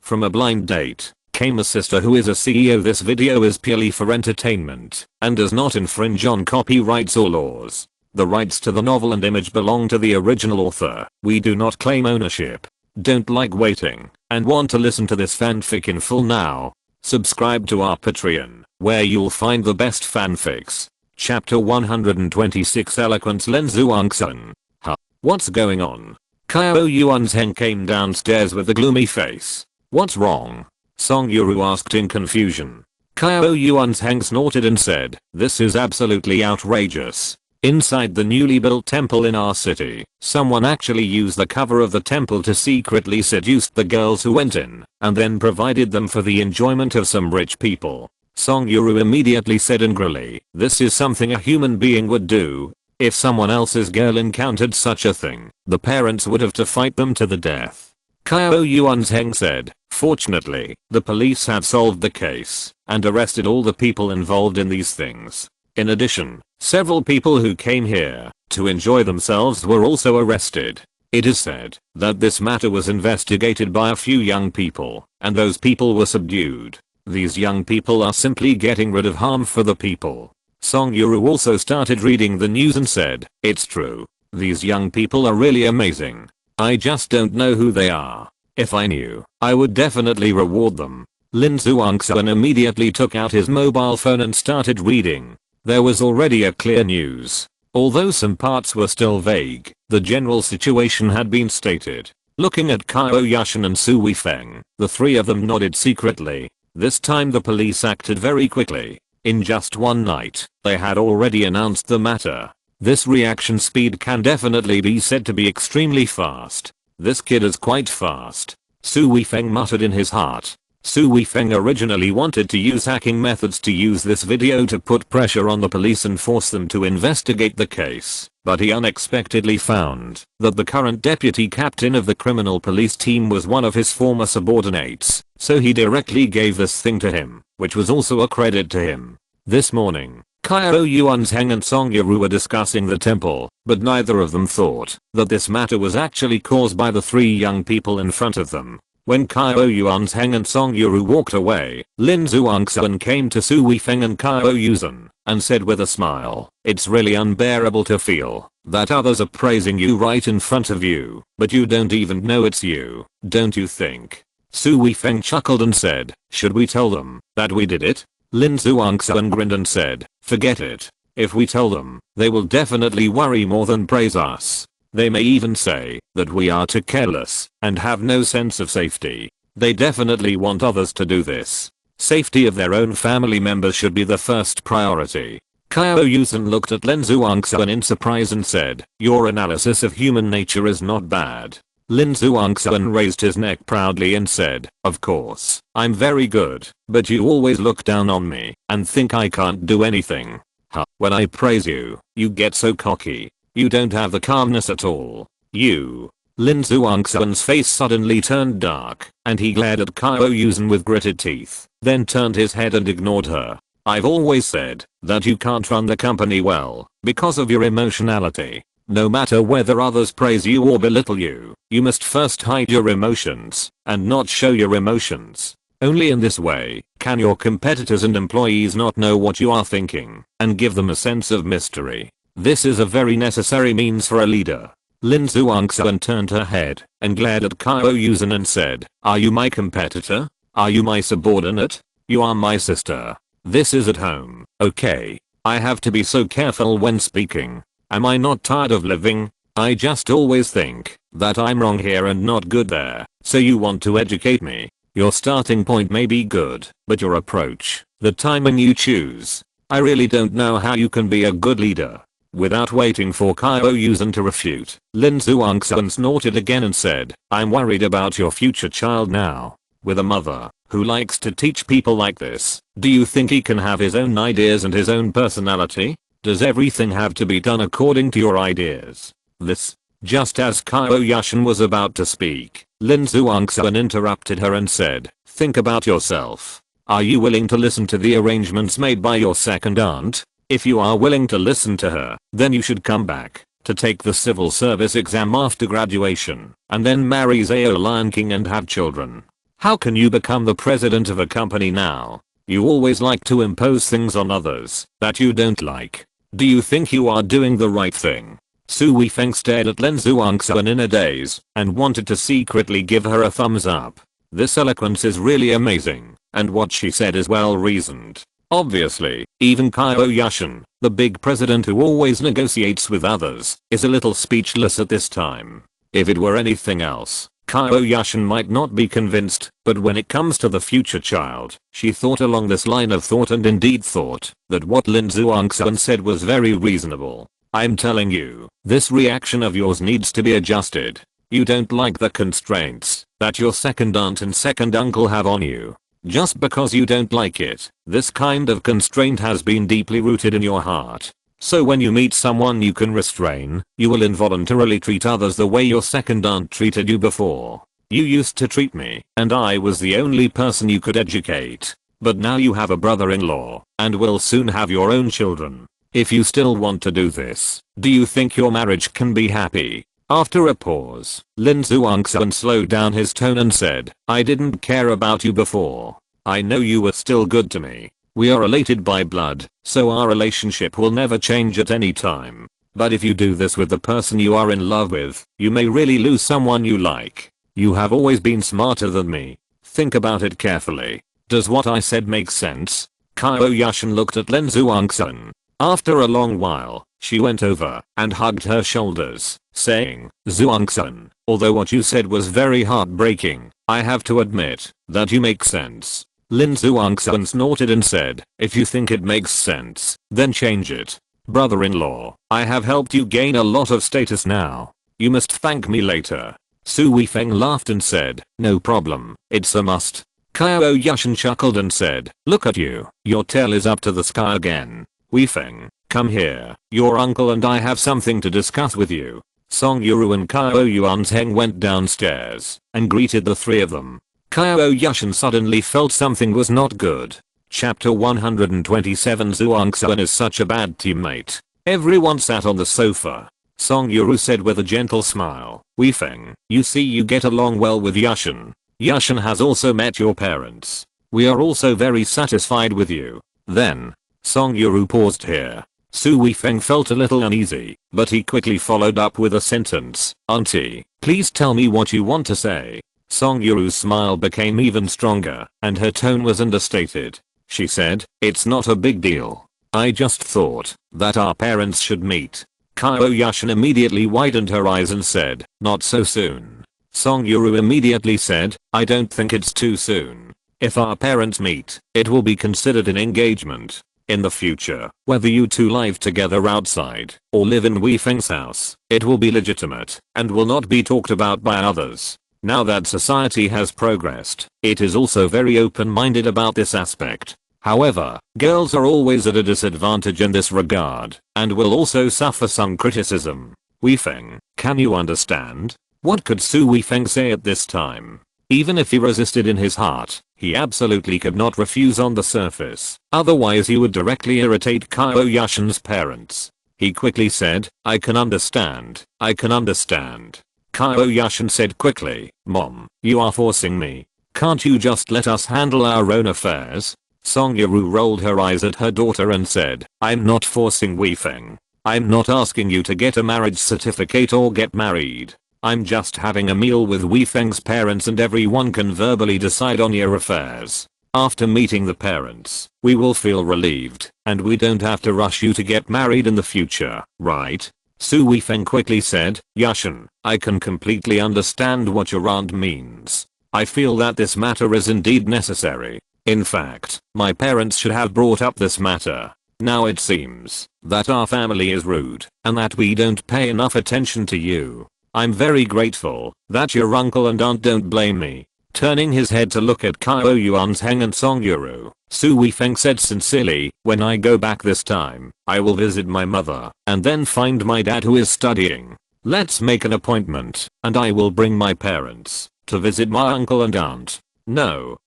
From a blind date came a sister who is a CEO. This video is purely for entertainment and does not infringe on copyrights or laws. The rights to the novel and image belong to the original author. We do not claim ownership. Don't like waiting and want to listen to this fanfic in full now? Subscribe to our Patreon, where you'll find the best fanfics. Chapter 126 Eloquence Len Zhuangsun. Huh? What's going on? Qiao Yushan came downstairs with a gloomy face. What's wrong? Song Yuru asked in confusion. Qiao Yushan snorted and said, this is absolutely outrageous. Inside the newly built temple in our city, someone actually used the cover of the temple to secretly seduce the girls who went in, and then provided them for the enjoyment of some rich people. Song Yuru immediately said angrily, this is something a human being would do. If someone else's girl encountered such a thing, the parents would have to fight them to the death. Qiao Yushan said, fortunately, the police had solved the case and arrested all the people involved in these things. In addition, several people who came here to enjoy themselves were also arrested. It is said that this matter was investigated by a few young people, and those people were subdued. These young people are simply getting rid of harm for the people. Song Yuru also started reading the news and said, it's true. These young people are really amazing. I just don't know who they are. If I knew, I would definitely reward them. Lin Zhuangsun immediately took out his mobile phone and started reading. There was already a clear news. Although some parts were still vague, the general situation had been stated. Looking at Qiao Yushan and Su Weifeng, the three of them nodded secretly. This time the police acted very quickly. In just one night, they had already announced the matter. This reaction speed can definitely be said to be extremely fast. This kid is quite fast. Su Weifeng muttered in his heart. Su Weifeng originally wanted to use hacking methods to use this video to put pressure on the police and force them to investigate the case, but he unexpectedly found that the current deputy captain of the criminal police team was one of his former subordinates, so he directly gave this thing to him, which was also a credit to him. This morning, Qiao Yushan and Song Yuru were discussing the temple, but neither of them thought that this matter was actually caused by the three young people in front of them. When Qiao Yushan and Song Yuru walked away, Lin Zhuangsun came to Su Weifeng and Qiao Yushan and said with a smile, it's really unbearable to feel that others are praising you right in front of you, but you don't even know it's you, don't you think? Su Weifeng chuckled and said, should we tell them that we did it? Lin Zhuangsun grinned and said, forget it. If we tell them, they will definitely worry more than praise us. They may even say that we are too careless and have no sense of safety. They definitely want others to do this. Safety of their own family members should be the first priority. Qiao Yushan looked at Lin Zhuangsun in surprise and said, your analysis of human nature is not bad. Lin Zhuangsun raised his neck proudly and said, of course, I'm very good, but you always look down on me and think I can't do anything. Huh, when I praise you, you get so cocky. You don't have the calmness at all. You. Lin Zhuangsun's face suddenly turned dark, and he glared at Qiao Yushan with gritted teeth, then turned his head and ignored her. I've always said that you can't run the company well because of your emotionality. No matter whether others praise you or belittle you, you must first hide your emotions and not show your emotions. Only in this way can your competitors and employees not know what you are thinking and give them a sense of mystery. This is a very necessary means for a leader. Lin Zhuangsun turned her head and glared at Qiao Yushan and said, are you my competitor? Are you my subordinate? You are my sister. This is at home, okay? I have to be so careful when speaking. Am I not tired of living? I just always think that I'm wrong here and not good there, so you want to educate me. Your starting point may be good, but your approach, the timing you choose. I really don't know how you can be a good leader. Without waiting for Qiao Yushan to refute, Lin Zhuangsun snorted again and said, I'm worried about your future child now. With a mother who likes to teach people like this, do you think he can have his own ideas and his own personality? Does everything have to be done according to your ideas? This. Just as Qiao Yushan was about to speak, Lin Zhuangsun interrupted her and said, think about yourself. Are you willing to listen to the arrangements made by your second aunt? If you are willing to listen to her, then you should come back to take the civil service exam after graduation, and then marry Zhao Lion King and have children. How can you become the president of a company now? You always like to impose things on others that you don't like. Do you think you are doing the right thing? Su Weifeng stared at Lin Zhuangxuan in a daze and wanted to secretly give her a thumbs up. This eloquence is really amazing, and what she said is well reasoned. Obviously, even Qiao Yushan, the big president who always negotiates with others, is a little speechless at this time. If it were anything else, Qiao Yushan might not be convinced, but when it comes to the future child, she thought along this line of thought and indeed thought that what Lin Zhuangxuan said was very reasonable. I'm telling you, this reaction of yours needs to be adjusted. You don't like the constraints that your second aunt and second uncle have on you. Just because you don't like it, this kind of constraint has been deeply rooted in your heart. So when you meet someone you can restrain, you will involuntarily treat others the way your second aunt treated you before. You used to treat me, and I was the only person you could educate. But now you have a brother-in-law, and will soon have your own children. If you still want to do this, do you think your marriage can be happy? After a pause, Lin Zhuangxuan slowed down his tone and said, I didn't care about you before. I know you were still good to me. We are related by blood, so our relationship will never change at any time. But if you do this with the person you are in love with, you may really lose someone you like. You have always been smarter than me. Think about it carefully. Does what I said make sense? Qiao Yushan looked at Lin Zhuangxuan. After a long while, she went over and hugged her shoulders, saying, Zhuangxuan, although what you said was very heartbreaking, I have to admit that you make sense. Lin Zhuangxuan snorted and said, if you think it makes sense, then change it. Brother-in-law, I have helped you gain a lot of status now. You must thank me later. Su Weifeng laughed and said, no problem, it's a must. Qiao Yushan chuckled and said, look at you, your tail is up to the sky again. Weifeng, come here, your uncle and I have something to discuss with you. Song Yuru and Qiao Yuanzheng went downstairs and greeted the three of them. Qiao Yushan suddenly felt something was not good. Chapter 127 Zhuangxuan is such a bad teammate. Everyone sat on the sofa. Song Yuru said with a gentle smile, Weifeng, you see you get along well with Yushan. Yushan has also met your parents. We are also very satisfied with you. Then, Song Yuru paused here. Su Weifeng felt a little uneasy, but he quickly followed up with a sentence, Auntie, please tell me what you want to say. Song Yuru's smile became even stronger, and her tone was understated. She said, it's not a big deal. I just thought that our parents should meet. Qiao Yushan immediately widened her eyes and said, not so soon. Song Yuru immediately said, I don't think it's too soon. If our parents meet, it will be considered an engagement. In the future, whether you two live together outside or live in Weifeng's house, it will be legitimate and will not be talked about by others. Now that society has progressed, it is also very open-minded about this aspect. However, girls are always at a disadvantage in this regard and will also suffer some criticism. Weifeng, can you understand? What could Su Weifeng say at this time? Even if he resisted in his heart, he absolutely could not refuse on the surface. Otherwise he would directly irritate Qiao Yushan's parents. He quickly said, I can understand. I can understand. Qiao Yushan said quickly, Mom, you are forcing me. Can't you just let us handle our own affairs? Song Yuru rolled her eyes at her daughter and said, I'm not forcing Weifeng. I'm not asking you to get a marriage certificate or get married. I'm just having a meal with Weifeng's parents and everyone can verbally decide on your affairs. After meeting the parents, we will feel relieved, and we don't have to rush you to get married in the future, right? Su Weifeng quickly said, Yushan, I can completely understand what your aunt means. I feel that this matter is indeed necessary. In fact, my parents should have brought up this matter. Now it seems that our family is rude and that we don't pay enough attention to you. I'm very grateful that your uncle and aunt don't blame me. Turning his head to look at Qiao Yuanzheng and Song Yuru, Su Weifeng said sincerely, when I go back this time, I will visit my mother and then find my dad who is studying. Let's make an appointment and I will bring my parents to visit my uncle and aunt. No.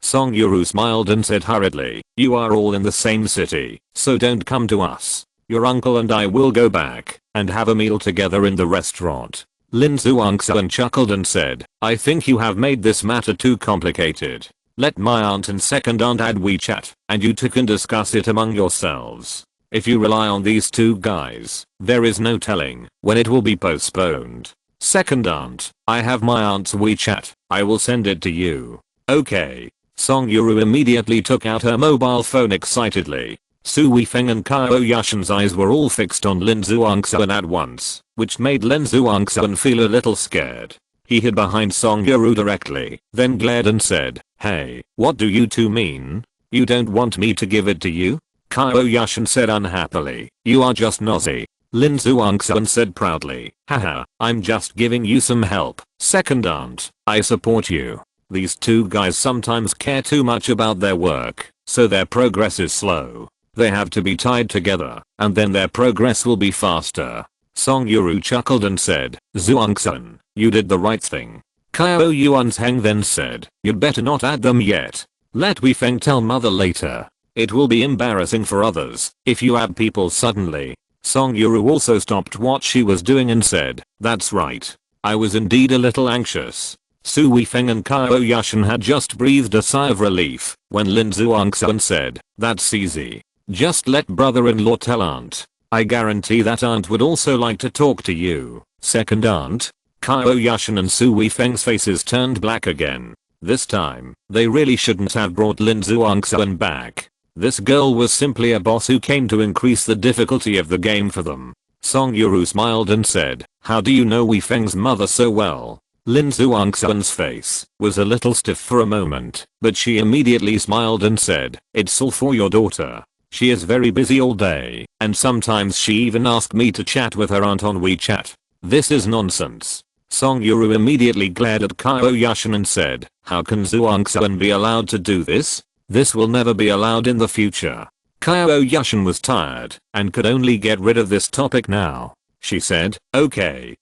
Song Yuru smiled and said hurriedly, you are all in the same city, so don't come to us. Your uncle and I will go back and have a meal together in the restaurant. Lin Zhuangxuan chuckled and said, I think you have made this matter too complicated. Let my aunt and second aunt add WeChat, and you two can discuss it among yourselves. If you rely on these two guys, there is no telling when it will be postponed. Second aunt, I have my aunt's WeChat, I will send it to you. Okay. Song Yuru immediately took out her mobile phone excitedly. Su Weifeng and Qiao Yushan's eyes were all fixed on Lin Zhuangxuan at once, which made Lin Zhuangxuan feel a little scared. He hid behind Song Yuru directly, then glared and said, Hey, what do you two mean? You don't want me to give it to you? Qiao Yushan said unhappily, you are just nosy. Lin Zhuangxuan said proudly, haha, I'm just giving you some help. Second aunt, I support you. These two guys sometimes care too much about their work, so their progress is slow. They have to be tied together, and then their progress will be faster. Song Yuru chuckled and said, Zhuangxuan, you did the right thing. Qiao Yuanzheng then said, you'd better not add them yet. Let Weifeng tell mother later. It will be embarrassing for others if you add people suddenly. Song Yuru also stopped what she was doing and said, that's right. I was indeed a little anxious. Su Weifeng and Qiao Yushan had just breathed a sigh of relief when Lin Zhuangxuan said, that's easy. Just let brother-in-law tell aunt. I guarantee that aunt would also like to talk to you. Second aunt? Qiao Yushan and Su Weifeng's faces turned black again. This time, they really shouldn't have brought Lin Zhuangxuan back. This girl was simply a boss who came to increase the difficulty of the game for them. Song Yuru smiled and said, how do you know Weifeng's mother so well? Lin Zhuangxuan's face was a little stiff for a moment, but she immediately smiled and said, it's all for your daughter. She is very busy all day, and sometimes she even asked me to chat with her aunt on WeChat. This is nonsense. Song Yuru immediately glared at Qiao Yushan and said, how can Zhuangxuan be allowed to do this? This will never be allowed in the future. Qiao Yushan was tired and could only get rid of this topic now. She said, okay,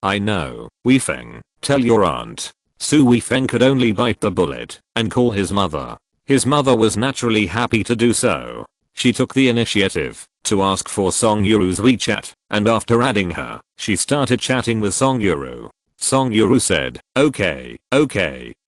I know. Weifeng, tell your aunt. Su Weifeng could only bite the bullet and call his mother. His mother was naturally happy to do so. She took the initiative to ask for Song Yuru's WeChat, and after adding her, she started chatting with Song Yuru. Song Yuru said, okay,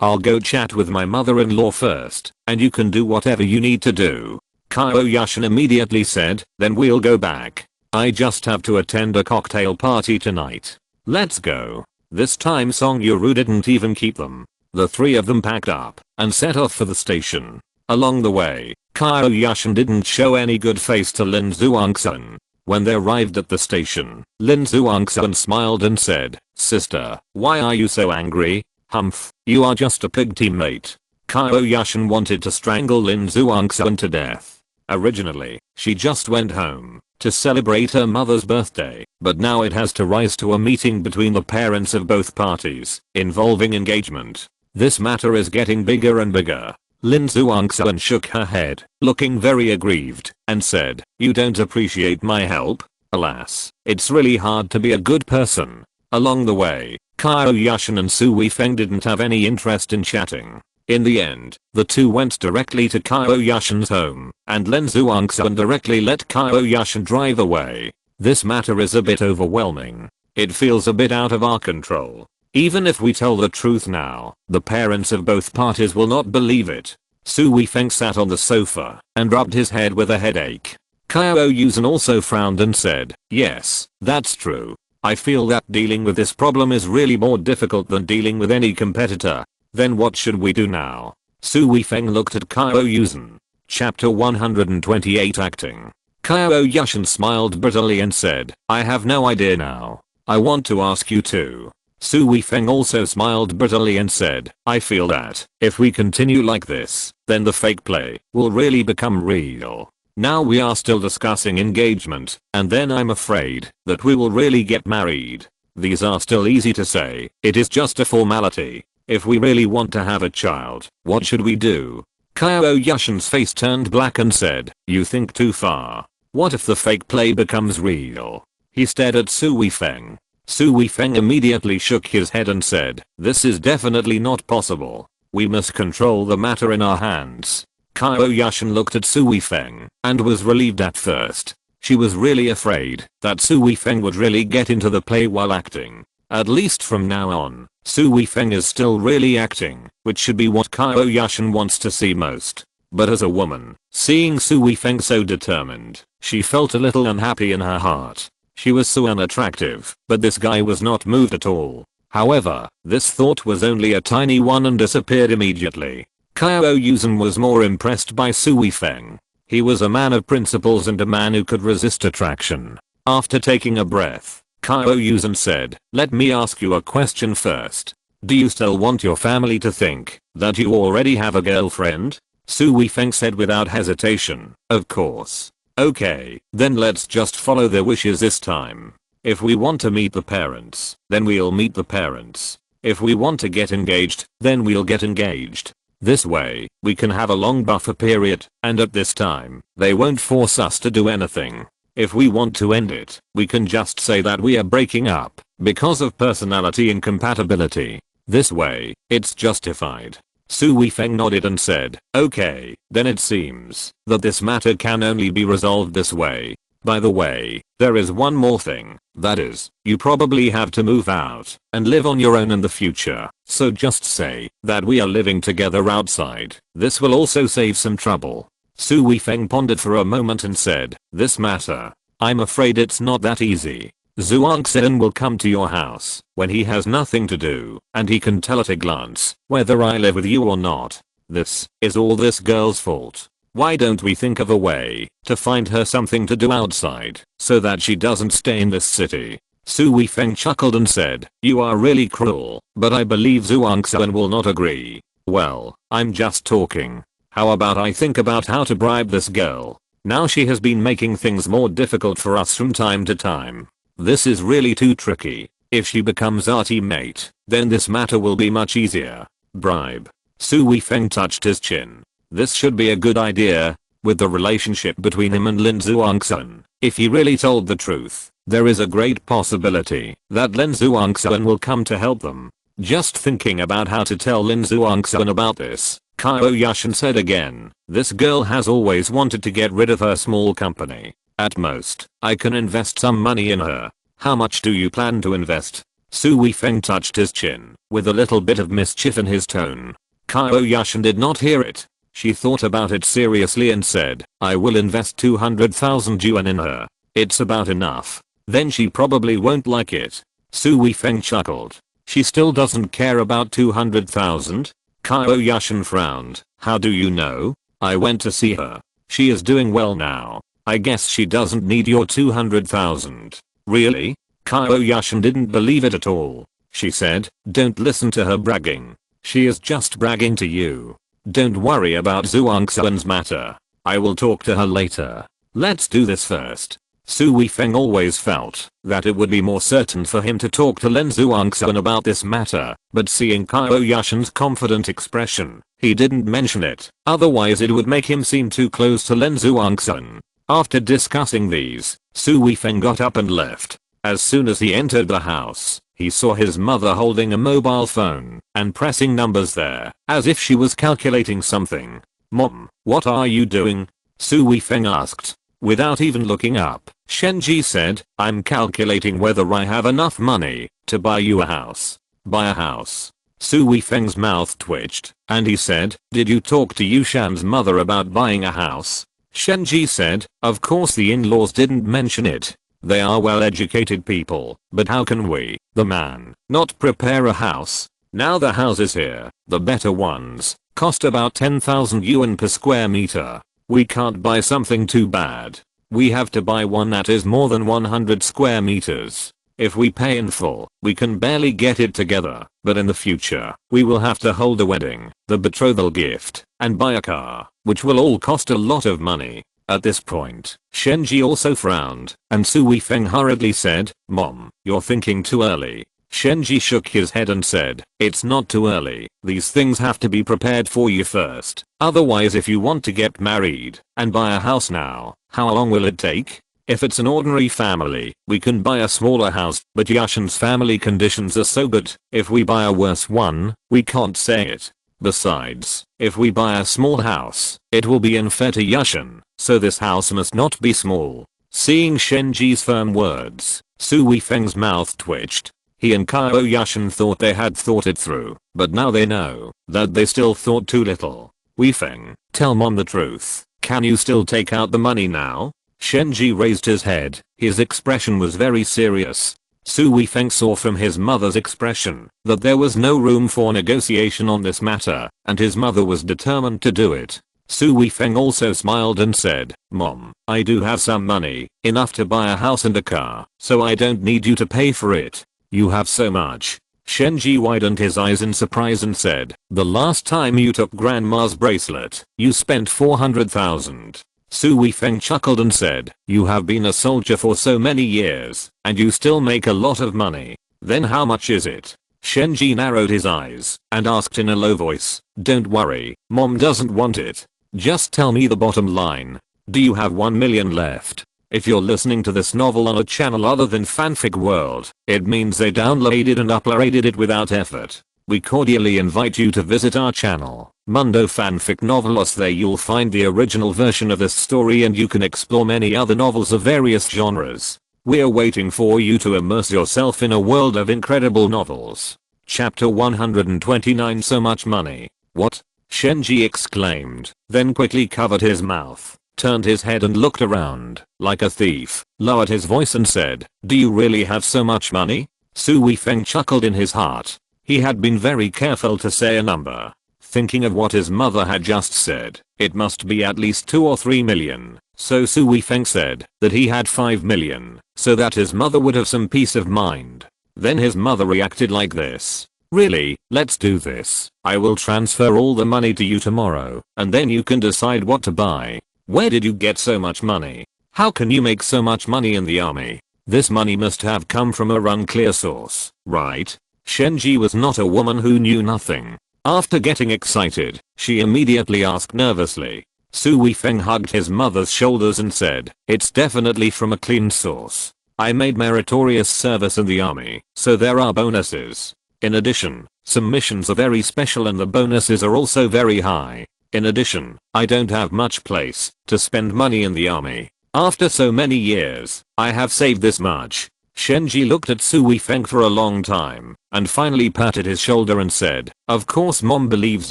I'll go chat with my mother-in-law first, and you can do whatever you need to do. Qiao Yushan immediately said, then we'll go back. I just have to attend a cocktail party tonight. Let's go. This time Song Yuru didn't even keep them. The three of them packed up and set off for the station. Along the way, Qiao Yushan didn't show any good face to Lin Zhuangxuan. When they arrived at the station, Lin Zhuangxuan smiled and said, sister, why are you so angry? Humph, you are just a pig teammate. Qiao Yushan wanted to strangle Lin Zhuangxuan to death. Originally, she just went home to celebrate her mother's birthday, but now it has to rise to a meeting between the parents of both parties, involving engagement. This matter is getting bigger and bigger. Lin Zhuangxuan shook her head, looking very aggrieved, and said, you don't appreciate my help? Alas, it's really hard to be a good person. Along the way, Qiao Yushan and Su Weifeng didn't have any interest in chatting. In the end, the two went directly to Qiao Yushan's home, and Lin Zhuangxuan directly let Qiao Yushan drive away. This matter is a bit overwhelming. It feels a bit out of our control. Even if we tell the truth now, the parents of both parties will not believe it. Su Weifeng sat on the sofa and rubbed his head with a headache. Qiao Yushan also frowned and said, yes, that's true. I feel that dealing with this problem is really more difficult than dealing with any competitor. Then what should we do now? Su Weifeng looked at Qiao Yushan. Chapter 128 Acting. Qiao Yushan smiled bitterly and said, I have no idea now. I want to ask you too. Su Weifeng also smiled bitterly and said, I feel that if we continue like this, then the fake play will really become real. Now we are still discussing engagement, and then I'm afraid that we will really get married. These are still easy to say, it is just a formality. If we really want to have a child, what should we do? Qiao Yushan's face turned black and said, you think too far. What if the fake play becomes real? He stared at Su Weifeng. Su Weifeng immediately shook his head and said, this is definitely not possible. We must control the matter in our hands. Qiao Yushan looked at Su Weifeng and was relieved at first. She was really afraid that Su Weifeng would really get into the play while acting. At least from now on, Su Weifeng is still really acting, which should be what Qiao Yushan wants to see most. But as a woman, seeing Su Weifeng so determined, she felt a little unhappy in her heart. She was so unattractive, but this guy was not moved at all. However, this thought was only a tiny one and disappeared immediately. Qiao Yushan was more impressed by Su Weifeng. He was a man of principles and a man who could resist attraction. After taking a breath, Qiao Yushan said, "Let me ask you a question first. Do you still want your family to think that you already have a girlfriend?" Su Weifeng said without hesitation, "Of course." "Okay, then let's just follow their wishes this time. If we want to meet the parents, then we'll meet the parents. If we want to get engaged, then we'll get engaged. This way, we can have a long buffer period, and at this time, they won't force us to do anything. If we want to end it, we can just say that we are breaking up because of personality incompatibility. This way, it's justified." Su Weifeng nodded and said, "Okay, then it seems that this matter can only be resolved this way. By the way, there is one more thing, that is, you probably have to move out and live on your own in the future, so just say that we are living together outside. This will also save some trouble." Su Weifeng pondered for a moment and said, "This matter, I'm afraid it's not that easy. Zhuangxian will come to your house when he has nothing to do, and he can tell at a glance whether I live with you or not. This is all this girl's fault. Why don't we think of a way to find her something to do outside so that she doesn't stay in this city?" Su Weifeng chuckled and said, "You are really cruel, but I believe Zhuangxian will not agree." "Well, I'm just talking. How about I think about how to bribe this girl? Now she has been making things more difficult for us from time to time. This is really too tricky. If she becomes our teammate, then this matter will be much easier." "Bribe." Su Weifeng touched his chin. This should be a good idea. With the relationship between him and Lin Zhuangxian, if he really told the truth, there is a great possibility that Lin Zhuangxian will come to help them. Just thinking about how to tell Lin Zhuangxian about this, Qiao Yushan said again, "This girl has always wanted to get rid of her small company. At most, I can invest some money in her. How much do you plan to invest?" Su Weifeng touched his chin, with a little bit of mischief in his tone. Qiao Yushan did not hear it. She thought about it seriously and said, "I will invest 200,000 yuan in her. It's about enough." "Then she probably won't like it." Su Weifeng chuckled. "She still doesn't care about 200,000? Qiao Yushan frowned. "How do you know?" "I went to see her. She is doing well now. I guess she doesn't need your 200,000. "Really?" Qiao Yushan didn't believe it at all. She said, "Don't listen to her bragging. She is just bragging to you. Don't worry about Zhuangxian's matter. I will talk to her later. Let's do this first." Su Weifeng always felt that it would be more certain for him to talk to Lin Zhuangxian about this matter, but seeing Qiao Yushan's confident expression, he didn't mention it, otherwise it would make him seem too close to Lin Zhuangxian. After discussing these, Su Weifeng got up and left. As soon as he entered the house, he saw his mother holding a mobile phone and pressing numbers there, as if she was calculating something. "Mom, what are you doing?" Su Weifeng asked. Without even looking up, Shenji said, "I'm calculating whether I have enough money to buy you a house." "Buy a house?" Su Weifeng's mouth twitched, and he said, "Did you talk to Yushan's mother about buying a house?" Shenji said, "Of course the in-laws didn't mention it. They are well-educated people, but how can we, the man, not prepare a house? Now the houses here, the better ones, cost about 10,000 yuan per square meter. We can't buy something too bad. We have to buy one that is more than 100 square meters. If we pay in full, we can barely get it together, but in the future, we will have to hold a wedding, the betrothal gift, and buy a car, which will all cost a lot of money." At this point, Shenji also frowned, and Su Weifeng hurriedly said, "Mom, you're thinking too early." Shenji shook his head and said, "It's not too early. These things have to be prepared for you first. Otherwise, if you want to get married and buy a house now, how long will it take? If it's an ordinary family, we can buy a smaller house, but Yushan's family conditions are so good, if we buy a worse one, we can't say it. Besides, if we buy a small house, it will be unfair to Yushan, so this house must not be small." Seeing Shenji's firm words, Su Weifeng's mouth twitched. He and Qiao Yushan thought they had thought it through, but now they know that they still thought too little. Weifeng, tell mom the truth. Can you still take out the money now? Shenji raised his head. His expression was very serious. Su Weifeng saw from his mother's expression that there was no room for negotiation on this matter, and his mother was determined to do it. Su Weifeng also smiled and said, Mom, I do have some money, enough to buy a house and a car, so I don't need you to pay for it. You have so much. Shenji widened his eyes in surprise and said, the last time you took grandma's bracelet, you spent 400,000. Su Weifeng chuckled and said, you have been a soldier for so many years, and you still make a lot of money. Then how much is it? Shenji narrowed his eyes and asked in a low voice, don't worry, mom doesn't want it. Just tell me the bottom line. Do you have 1 million left? If you're listening to this novel on a channel other than Fanfic World, it means they downloaded and uploaded it without effort. We cordially invite you to visit our channel, Mundo Fanfic Novelos. There you'll find the original version of this story and you can explore many other novels of various genres. We're waiting for you to immerse yourself in a world of incredible novels. Chapter 129. So much money. What? Shenji exclaimed, then quickly covered his mouth, turned his head and looked around, like a thief, lowered his voice and said, do you really have so much money? Su Weifeng chuckled in his heart. He had been very careful to say a number. Thinking of what his mother had just said, it must be at least 2 or 3 million. So Su Weifeng said that he had 5 million, so that his mother would have some peace of mind. Then his mother reacted like this. Really, let's do this. I will transfer all the money to you tomorrow, and then you can decide what to buy. Where did you get so much money? How can you make so much money in the army? This money must have come from a unclear source, right? Shenji was not a woman who knew nothing. After getting excited, she immediately asked nervously. Su Weifeng hugged his mother's shoulders and said, it's definitely from a clean source. I made meritorious service in the army, so there are bonuses. In addition, some missions are very special and the bonuses are also very high. In addition, I don't have much place to spend money in the army. After so many years, I have saved this much. Shenji looked at Su Weifeng for a long time, and finally patted his shoulder and said, of course mom believes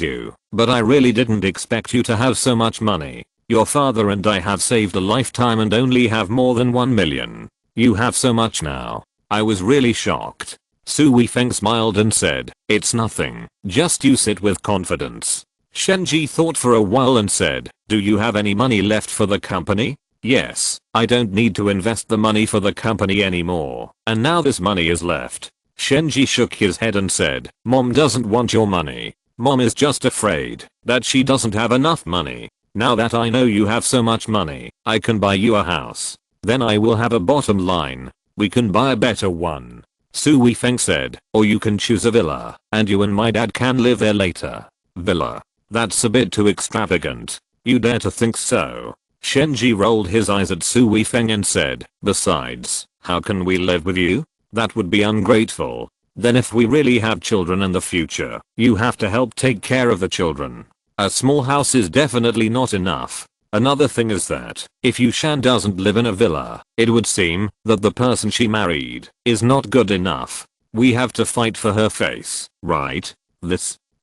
you, but I really didn't expect you to have so much money. Your father and I have saved a lifetime and only have more than 1 million. You have so much now. I was really shocked. Su Weifeng smiled and said, it's nothing, just you sit with confidence. Shenji thought for a while and said, do you have any money left for the company? Yes, I don't need to invest the money for the company anymore, and now this money is left. Shenji shook his head and said, mom doesn't want your money. Mom is just afraid that she doesn't have enough money. Now that I know you have so much money, I can buy you a house. Then I will have a bottom line. We can buy a better one. Su Weifeng said, or you can choose a villa, and you and my dad can live there later. Villa? That's a bit too extravagant. You dare to think so? Shenji rolled his eyes at Su Weifeng and said, besides, how can we live with you? That would be ungrateful. Then if we really have children in the future, you have to help take care of the children. A small house is definitely not enough. Another thing is that, if Yushan doesn't live in a villa, it would seem that the person she married is not good enough. We have to fight for her face, right?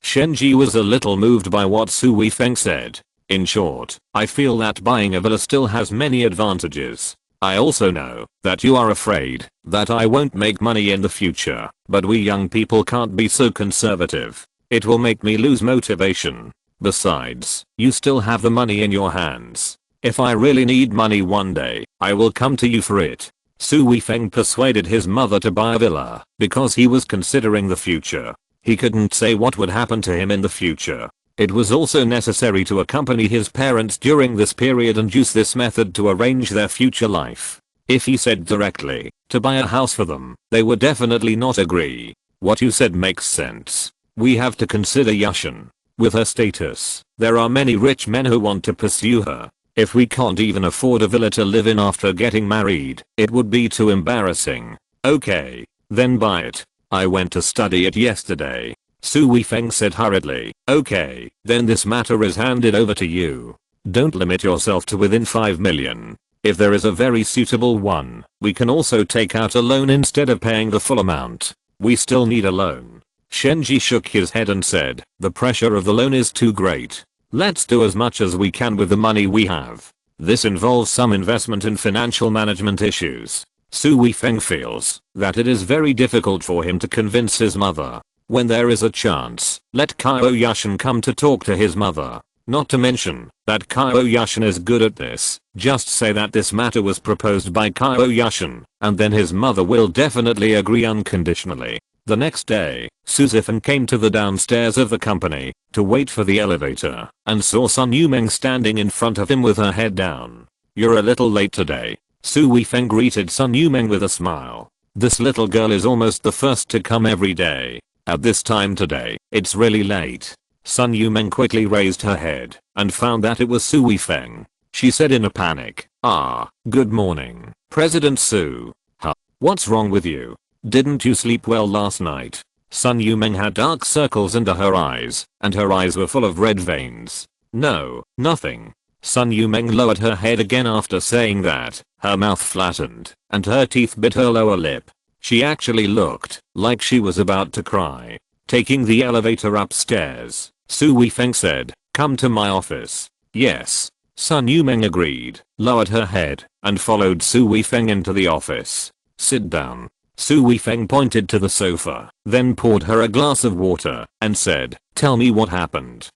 Shenji was a little moved by what Su Weifeng said. In short, I feel that buying a villa still has many advantages. I also know that you are afraid that I won't make money in the future, but we young people can't be so conservative. It will make me lose motivation. Besides, you still have the money in your hands. If I really need money one day, I will come to you for it. Su Weifeng persuaded his mother to buy a villa because he was considering the future. He couldn't say what would happen to him in the future. It was also necessary to accompany his parents during this period and use this method to arrange their future life. If he said directly to buy a house for them, they would definitely not agree. What you said makes sense. We have to consider Yushan. With her status, there are many rich men who want to pursue her. If we can't even afford a villa to live in after getting married, it would be too embarrassing. Okay, then buy it. I went to study it yesterday. Su Weifeng said hurriedly. Okay, then this matter is handed over to you. Don't limit yourself to within 5 million. If there is a very suitable one, we can also take out a loan instead of paying the full amount. We still need a loan. Shenji shook his head and said, the pressure of the loan is too great. Let's do as much as we can with the money we have. This involves some investment in financial management issues. Su Weifeng feels that it is very difficult for him to convince his mother. When there is a chance, let Qiao Yushan come to talk to his mother. Not to mention that Qiao Yushan is good at this. Just say that this matter was proposed by Qiao Yushan, and then his mother will definitely agree unconditionally. The next day, Su Zifeng came to the downstairs of the company to wait for the elevator and saw Sun Yumeng standing in front of him with her head down. You're a little late today. Su Weifeng greeted Sun Yumeng with a smile. This little girl is almost the first to come every day. At this time today, it's really late. Sun Yumeng quickly raised her head and found that it was Su Weifeng. She said in a panic, good morning, President Su. Huh? What's wrong with you? Didn't you sleep well last night? Sun Yumeng had dark circles under her eyes, and her eyes were full of red veins. No, nothing. Sun Yumeng lowered her head again after saying that. Her mouth flattened, and her teeth bit her lower lip. She actually looked like she was about to cry. Taking the elevator upstairs, Su Weifeng said, come to my office. Yes. Sun Yumeng agreed, lowered her head, and followed Su Weifeng into the office. Sit down. Su Weifeng pointed to the sofa, then poured her a glass of water, and said, tell me what happened.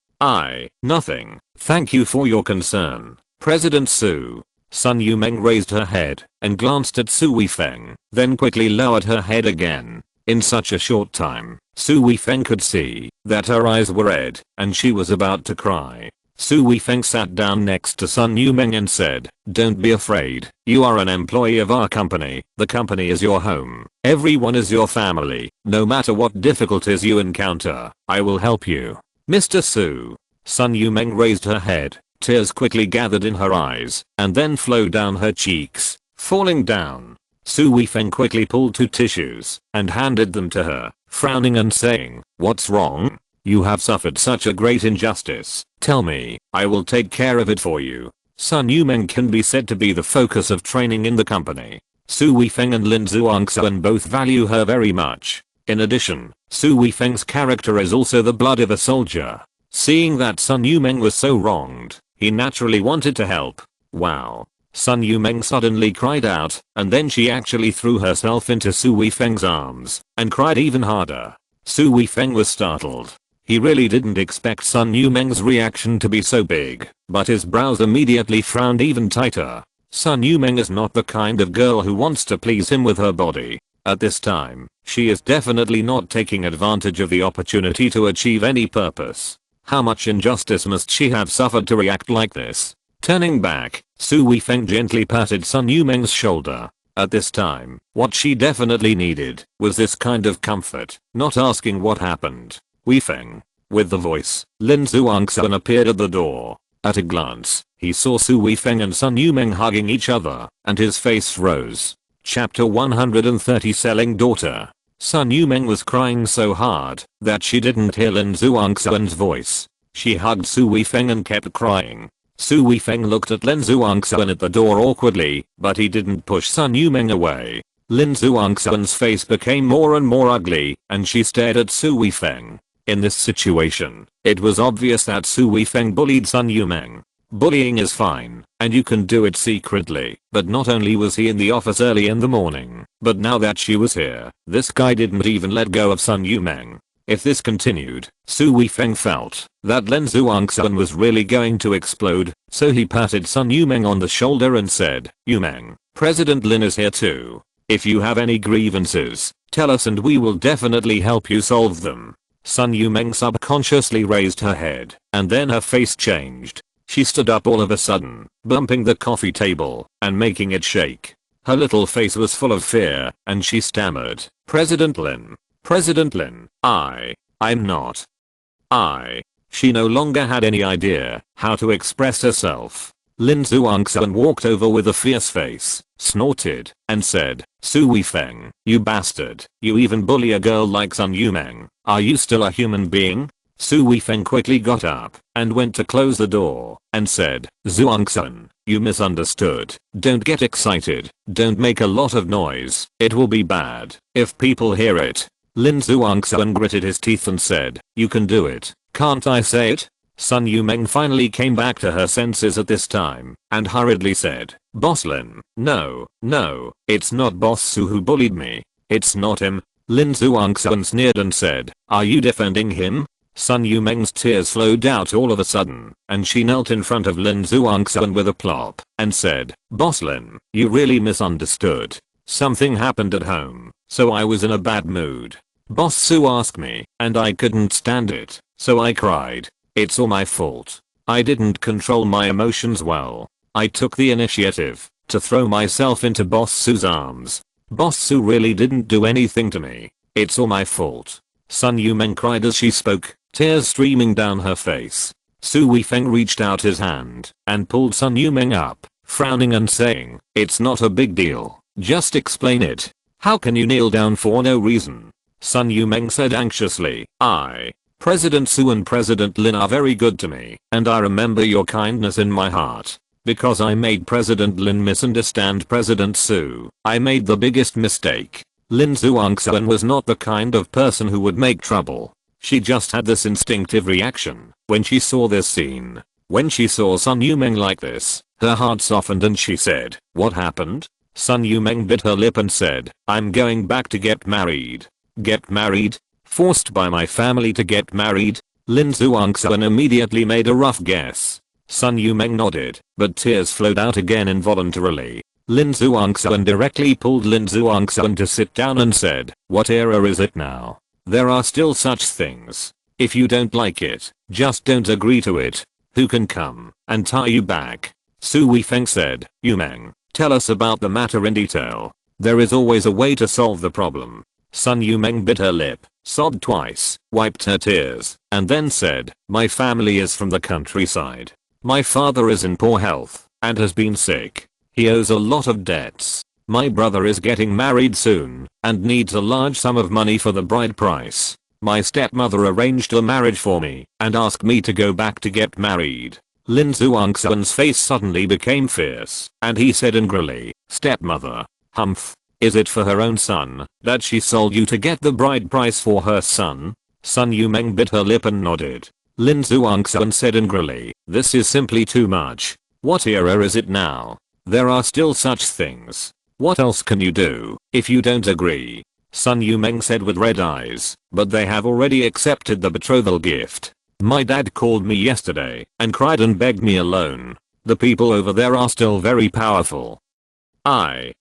Nothing. Thank you for your concern, President Su. Sun Yumeng raised her head and glanced at Su Weifeng, then quickly lowered her head again. In such a short time, Su Weifeng could see that her eyes were red and she was about to cry. Su Weifeng sat down next to Sun Yumeng and said, don't be afraid, you are an employee of our company, the company is your home, everyone is your family, no matter what difficulties you encounter, I will help you. Mr. Su. Sun Yumeng raised her head, tears quickly gathered in her eyes, and then flowed down her cheeks, falling down. Su Weifeng quickly pulled 2 tissues and handed them to her, frowning and saying, what's wrong? You have suffered such a great injustice. Tell me, I will take care of it for you. Sun Yumeng can be said to be the focus of training in the company. Su Weifeng and Lin Zhuangxuan both value her very much. In addition, Su Weifeng's character is also the blood of a soldier. Seeing that Sun Yumeng was so wronged, he naturally wanted to help. Wow. Sun Yumeng suddenly cried out, and then she actually threw herself into Su Weifeng's arms and cried even harder. Su Weifeng was startled. He really didn't expect Sun Yumeng's reaction to be so big, but his brows immediately frowned even tighter. Sun Yumeng is not the kind of girl who wants to please him with her body. At this time, she is definitely not taking advantage of the opportunity to achieve any purpose. How much injustice must she have suffered to react like this? Turning back, Su Weifeng gently patted Sun Yumeng's shoulder. At this time, what she definitely needed was this kind of comfort, not asking what happened. Weifeng. With the voice, Lin Zhuangxuan appeared at the door. At a glance, he saw Su Weifeng and Sun Yumeng hugging each other, and his face froze. Chapter 130 Selling Daughter. Sun Yumeng was crying so hard that she didn't hear Lin Zhuangxuan's voice. She hugged Su Weifeng and kept crying. Su Weifeng looked at Lin Zhuangxuan at the door awkwardly, but he didn't push Sun Yumeng away. Lin Zhuangxuan's face became more and more ugly, and she stared at Su Weifeng. In this situation, it was obvious that Su Weifeng bullied Sun Yumeng. Bullying is fine, and you can do it secretly, but not only was he in the office early in the morning, but now that she was here, this guy didn't even let go of Sun Yumeng. If this continued, Su Weifeng felt that Lin Zhuangxuan was really going to explode, so he patted Sun Yumeng on the shoulder and said, Yumeng, President Lin is here too. If you have any grievances, tell us and we will definitely help you solve them. Sun Yumeng subconsciously raised her head, and then her face changed. She stood up all of a sudden, bumping the coffee table and making it shake. Her little face was full of fear, and she stammered, President Lin. President Lin, I'm not. She no longer had any idea how to express herself. Lin Zhuangxuan walked over with a fierce face, snorted, and said, Su Weifeng, you bastard, you even bully a girl like Sun Yumeng. Are you still a human being? Su Weifeng quickly got up and went to close the door and said, Zhuangxuan, you misunderstood. Don't get excited. Don't make a lot of noise. It will be bad if people hear it. Lin Zhuangxuan gritted his teeth and said, "You can do it, can't I say it?" Sun Yumeng finally came back to her senses at this time and hurriedly said, "Boss Lin, no, it's not Boss Su who bullied me. It's not him." Lin Zhuangxuan sneered and said, "Are you defending him?" Sun Yumeng's tears flowed out all of a sudden, and she knelt in front of Lin Zhuangxuan with a plop and said, "Boss Lin, you really misunderstood. Something happened at home, so I was in a bad mood. Boss Su asked me, and I couldn't stand it, so I cried. It's all my fault. I didn't control my emotions well. I took the initiative to throw myself into Boss Su's arms. Boss Su really didn't do anything to me. It's all my fault." Sun Yumeng cried as she spoke, tears streaming down her face. Su Weifeng reached out his hand and pulled Sun Yumeng up, frowning and saying, "It's not a big deal. Just explain it. How can you kneel down for no reason?" Sun Yumeng said anxiously, President Su and President Lin are very good to me, and I remember your kindness in my heart. Because I made President Lin misunderstand President Su, I made the biggest mistake. Lin Zhuangxuan was not the kind of person who would make trouble. She just had this instinctive reaction when she saw this scene. When she saw Sun Yumeng like this, her heart softened and she said, "What happened?" Sun Yumeng bit her lip and said, "I'm going back to get married." "Get married? Forced by my family to get married?" Lin Zhuangxuan immediately made a rough guess. Sun Yumeng nodded, but tears flowed out again involuntarily. Lin Zhuangxuan directly pulled Lin Zhuangxuan to sit down and said, "What era is it now? There are still such things. If you don't like it, just don't agree to it. Who can come and tie you back?" Su Weifeng said, "Yumeng, tell us about the matter in detail. There is always a way to solve the problem." Sun Yumeng bit her lip, sobbed twice, wiped her tears, and then said, "My family is from the countryside. My father is in poor health and has been sick. He owes a lot of debts. My brother is getting married soon and needs a large sum of money for the bride price. My stepmother arranged the marriage for me and asked me to go back to get married." Lin Zhuangxuan's face suddenly became fierce, and he said angrily, "Stepmother? Humph. Is it for her own son that she sold you to get the bride price for her son?" Sun Yumeng bit her lip and nodded. Lin Zhuangxuan said angrily, "This is simply too much. What era is it now? There are still such things. What else can you do if you don't agree?" Sun Yumeng said with red eyes, "But they have already accepted the betrothal gift. My dad called me yesterday and cried and begged me alone. The people over there are still very powerful.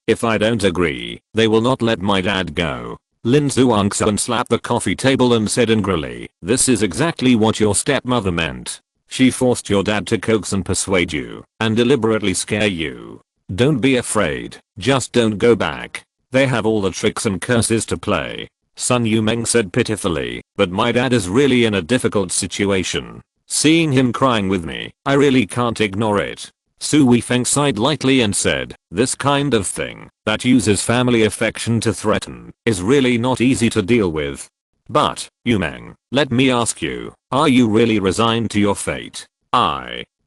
If I don't agree, they will not let my dad go." Lin Zhuangxuan slapped the coffee table and said angrily, "This is exactly what your stepmother meant. She forced your dad to coax and persuade you and deliberately scare you. Don't be afraid, just don't go back. They have all the tricks and curses to play." Sun Yumeng said pitifully, "But my dad is really in a difficult situation. Seeing him crying with me, I really can't ignore it." Su Weifeng sighed lightly and said, "This kind of thing that uses family affection to threaten is really not easy to deal with. But, Yumeng, let me ask you, are you really resigned to your fate?"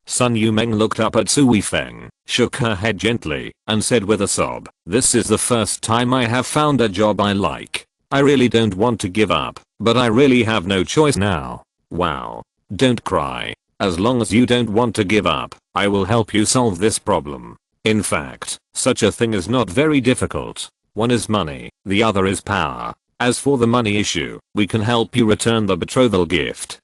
Sun Yumeng looked up at Su Weifeng, shook her head gently, and said with a sob, "This is the first time I have found a job I like. I really don't want to give up, but I really have no choice now." "Wow. Don't cry. As long as you don't want to give up, I will help you solve this problem. In fact, such a thing is not very difficult. One is money, the other is power. As for the money issue, we can help you return the betrothal gift."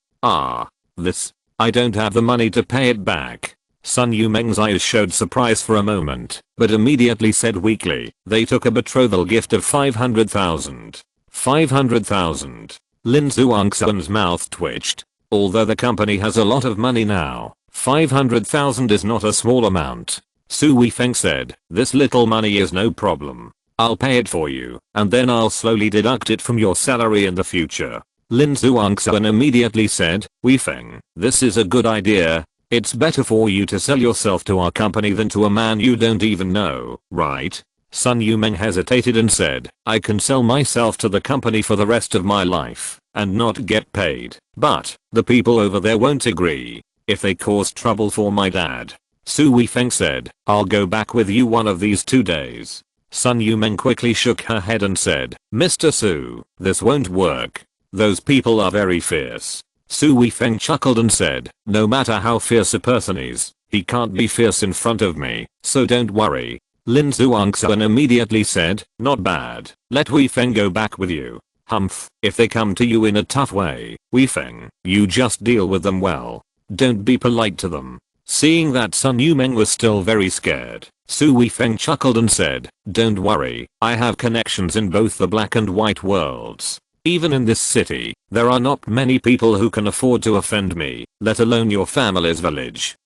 I don't have the money to pay it back." Sun Yumeng's eyes showed surprise for a moment, but immediately said weakly, "They took a betrothal gift of 500,000. 500,000. Lin Zhuangxuan's mouth twitched. Although the company has a lot of money now, 500,000 is not a small amount. Su Weifeng said, "This little money is no problem. I'll pay it for you, and then I'll slowly deduct it from your salary in the future." Lin Zhuangxuan immediately said, "Weifeng, this is a good idea. It's better for you to sell yourself to our company than to a man you don't even know, right?" Sun Yumeng hesitated and said, "I can sell myself to the company for the rest of my life and not get paid, but the people over there won't agree. If they cause trouble for my dad." Su Weifeng said, "I'll go back with you one of these 2 days." Sun Yumeng quickly shook her head and said, Mr. Su, this won't work. Those people are very fierce. Su Weifeng chuckled and said, no matter how fierce a person is, he can't be fierce in front of me, so don't worry. Lin Zhuangxuan immediately said, not bad, let Weifeng go back with you. Humph, if they come to you in a tough way, Weifeng, you just deal with them well. Don't be polite to them. Seeing that Sun Yumeng was still very scared, Su Weifeng chuckled and said, don't worry, I have connections in both the black and white worlds. Even in this city, there are not many people who can afford to offend me, let alone your family's village.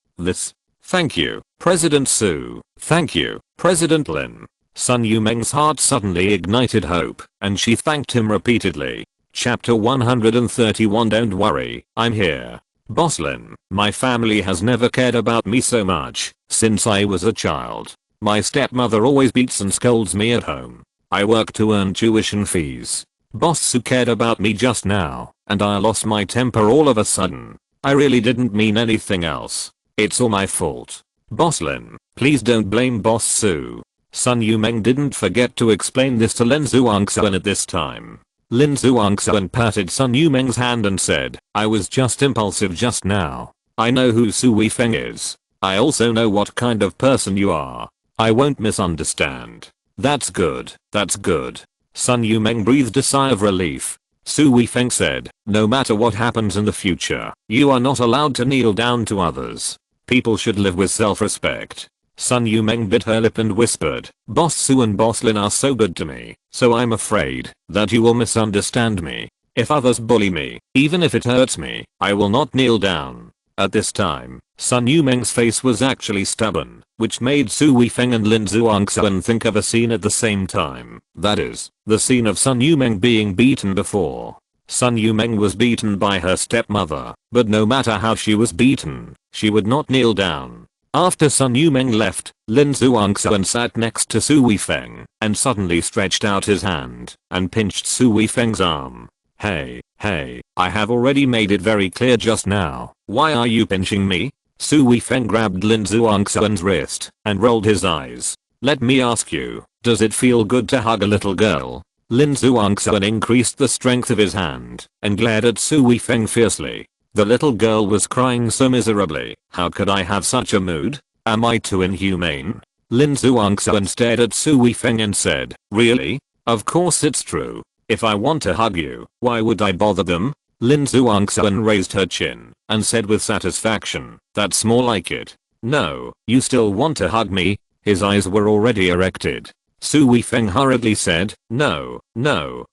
Thank you, President Su. Thank you, President Lin. Sun Yumeng's heart suddenly ignited hope, and she thanked him repeatedly. Chapter 131. Don't worry, I'm here. Boss Lin, my family has never cared about me so much since I was a child. My stepmother always beats and scolds me at home. I work to earn tuition fees. Boss Su cared about me just now, and I lost my temper all of a sudden. I really didn't mean anything else. It's all my fault. Boss Lin, please don't blame Boss Su. Sun Yumeng didn't forget to explain this to Lin Zhuangxuan at this time. Lin Zhuangxuan patted Sun Yumeng's hand and said, I was just impulsive just now. I know who Su Weifeng is. I also know what kind of person you are. I won't misunderstand. That's good, that's good. Sun Yumeng breathed a sigh of relief. Su Weifeng said, no matter what happens in the future, you are not allowed to kneel down to others. People should live with self-respect. Sun Yumeng bit her lip and whispered, Boss Su and Boss Lin are so good to me, so I'm afraid that you will misunderstand me. If others bully me, even if it hurts me, I will not kneel down. At this time, Sun Yumeng's face was actually stubborn, which made Su Weifeng and Lin Zhuangxuan think of a scene at the same time. That is, the scene of Sun Yumeng being beaten before. Sun Yumeng was beaten by her stepmother, but no matter how she was beaten, she would not kneel down. After Sun Yumeng left, Lin Zhuangxuan sat next to Su Weifeng and suddenly stretched out his hand and pinched Su Weifeng's arm. Hey, I have already made it very clear just now. Why are you pinching me? Su Weifeng grabbed Lin Zhuangxuan's wrist and rolled his eyes. Let me ask you, does it feel good to hug a little girl? Lin Zhuangxuan increased the strength of his hand and glared at Su Weifeng fiercely. The little girl was crying so miserably. How could I have such a mood? Am I too inhumane? Lin Zhuangxuan stared at Su Weifeng and said, really? Of course it's true. If I want to hug you, why would I bother them? Lin Zhuangxuan raised her chin and said with satisfaction, that's more like it. No, you still want to hug me? His eyes were already erected. Su Weifeng hurriedly said, no,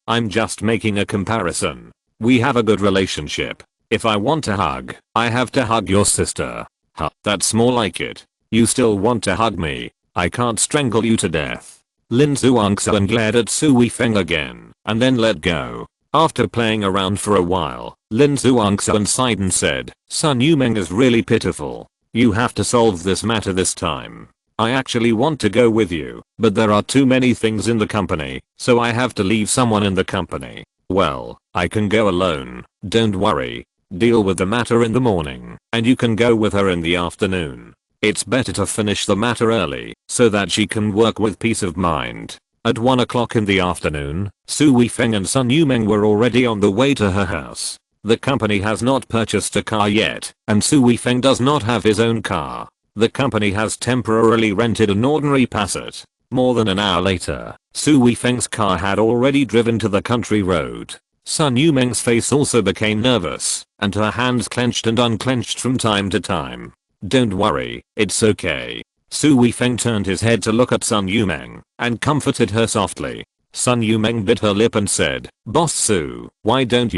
I'm just making a comparison. We have a good relationship. If I want to hug, I have to hug your sister. Huh, that's more like it. You still want to hug me? I can't strangle you to death. Lin Zhuangxuan glared at Su Weifeng again, and then let go. After playing around for a while, Lin Zhuangxuan sighed and said, Sun Yumeng is really pitiful. You have to solve this matter this time. I actually want to go with you, but there are too many things in the company, so I have to leave someone in the company. Well, I can go alone, don't worry. Deal with the matter in the morning, and you can go with her in the afternoon. It's better to finish the matter early, so that she can work with peace of mind. At 1 o'clock in the afternoon, Su Weifeng and Sun Yumeng were already on the way to her house. The company has not purchased a car yet, and Su Weifeng does not have his own car. The company has temporarily rented an ordinary Passat. More than an hour later, Su Weifeng's car had already driven to the country road. Sun Yumeng's face also became nervous, and her hands clenched and unclenched from time to time. Don't worry, it's okay. Su Weifeng turned his head to look at Sun Yumeng, and comforted her softly. Sun Yumeng bit her lip and said, Boss Su, why don't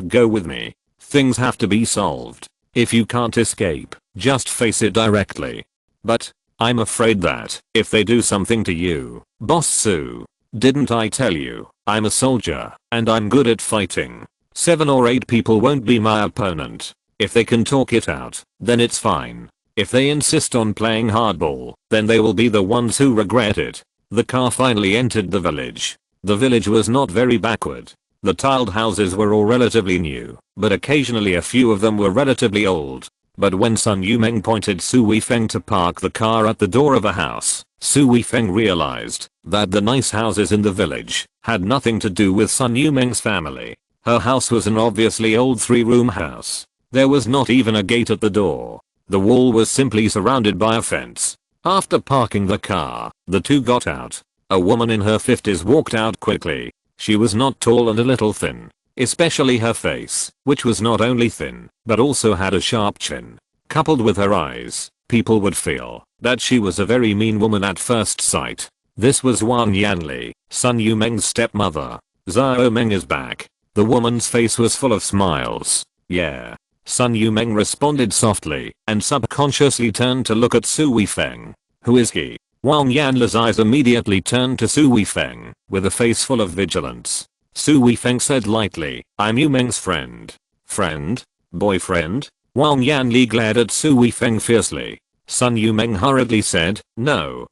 go with me? Things have to be solved. If you can't escape, just face it directly. But, I'm afraid that, if they do something to you, Boss Su, didn't I tell you, I'm a soldier, and I'm good at fighting. 7 or 8 people won't be my opponent. If they can talk it out, then it's fine. If they insist on playing hardball, then they will be the ones who regret it. The car finally entered the village. The village was not very backward. The tiled houses were all relatively new, but occasionally a few of them were relatively old. But when Sun Yumeng pointed Su Weifeng to park the car at the door of a house, Su Weifeng realized that the nice houses in the village had nothing to do with Sun Yumeng's family. Her house was an obviously old 3-room house. There was not even a gate at the door. The wall was simply surrounded by a fence. After parking the car, the two got out. A woman in her 50s walked out quickly. She was not tall and a little thin. Especially her face, which was not only thin, but also had a sharp chin. Coupled with her eyes, people would feel that she was a very mean woman at first sight. This was Wang Yanli, Sun Yumeng's stepmother. Xiao Meng is back. The woman's face was full of smiles. Yeah. Sun Yumeng responded softly and subconsciously turned to look at Su Weifeng. Who is he? Wang Yanli's eyes immediately turned to Su Weifeng with a face full of vigilance. Su Weifeng said lightly, I'm Yumeng's friend. Friend? Boyfriend? Wang Yanli glared at Su Weifeng fiercely. Sun Yumeng hurriedly said, no,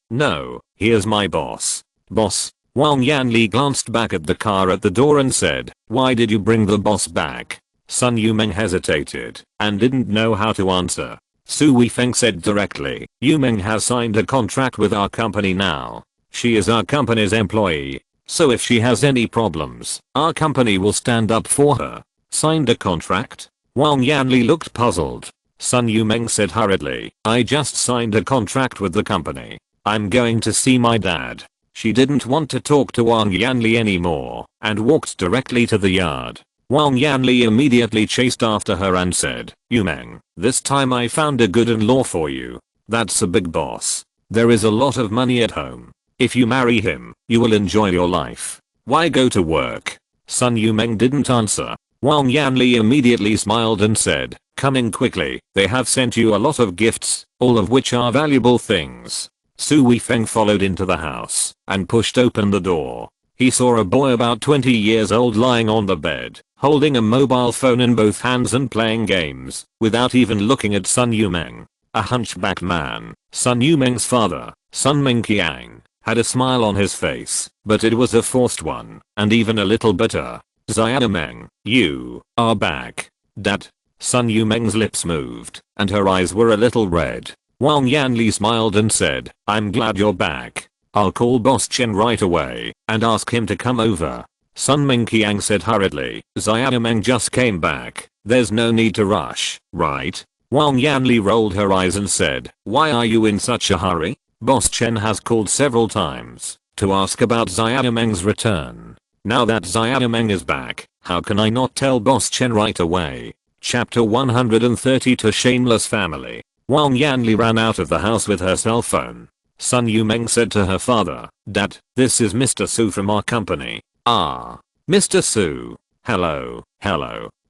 he is my boss. Boss? Wang Yanli glanced back at the car at the door and said, why did you bring the boss back? Sun Yumeng hesitated and didn't know how to answer. Su Weifeng said directly, Yumeng has signed a contract with our company now. She is our company's employee. So if she has any problems, our company will stand up for her. Signed a contract? Wang Yanli looked puzzled. Sun Yumeng said hurriedly, I just signed a contract with the company. I'm going to see my dad. She didn't want to talk to Wang Yanli anymore and walked directly to the yard. Wang Yanli immediately chased after her and said, Yumeng, this time I found a good in-law for you. That's a big boss. There is a lot of money at home. If you marry him, you will enjoy your life. Why go to work? Sun Yumeng didn't answer. Wang Yanli immediately smiled and said, coming quickly, they have sent you a lot of gifts, all of which are valuable things. Su Weifeng followed into the house and pushed open the door. He saw a boy about 20 years old lying on the bed, holding a mobile phone in both hands and playing games, without even looking at Sun Yumeng. A hunchbacked man, Sun Yumeng's father, Sun Mingqiang, had a smile on his face, but it was a forced one, and even a little bitter. Xiao Meng, you are back. Dad. Sun Yumeng's lips moved, and her eyes were a little red. Wang Yanli smiled and said, I'm glad you're back. I'll call Boss Chen right away and ask him to come over. Sun Mingqiang said hurriedly, Xiao Meng just came back. There's no need to rush, right? Wang Yanli rolled her eyes and said, why are you in such a hurry? Boss Chen has called several times to ask about Xiao Meng's return. Now that Xiao Meng is back, how can I not tell Boss Chen right away? Chapter 130 To Shameless Family. Wang Yanli ran out of the house with her cell phone. Sun Yumeng said to her father, Dad, this is Mr. Su from our company. Ah. Mr. Su. Hello.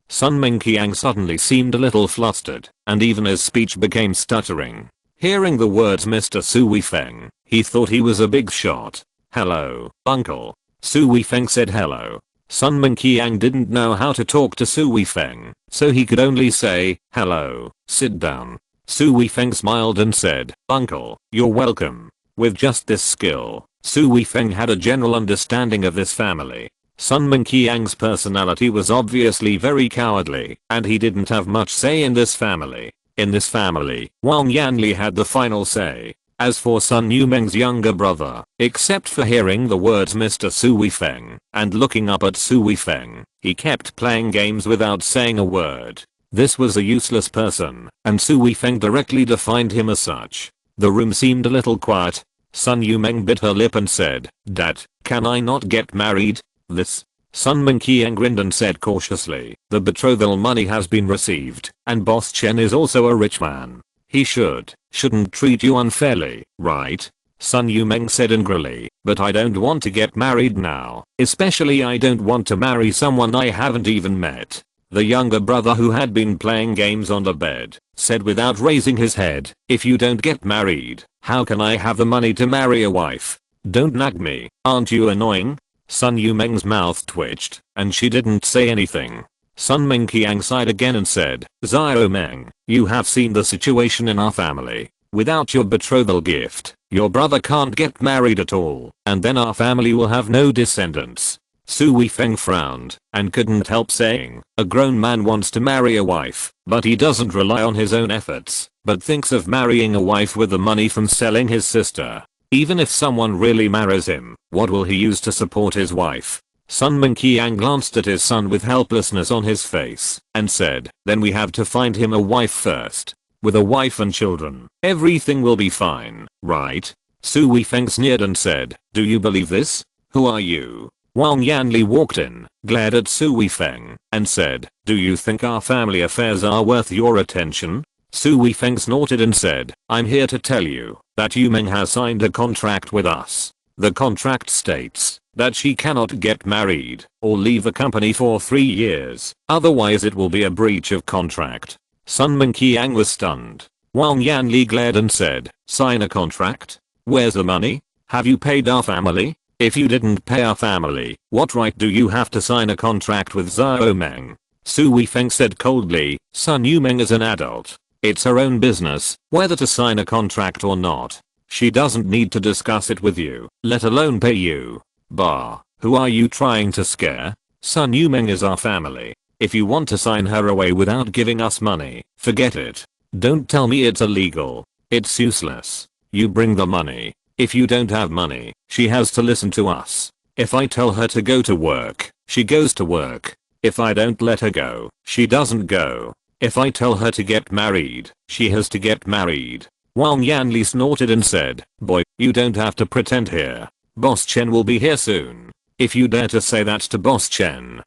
Sun Mingqiang suddenly seemed a little flustered, and even his speech became stuttering. Hearing the words Mr. Su Weifeng, he thought he was a big shot. Hello, uncle. Su Weifeng said hello. Sun Mingqiang didn't know how to talk to Su Weifeng, so he could only say, hello, sit down. Su Weifeng smiled and said, uncle, you're welcome. With just this skill, Su Weifeng had a general understanding of this family. Sun Mingqiang's personality was obviously very cowardly, and he didn't have much say in this family. In this family, Wang Yanli had the final say. As for Sun Yumeng's younger brother, except for hearing the words Mr. Su Weifeng and looking up at Su Weifeng, he kept playing games without saying a word. This was a useless person, and Su Weifeng directly defined him as such. The room seemed a little quiet. Sun Yumeng bit her lip and said, Dad, can I not get married? This. Sun Mingqiang grinned and said cautiously, the betrothal money has been received, and Boss Chen is also a rich man. He shouldn't treat you unfairly, right? Sun Yumeng said angrily, but I don't want to get married now, especially I don't want to marry someone I haven't even met. The younger brother, who had been playing games on the bed, said without raising his head, if you don't get married, how can I have the money to marry a wife? Don't nag me, aren't you annoying? Sun Yumeng's mouth twitched, and she didn't say anything. Sun Mingqiang sighed again and said, Xiao Meng, you have seen the situation in our family. Without your betrothal gift, your brother can't get married at all, and then our family will have no descendants. Su Weifeng frowned and couldn't help saying, a grown man wants to marry a wife, but he doesn't rely on his own efforts, but thinks of marrying a wife with the money from selling his sister. Even if someone really marries him, what will he use to support his wife? Sun Mingqiang glanced at his son with helplessness on his face and said, then we have to find him a wife first. With a wife and children, everything will be fine, right? Su Weifeng sneered and said, do you believe this? Who are you? Wang Yanli walked in, glared at Su Weifeng, and said, do you think our family affairs are worth your attention? Su Weifeng snorted and said, I'm here to tell you that Yu Meng has signed a contract with us. The contract states that she cannot get married or leave the company for 3 years, otherwise it will be a breach of contract. Sun Mingqiang was stunned. Wang Yanli glared and said, sign a contract? Where's the money? Have you paid our family? If you didn't pay our family, what right do you have to sign a contract with Xiao Meng? Su Weifeng said coldly, Sun Yu Meng is an adult. It's her own business whether to sign a contract or not. She doesn't need to discuss it with you, let alone pay you. Bah, who are you trying to scare? Sun Yu Meng is our family. If you want to sign her away without giving us money, forget it. Don't tell me it's illegal. It's useless. You bring the money. If you don't have money, she has to listen to us. If I tell her to go to work, she goes to work. If I don't let her go, she doesn't go. If I tell her to get married, she has to get married. Wang Yanli snorted and said, boy, you don't have to pretend here. Boss Chen will be here soon. If you dare to say that to Boss Chen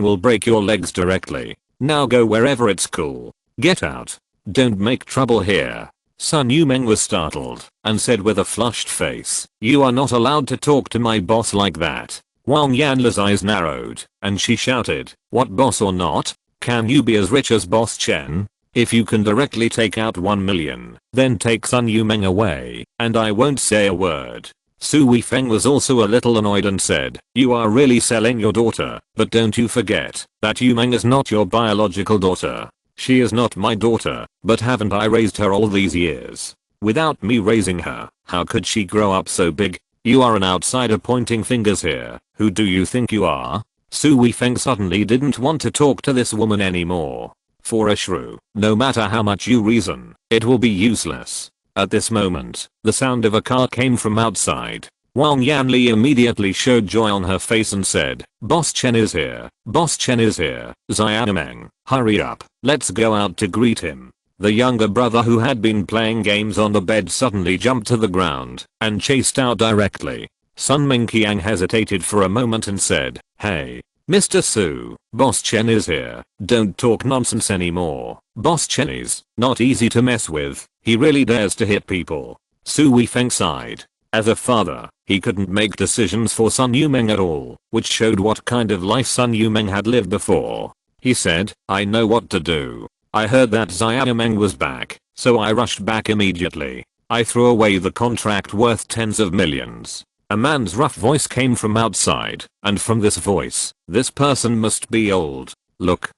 will break your legs directly. Now go wherever it's cool. Get out. Don't make trouble here. Sun Yu Meng was startled and said with a flushed face, you are not allowed to talk to my boss like that. Wang Yanli's eyes narrowed and she shouted, what boss or not? Can you be as rich as Boss Chen? If you can directly take out 1 million, then take Sun Yu Meng away and I won't say a word. Su Weifeng was also a little annoyed and said, you are really selling your daughter, but don't you forget that Yu Meng is not your biological daughter. She is not my daughter, but haven't I raised her all these years? Without me raising her, how could she grow up so big? You are an outsider pointing fingers here. Who do you think you are? Su Weifeng suddenly didn't want to talk to this woman anymore. For a shrew, no matter how much you reason, it will be useless. At this moment, the sound of a car came from outside. Wang Yanli immediately showed joy on her face and said, Boss Chen is here. Boss Chen is here. Xiao Meng, hurry up. Let's go out to greet him. The younger brother who had been playing games on the bed suddenly jumped to the ground and chased out directly. Sun Mingqiang hesitated for a moment and said, hey, Mr. Su, Boss Chen is here. Don't talk nonsense anymore. Boss Chen is not easy to mess with. He really dares to hit people. Su Weifeng sighed. As a father, he couldn't make decisions for Sun Yu Meng at all, which showed what kind of life Sun Yu Meng had lived before. He said, I know what to do. I heard that Xiao Meng was back, so I rushed back immediately. I threw away the contract worth tens of millions. A man's rough voice came from outside, and from this voice, this person must be old. Look,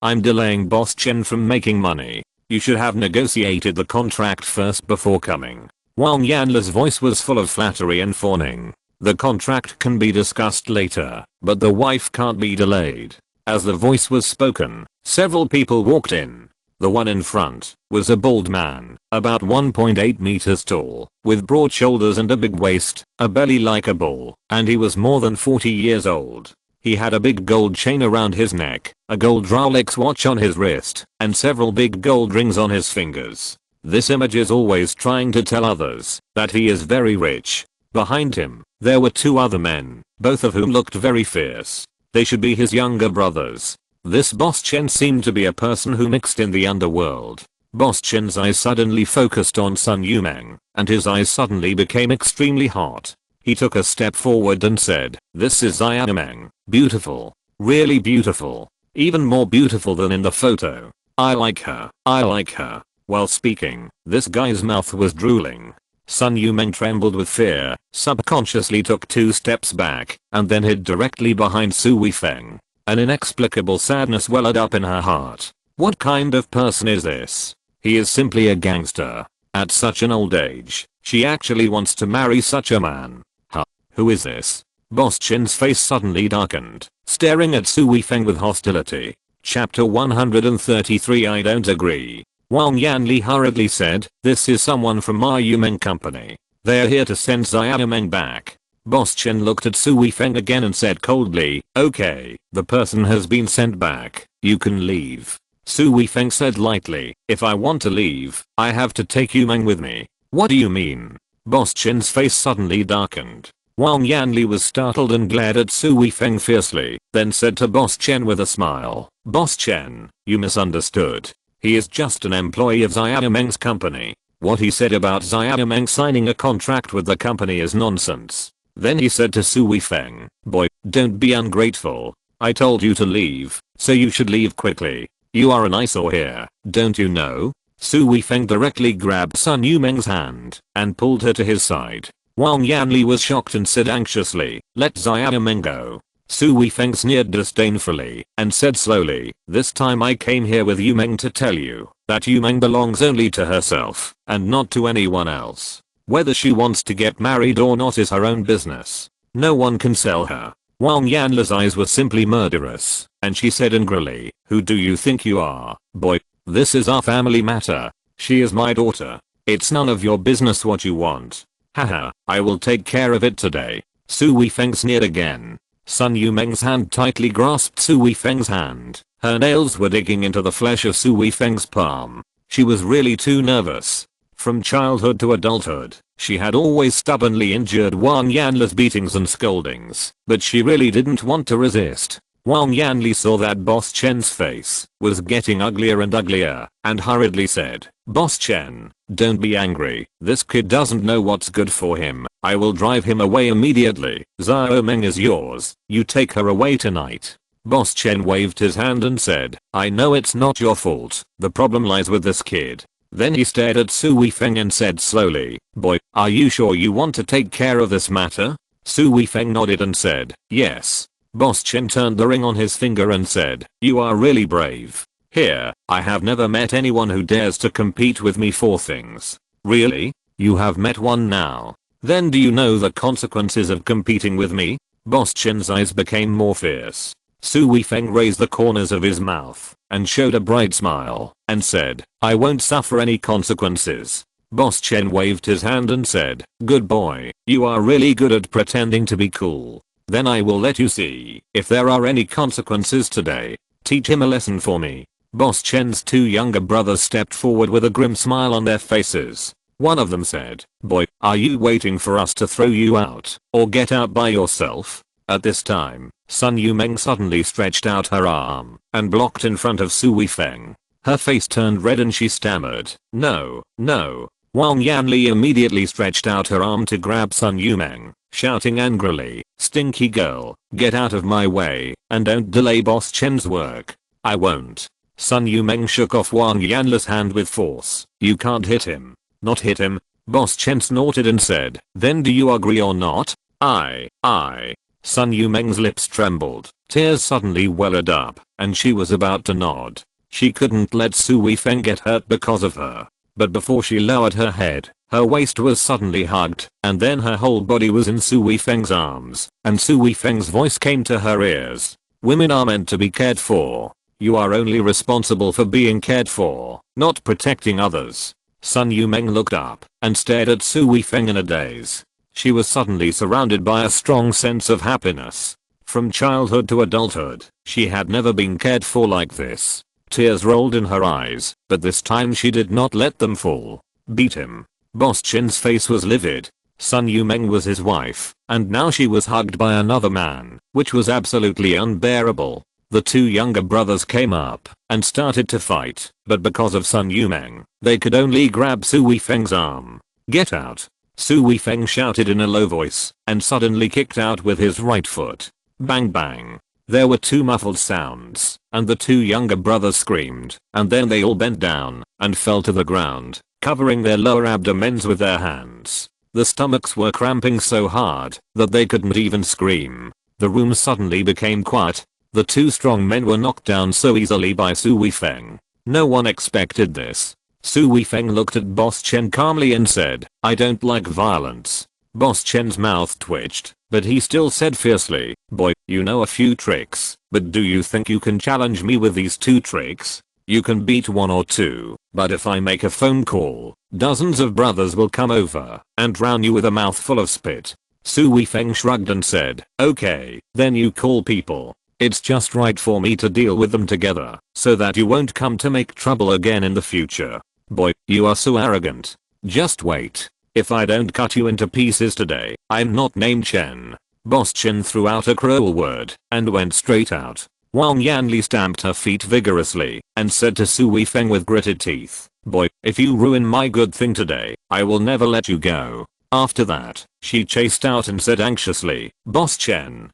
I'm delaying Boss Chen from making money. You should have negotiated the contract first before coming. Wang Yanli's voice was full of flattery and fawning. The contract can be discussed later, but the wife can't be delayed. As the voice was spoken, several people walked in. The one in front was a bald man, about 1.8 meters tall, with broad shoulders and a big waist, a belly like a bull, and he was more than 40 years old. He had a big gold chain around his neck, a gold Rolex watch on his wrist, and several big gold rings on his fingers. This image is always trying to tell others that he is very rich. Behind him, there were 2 other men, both of whom looked very fierce. They should be his younger brothers. This Boss Chen seemed to be a person who mixed in the underworld. Boss Chen's eyes suddenly focused on Sun Yu Meng, and his eyes suddenly became extremely hot. He took a step forward and said, this is Xiao Meng. Beautiful. Really beautiful. Even more beautiful than in the photo. I like her. I like her. While speaking, this guy's mouth was drooling. Sun Yu Meng trembled with fear, subconsciously took 2 steps back, and then hid directly behind Su Weifeng. An inexplicable sadness welled up in her heart. What kind of person is this? He is simply a gangster. At such an old age, she actually wants to marry such a man. Huh? Who is this? Boss Chen's face suddenly darkened, staring at Su Weifeng with hostility. Chapter 133 I don't agree. Wang Yanli hurriedly said, this is someone from our Yu Meng company. They are here to send Xiao Meng back. Boss Chen looked at Su Weifeng again and said coldly, okay, the person has been sent back, you can leave. Su Weifeng said lightly, if I want to leave, I have to take Yu Meng with me. What do you mean? Boss Chen's face suddenly darkened. Wang Yanli was startled and glared at Su Weifeng fiercely, then said to Boss Chen with a smile, Boss Chen, you misunderstood. He is just an employee of Xiao Meng's company. What he said about Xiao Meng signing a contract with the company is nonsense. Then he said to Su Weifeng, boy, don't be ungrateful. I told you to leave, so you should leave quickly. You are an eyesore here, don't you know? Su Weifeng directly grabbed Sun Yumeng's hand and pulled her to his side. Wang Yanli was shocked and said anxiously, let Xiao Meng go. Su Weifeng sneered disdainfully and said slowly, this time I came here with Yu Meng to tell you that Yu Meng belongs only to herself and not to anyone else. Whether she wants to get married or not is her own business. No one can sell her. Wang Yanli's eyes were simply murderous, and she said angrily, who do you think you are, boy? This is our family matter. She is my daughter. It's none of your business what you want. Haha, I will take care of it today. Su Weifeng sneered again. Sun Yumeng's hand tightly grasped Su Weifeng's hand. Her nails were digging into the flesh of Su Weifeng's palm. She was really too nervous. From childhood to adulthood, she had always stubbornly endured Wang Yanli's beatings and scoldings, but she really didn't want to resist. Wang Yanli saw that Boss Chen's face was getting uglier and uglier, and hurriedly said, Boss Chen, don't be angry, this kid doesn't know what's good for him, I will drive him away immediately. Xiao Meng is yours, you take her away tonight. Boss Chen waved his hand and said, I know it's not your fault, the problem lies with this kid. Then he stared at Su Weifeng and said slowly, boy, are you sure you want to take care of this matter? Su Weifeng nodded and said, yes. Boss Chen turned the ring on his finger and said, you are really brave. Here, I have never met anyone who dares to compete with me for things. Really? You have met one now. Then do you know the consequences of competing with me? Boss Chen's eyes became more fierce. Su Weifeng raised the corners of his mouth and showed a bright smile and said, I won't suffer any consequences. Boss Chen waved his hand and said, good boy, you are really good at pretending to be cool. Then I will let you see if there are any consequences today. Teach him a lesson for me. Boss Chen's two younger brothers stepped forward with a grim smile on their faces. One of them said, boy, are you waiting for us to throw you out or get out by yourself? At this time, Sun Yumeng suddenly stretched out her arm and blocked in front of Su Weifeng. Her face turned red and she stammered, no, no. Wang Yanli immediately stretched out her arm to grab Sun Yumeng, shouting angrily, stinky girl, get out of my way, and don't delay Boss Chen's work. I won't. Sun Yumeng shook off Wang Yanli's hand with force. You can't hit him. Not hit him. Boss Chen snorted and said, then do you agree or not? I. Sun Yumeng's lips trembled, tears suddenly welled up, and she was about to nod. She couldn't let Su Weifeng get hurt because of her. But before she lowered her head, her waist was suddenly hugged, and then her whole body was in Su Weifeng's arms, and Su Weifeng's voice came to her ears. Women are meant to be cared for. You are only responsible for being cared for, not protecting others. Sun Yumeng looked up and stared at Su Weifeng in a daze. She was suddenly surrounded by a strong sense of happiness. From childhood to adulthood, she had never been cared for like this. Tears rolled in her eyes, but this time she did not let them fall. Beat him. Boss Chen's face was livid. Sun Yumeng was his wife, and now she was hugged by another man, which was absolutely unbearable. The two younger brothers came up and started to fight, but because of Sun Yumeng, they could only grab Su Weifeng's arm. Get out. Su Weifeng shouted in a low voice and suddenly kicked out with his right foot. Bang bang. There were two muffled sounds, and the two younger brothers screamed, and then they all bent down and fell to the ground, covering their lower abdomens with their hands. The stomachs were cramping so hard that they couldn't even scream. The room suddenly became quiet. The two strong men were knocked down so easily by Su Weifeng. No one expected this. Su Weifeng looked at Boss Chen calmly and said, I don't like violence. Boss Chen's mouth twitched, but he still said fiercely, boy, you know a few tricks, but do you think you can challenge me with these two tricks? You can beat one or two, but if I make a phone call, Dozens of brothers will come over and drown you with a mouthful of spit. Su Weifeng shrugged and said, okay, then you call people. It's just right for me to deal with them together so that you won't come to make trouble again in the future. Boy, you are so arrogant. Just wait. If I don't cut you into pieces today, I'm not named Chen. Boss Chen threw out a cruel word and went straight out. Wang Yanli stamped her feet vigorously and said to Su Weifeng with gritted teeth, boy, if you ruin my good thing today, I will never let you go. After that, she chased out and said anxiously, Boss Chen,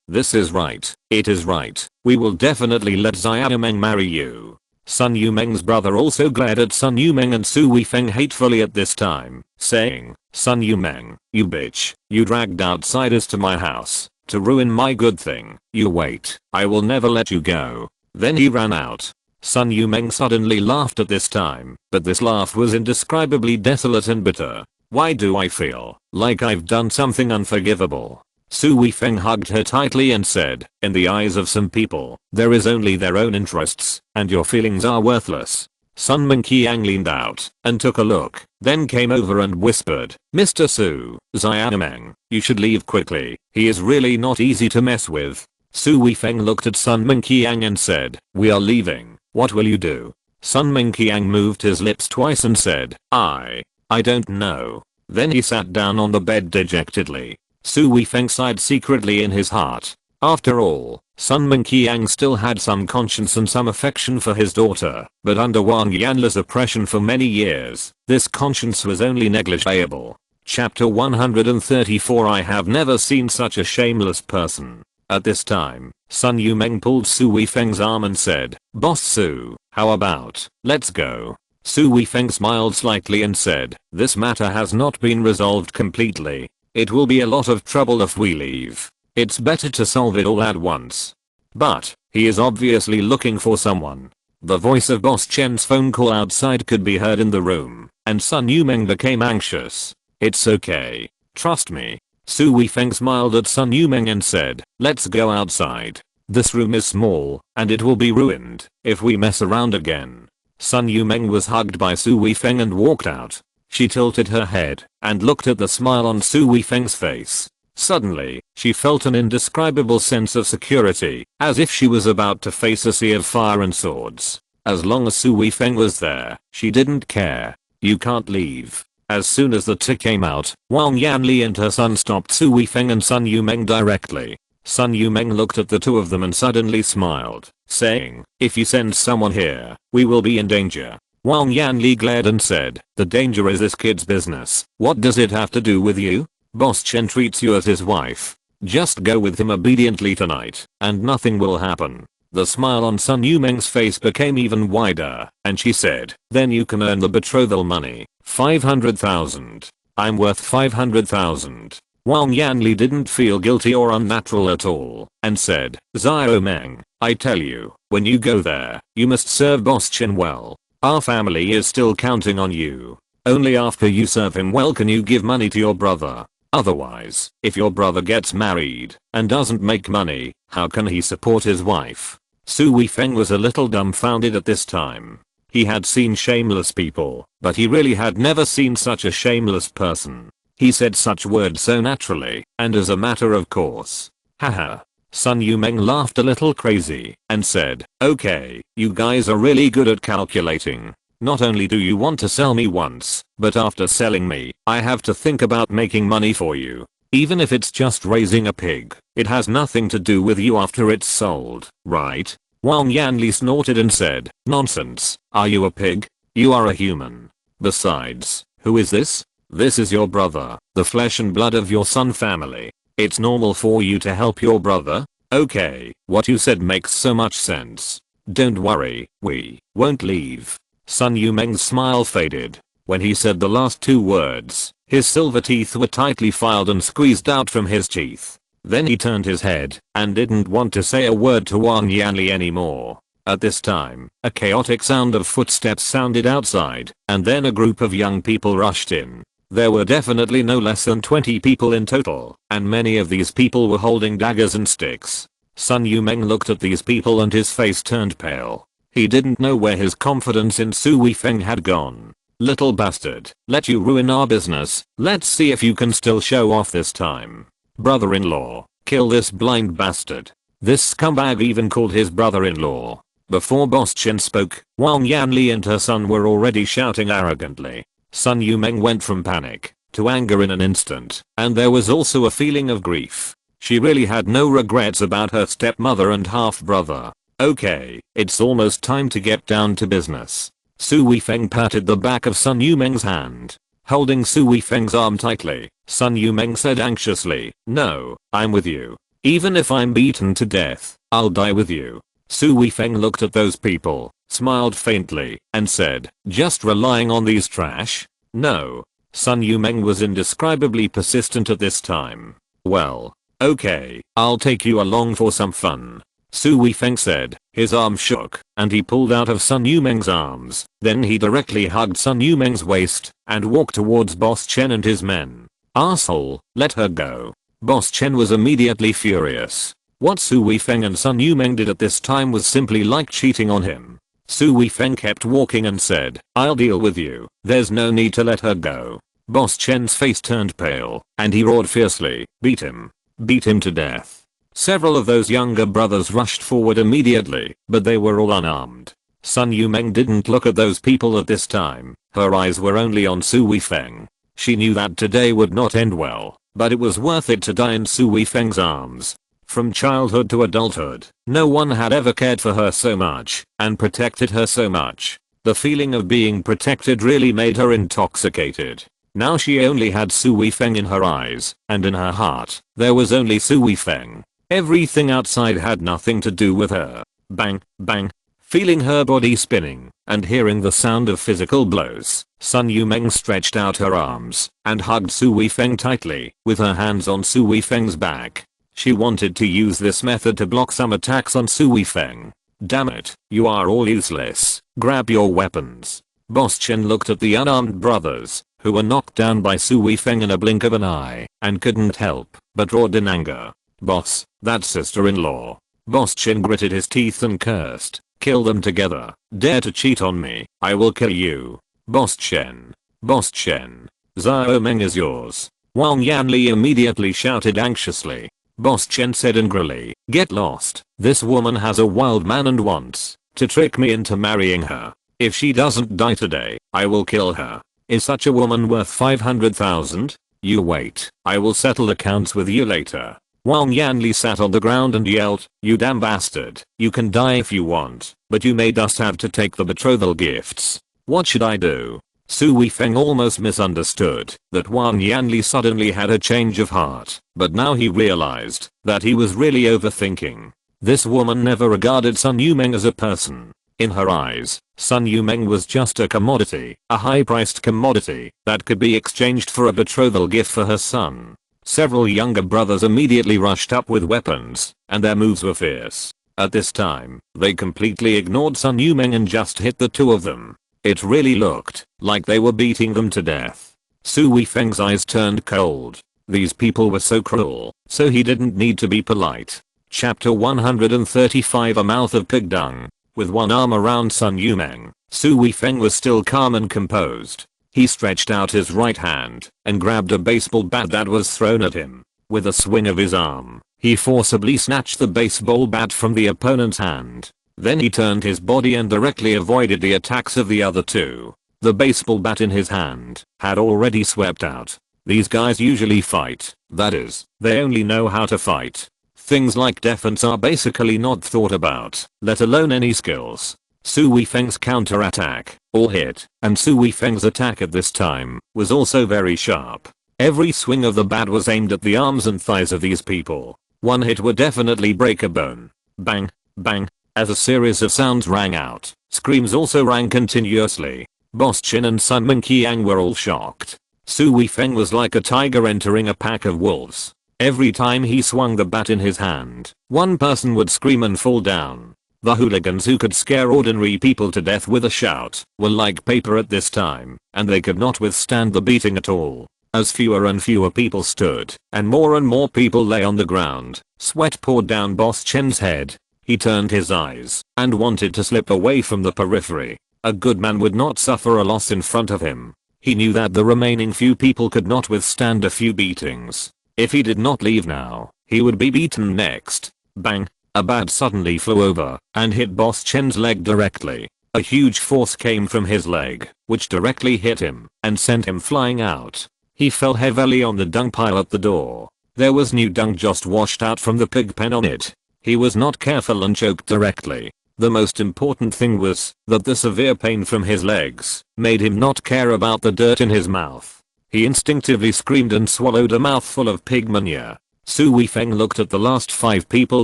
this is right, it is right, we will definitely let Xia Yumeng marry you. Sun Yumeng's brother also glared at Sun Yumeng and Su Weifeng hatefully at this time, saying, Sun Yumeng, you bitch, you dragged outsiders to my house to ruin my good thing. You wait, I will never let you go. Then he ran out. Sun Yumeng suddenly laughed at this time, but this laugh was indescribably desolate and bitter. Why do I feel like I've done something unforgivable? Su Weifeng hugged her tightly and said, in the eyes of some people, there is only their own interests, and your feelings are worthless. Sun Minqiang leaned out and took a look, then came over and whispered, Mr. Su, Xia Yumeng, you should leave quickly, he is really not easy to mess with. Su Weifeng looked at Sun Minqiang and said, we are leaving, what will you do? Sun Minqiang moved his lips twice and said, I don't know. Then he sat down on the bed dejectedly. Su Weifeng sighed secretly in his heart. After all, Sun Minqiang still had some conscience and some affection for his daughter, but under Wang Yanli's oppression for many years, this conscience was only negligible. Chapter 134 I have never seen such a shameless person. At this time, Sun Yumeng pulled Su Weifeng's arm and said, Boss Su, how about, let's go. Su Weifeng smiled slightly and said, this matter has not been resolved completely. It will be a lot of trouble if we leave. It's better to solve it all at once. But, he is obviously looking for someone. The voice of Boss Chen's phone call outside could be heard in the room, and Sun Yumeng became anxious. It's okay. Trust me. Su Weifeng smiled at Sun Yumeng and said, let's go outside. This room is small, and it will be ruined if we mess around again. Sun Yumeng was hugged by Su Weifeng and walked out. She tilted her head and looked at the smile on Su Weifeng's face. Suddenly, she felt an indescribable sense of security, as if she was about to face a sea of fire and swords. As long as Su Weifeng was there, she didn't care. You can't leave. As soon as the tick came out, Wang Yanli and her son stopped Su Weifeng and Sun Yumeng directly. Sun Yumeng looked at the two of them and suddenly smiled, saying, if you send someone here, we will be in danger. Wang Yanli glared and said, the danger is this kid's business. What does it have to do with you? Boss Chen treats you as his wife. Just go with him obediently tonight, and nothing will happen. The smile on Sun Yumeng's face became even wider, and she said, then you can earn the betrothal money, 500,000. I'm worth 500,000. Wang Yanli didn't feel guilty or unnatural at all, and said, Xia Yumeng, I tell you, when you go there, you must serve Boss Chen well. Our family is still counting on you. Only after you serve him well can you give money to your brother. Otherwise, if your brother gets married and doesn't make money, how can he support his wife? Su Weifeng was a little dumbfounded at this time. He had seen shameless people, but he really had never seen such a shameless person. He said such words so naturally, and as a matter of course. Haha. Sun Yumeng laughed a little crazy, and said, okay, you guys are really good at calculating. Not only do you want to sell me once, but after selling me, I have to think about making money for you. Even if it's just raising a pig, it has nothing to do with you after it's sold, right? Wang Yanli snorted and said, nonsense, are you a pig? You are a human. Besides, who is this? This is your brother, the flesh and blood of your son family. It's normal for you to help your brother? Okay, what you said makes so much sense. Don't worry, we won't leave. Sun Yumeng's smile faded. When he said the last two words, his silver teeth were tightly filed and squeezed out from his teeth. Then he turned his head and didn't want to say a word to Wang Yanli anymore. At this time, a chaotic sound of footsteps sounded outside, and then a group of young people rushed in. There were definitely no less than 20 people in total, and many of these people were holding daggers and sticks. Sun Yumeng looked at these people and his face turned pale. He didn't know where his confidence in Su Weifeng had gone. Little bastard, let you ruin our business. Let's see if you can still show off this time. Brother-in-law, kill this blind bastard. This scumbag even called his brother-in-law. Before Boss Chen spoke, Wang Yanli and her son were already shouting arrogantly. Sun Yumeng went from panic to anger in an instant, and there was also a feeling of grief. She really had no regrets about her stepmother and half-brother. Okay, it's almost time to get down to business. Su Weifeng patted the back of Sun Yumeng's hand. Holding Su Weifeng's arm tightly, Sun Yumeng said anxiously, "No, I'm with you. Even if I'm beaten to death, I'll die with you." Su Weifeng looked at those people, smiled faintly, and said, "Just relying on these trash? No." Sun Yumeng was indescribably persistent at this time. "Well, okay, I'll take you along for some fun." Su Weifeng said. His arm shook, and he pulled out of Sun Yumeng's arms. Then he directly hugged Sun Yumeng's waist, and walked towards Boss Chen and his men. "Asshole, let her go." Boss Chen was immediately furious. What Su Weifeng and Sun Yumeng did at this time was simply like cheating on him. Su Weifeng kept walking and said, "I'll deal with you. There's no need to let her go." Boss Chen's face turned pale, and he roared fiercely, "Beat him. Beat him to death." Several of those younger brothers rushed forward immediately, but they were all unarmed. Sun Yumeng didn't look at those people at this time. Her eyes were only on Su Weifeng. She knew that today would not end well, but it was worth it to die in Su Weifeng's arms. From childhood to adulthood, no one had ever cared for her so much and protected her so much. The feeling of being protected really made her intoxicated. Now she only had Su Weifeng in her eyes, and in her heart, there was only Su Weifeng. Everything outside had nothing to do with her. Bang, bang. Feeling her body spinning, and hearing the sound of physical blows, Sun Yumeng stretched out her arms, and hugged Su Weifeng tightly, with her hands on Su Weifeng's back. She wanted to use this method to block some attacks on Su Weifeng. "Damn it, you are all useless. Grab your weapons." Boss Chen looked at the unarmed brothers, who were knocked down by Su Weifeng in a blink of an eye, and couldn't help but roared in anger. "Boss, that sister-in-law." Boss Chen gritted his teeth and cursed, "Kill them together. Dare to cheat on me, I will kill you." Boss Chen. Boss Chen. "Xiao Meng is yours." Wang Yanli immediately shouted anxiously. Boss Chen said angrily, "Get lost. This woman has a wild man and wants to trick me into marrying her. If she doesn't die today, I will kill her. Is such a woman worth 500,000? You wait. I will settle accounts with you later." Wang Yanli sat on the ground and yelled, "You damn bastard. You can die if you want, but you made us have to take the betrothal gifts. What should I do?" Su Weifeng almost misunderstood that Wang Yanli suddenly had a change of heart, but now he realized that he was really overthinking. This woman never regarded Sun Yumeng as a person. In her eyes, Sun Yumeng was just a commodity, a high-priced commodity that could be exchanged for a betrothal gift for her son. Several younger brothers immediately rushed up with weapons, and their moves were fierce. At this time, they completely ignored Sun Yumeng and just hit the two of them. It really looked like they were beating them to death. Su Weifeng's eyes turned cold. These people were so cruel, so he didn't need to be polite. Chapter 135 A Mouth of Pig Dung. With one arm around Sun Yumeng, Su Weifeng was still calm and composed. He stretched out his right hand and grabbed a baseball bat that was thrown at him. With a swing of his arm, he forcibly snatched the baseball bat from the opponent's hand. Then he turned his body and directly avoided the attacks of the other two. The baseball bat in his hand had already swept out. These guys usually fight, that is, they only know how to fight. Things like defense are basically not thought about, let alone any skills. Su Weifeng's counterattack all hit, and Su Weifeng's attack at this time was also very sharp. Every swing of the bat was aimed at the arms and thighs of these people. One hit would definitely break a bone. Bang, bang, as a series of sounds rang out. Screams also rang continuously. Boss Chin and Sun Minqiang were all shocked. Su Weifeng was like a tiger entering a pack of wolves. Every time he swung the bat in his hand, one person would scream and fall down. The hooligans who could scare ordinary people to death with a shout were like paper at this time, and they could not withstand the beating at all. As fewer and fewer people stood, and more people lay on the ground, sweat poured down Boss Chen's head. He turned his eyes, and wanted to slip away from the periphery. A good man would not suffer a loss in front of him. He knew that the remaining few people could not withstand a few beatings. If he did not leave now, he would be beaten next. Bang! A bat suddenly flew over and hit Boss Chen's leg directly. A huge force came from his leg, which directly hit him and sent him flying out. He fell heavily on the dung pile at the door. There was new dung just washed out from the pig pen on it. He was not careful and choked directly. The most important thing was that the severe pain from his legs made him not care about the dirt in his mouth. He instinctively screamed and swallowed a mouthful of pig manure. Su Weifeng looked at the last 5 people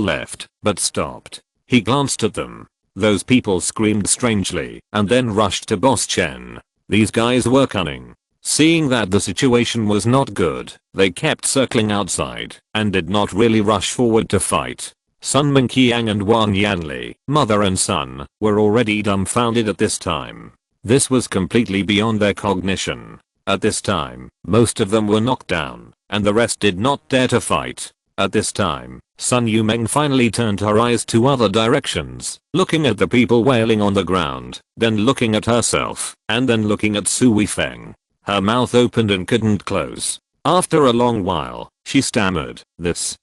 left, but stopped. He glanced at them. Those people screamed strangely and then rushed to Boss Chen. These guys were cunning. Seeing that the situation was not good, they kept circling outside and did not really rush forward to fight. Sun Mingqiang and Wang Yanli, mother and son, were already dumbfounded at this time. This was completely beyond their cognition. At this time, most of them were knocked down, and the rest did not dare to fight. At this time, Sun Yumeng finally turned her eyes to other directions, looking at the people wailing on the ground, then looking at herself, and then looking at Su Weifeng. Her mouth opened and couldn't close. After a long while, she stammered, this.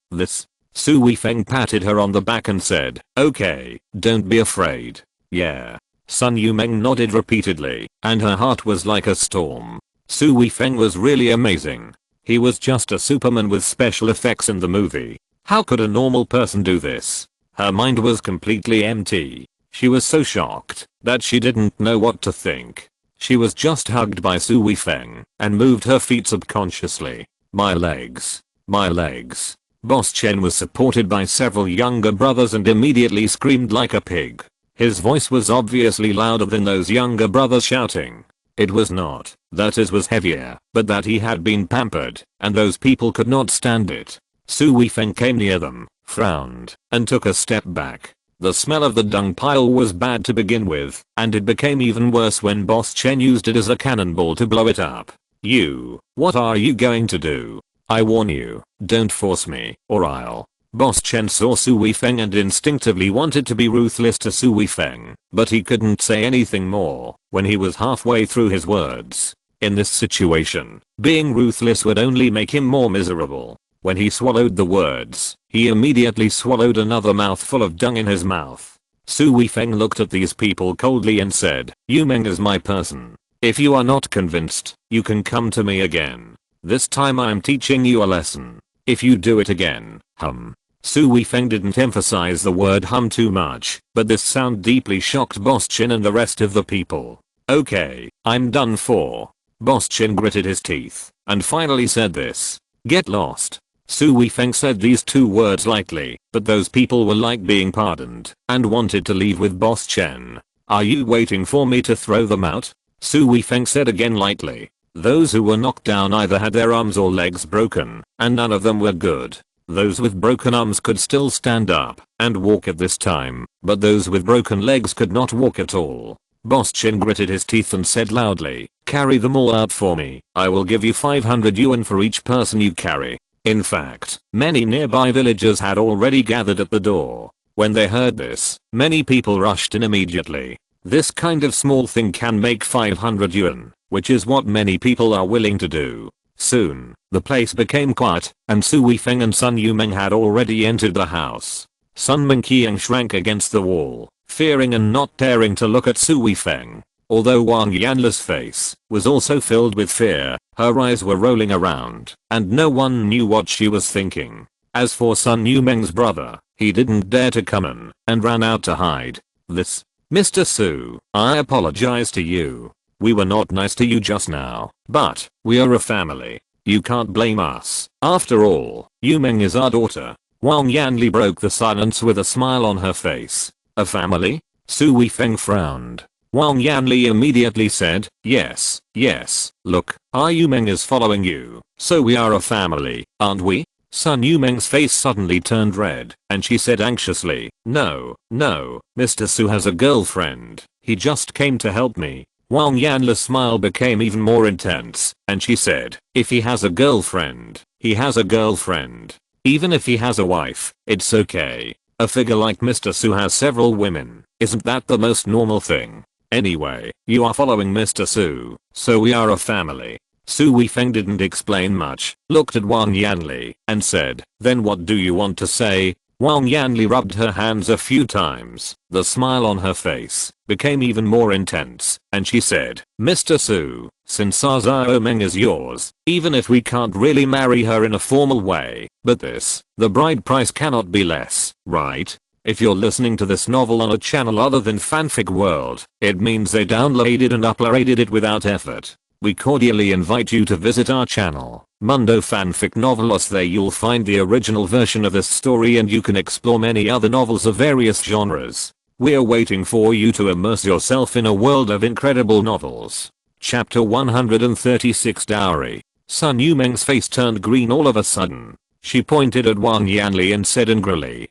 Su Weifeng patted her on the back and said, "Okay, don't be afraid." "Yeah." Sun Yumeng nodded repeatedly, and her heart was like a storm. Su Weifeng was really amazing. He was just a Superman with special effects in the movie. How could a normal person do this? Her mind was completely empty. She was so shocked that she didn't know what to think. She was just hugged by Su Weifeng and moved her feet subconsciously. My legs. My legs. Boss Chen was supported by several younger brothers and immediately screamed like a pig. His voice was obviously louder than those younger brothers shouting. It was not that his was heavier, but that he had been pampered, and those people could not stand it. Su Weifeng came near them, frowned, and took a step back. The smell of the dung pile was bad to begin with, and it became even worse when Boss Chen used it as a cannonball to blow it up. What are you going to do? I warn you, don't force me, or I'll. Boss Chen saw Su Weifeng and instinctively wanted to be ruthless to Su Weifeng, but he couldn't say anything more when he was halfway through his words. In this situation, being ruthless would only make him more miserable. When he swallowed the words, he immediately swallowed another mouthful of dung in his mouth. Su Weifeng looked at these people coldly and said, "Yumeng is my person. If you are not convinced, you can come to me again. This time I'm teaching you a lesson. If you do it again, hum." Su Weifeng didn't emphasize the word hum too much, but this sound deeply shocked Boss Chen and the rest of the people. "Okay, I'm done for." Boss Chen gritted his teeth and finally said this. "Get lost." Su Weifeng said these 2 words lightly, but those people were like being pardoned and wanted to leave with Boss Chen. "Are you waiting for me to throw them out?" Su Weifeng said again lightly. Those who were knocked down either had their arms or legs broken, and none of them were good. Those with broken arms could still stand up and walk at this time, but those with broken legs could not walk at all. Boss Chen gritted his teeth and said loudly, "Carry them all out for me. I will give you 500 yuan for each person you carry." In fact, many nearby villagers had already gathered at the door. When they heard this, many people rushed in immediately. This kind of small thing can make 500 yuan, which is what many people are willing to do. Soon, the place became quiet, and Su Weifeng and Sun Yumeng had already entered the house. Sun Mingqiang shrank against the wall, fearing and not daring to look at Su Weifeng. Although Wang Yanli's face was also filled with fear, her eyes were rolling around, and no one knew what she was thinking. As for Sun Yumeng's brother, he didn't dare to come in, and ran out to hide. Mr. Su, I apologize to you. We were not nice to you just now, but we are a family. You can't blame us. After all, Yumeng is our daughter." Wang Yanli broke the silence with a smile on her face. "A family?" Su Weifeng frowned. Wang Yanli immediately said, yes, look, our Yumeng is following you, so we are a family, aren't we?" Sun Yumeng's face suddenly turned red, and she said anxiously, No, Mr. Su has a girlfriend. He just came to help me." Wang Yanli's smile became even more intense, and she said, "If he has a girlfriend, he has a girlfriend. Even if he has a wife, it's okay. A figure like Mr. Su has several women. Isn't that the most normal thing? Anyway, you are following Mr. Su, so we are a family. Su Weifeng didn't explain much, looked at Wang Yanli, and said, then what do you want to say? Wang Yanli rubbed her hands a few times. The smile on her face became even more intense, and she said, Mr. Su, since our Xiao Meng is yours, even if we can't really marry her in a formal way, but the bride price cannot be less, right? If you're listening to this novel on a channel other than Fanfic World, it means they downloaded and uploaded it without effort. We cordially invite you to visit our channel, Mundo Fanfic Novelos. There you'll find the original version of this story and you can explore many other novels of various genres. We're waiting for you to immerse yourself in a world of incredible novels. Chapter 136 Dowry. Sun Yumeng's face turned green all of a sudden. She pointed at Wang Yanli and said angrily,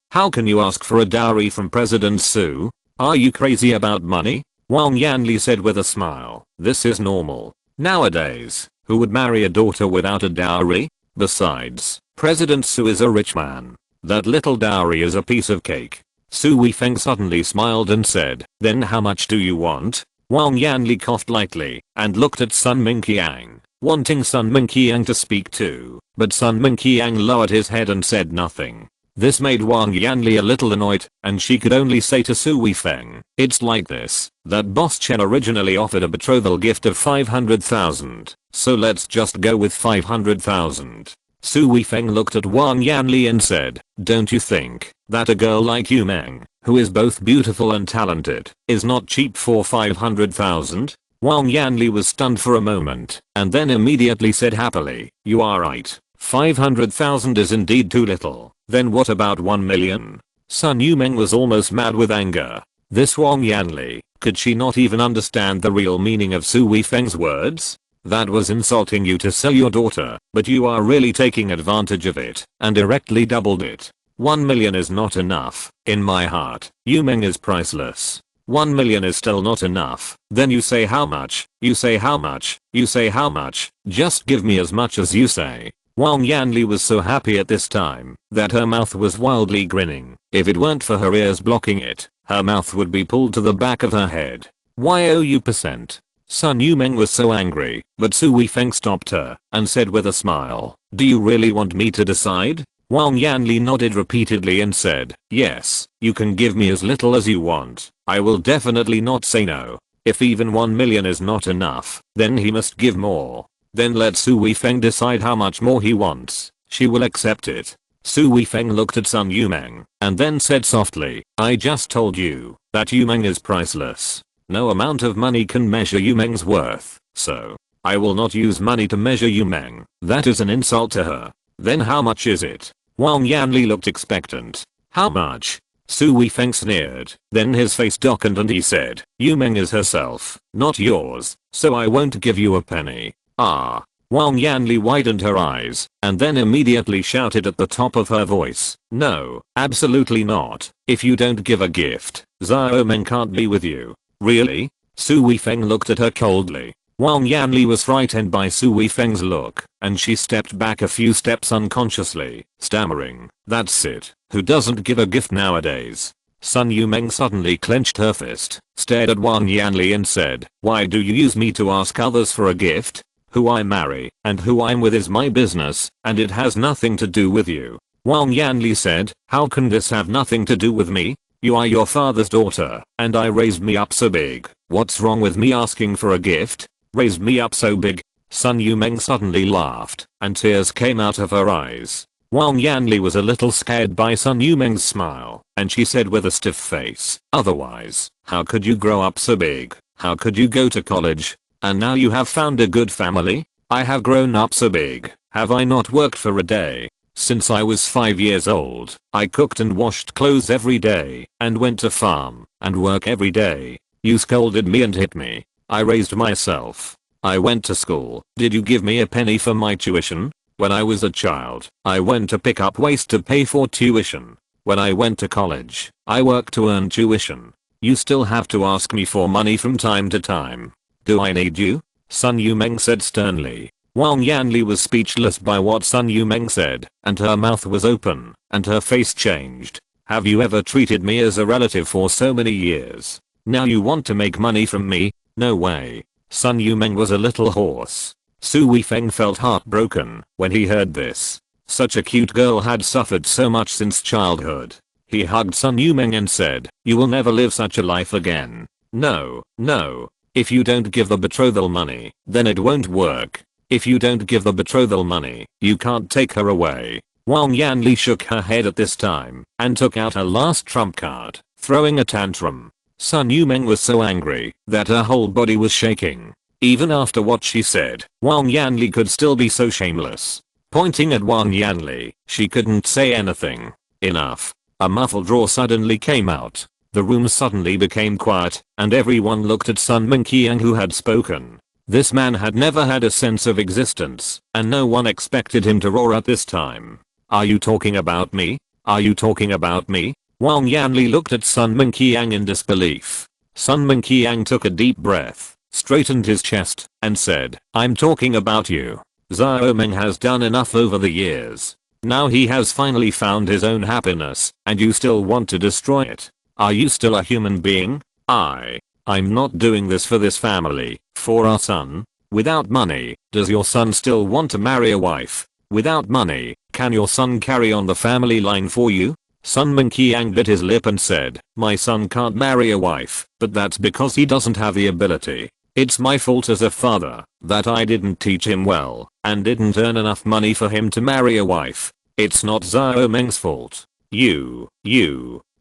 how can you ask for a dowry from President Su? Are you crazy about money? Wang Yanli said with a smile, this is normal. Nowadays, who would marry a daughter without a dowry? Besides, President Su is a rich man. That little dowry is a piece of cake. Su Weifeng suddenly smiled and said, then how much do you want? Wang Yanli coughed lightly and looked at Sun Mingqiang, wanting Sun Mingqiang to speak too, but Sun Mingqiang lowered his head and said nothing. This made Wang Yanli a little annoyed, and she could only say to Su Weifeng, it's like this, that Boss Chen originally offered a betrothal gift of 500,000, so let's just go with 500,000. Su Weifeng looked at Wang Yanli and said, don't you think that a girl like Yumeng, who is both beautiful and talented, is not cheap for 500,000? Wang Yanli was stunned for a moment, and then immediately said happily, you are right, 500,000 is indeed too little. Then what about 1 million? Sun Yumeng was almost mad with anger. This Wang Yanli, could she not even understand the real meaning of Su Weifeng's words? That was insulting you to sell your daughter, but you are really taking advantage of it, and directly doubled it. 1 million is not enough. In my heart, Yumeng is priceless. 1 million is still not enough. Then you say how much, you say how much, you say how much, just give me as much as you say. Wang Yanli was so happy at this time that her mouth was wildly grinning. If it weren't for her ears blocking it, her mouth would be pulled to the back of her head. Why owe you percent? Sun Yumeng was so angry, but Su Weifeng stopped her and said with a smile, do you really want me to decide? Wang Yanli nodded repeatedly and said, yes, you can give me as little as you want. I will definitely not say no. If even 1 million is not enough, then he must give more. Then let Su Weifeng decide how much more he wants. She will accept it. Su Weifeng looked at Sun Yumeng and then said softly, I just told you that Yumeng is priceless. No amount of money can measure Yumeng's worth, so I will not use money to measure Yumeng. That is an insult to her. Then how much is it? Wang Yanli looked expectant. How much? Su Weifeng sneered. Then his face darkened and he said, Yumeng is herself, not yours, so I won't give you a penny. Ah. Wang Yanli widened her eyes and then immediately shouted at the top of her voice, no, absolutely not. If you don't give a gift, Xiao Meng can't be with you. Really? Su Weifeng looked at her coldly. Wang Yanli was frightened by Su Weifeng's look, and she stepped back a few steps unconsciously, stammering, that's it, who doesn't give a gift nowadays? Sun Yumeng suddenly clenched her fist, stared at Wang Yanli and said, why do you use me to ask others for a gift? Who I marry and who I'm with is my business, and it has nothing to do with you. Wang Yanli said, how can this have nothing to do with me? You are your father's daughter, and I raised me up so big. What's wrong with me asking for a gift? Raised me up so big? Sun Yumeng suddenly laughed, and tears came out of her eyes. Wang Yanli was a little scared by Sun Yumeng's smile, and she said with a stiff face, otherwise, how could you grow up so big? How could you go to college? And now you have found a good family? I have grown up so big, have I not worked for a day? Since I was 5 years old, I cooked and washed clothes every day, and went to farm, and work every day. You scolded me and hit me. I raised myself. I went to school. Did you give me a penny for my tuition? When I was a child, I went to pick up waste to pay for tuition. When I went to college, I worked to earn tuition. You still have to ask me for money from time to time. Do I need you? Sun Yumeng said sternly. Wang Yanli was speechless by what Sun Yumeng said, and her mouth was open, and her face changed. Have you ever treated me as a relative for so many years? Now you want to make money from me? No way. Sun Yumeng was a little hoarse. Su Weifeng felt heartbroken when he heard this. Such a cute girl had suffered so much since childhood. He hugged Sun Yumeng and said, "You will never live such a life again. No, no. If you don't give the betrothal money, then it won't work. If you don't give the betrothal money, you can't take her away." Wang Yanli shook her head at this time and took out her last trump card, throwing a tantrum. Sun Yumeng was so angry that her whole body was shaking. Even after what she said, Wang Yanli could still be so shameless. Pointing at Wang Yanli, she couldn't say anything. Enough. A muffled roar suddenly came out. The room suddenly became quiet, and everyone looked at Sun Minqiang who had spoken. This man had never had a sense of existence, and no one expected him to roar at this time. "Are you talking about me? Are you talking about me?" Wang Yanli looked at Sun Minqiang in disbelief. Sun Minqiang took a deep breath, straightened his chest, and said, "I'm talking about you. Xiao Meng has done enough over the years. Now he has finally found his own happiness, and you still want to destroy it. Are you still a human being? I'm not doing this for this family, for our son. Without money, does your son still want to marry a wife? Without money, can your son carry on the family line for you?" Sun Minqiang bit his lip and said, "My son can't marry a wife, but that's because he doesn't have the ability. It's my fault as a father that I didn't teach him well and didn't earn enough money for him to marry a wife. It's not Xiao Meng's fault. You.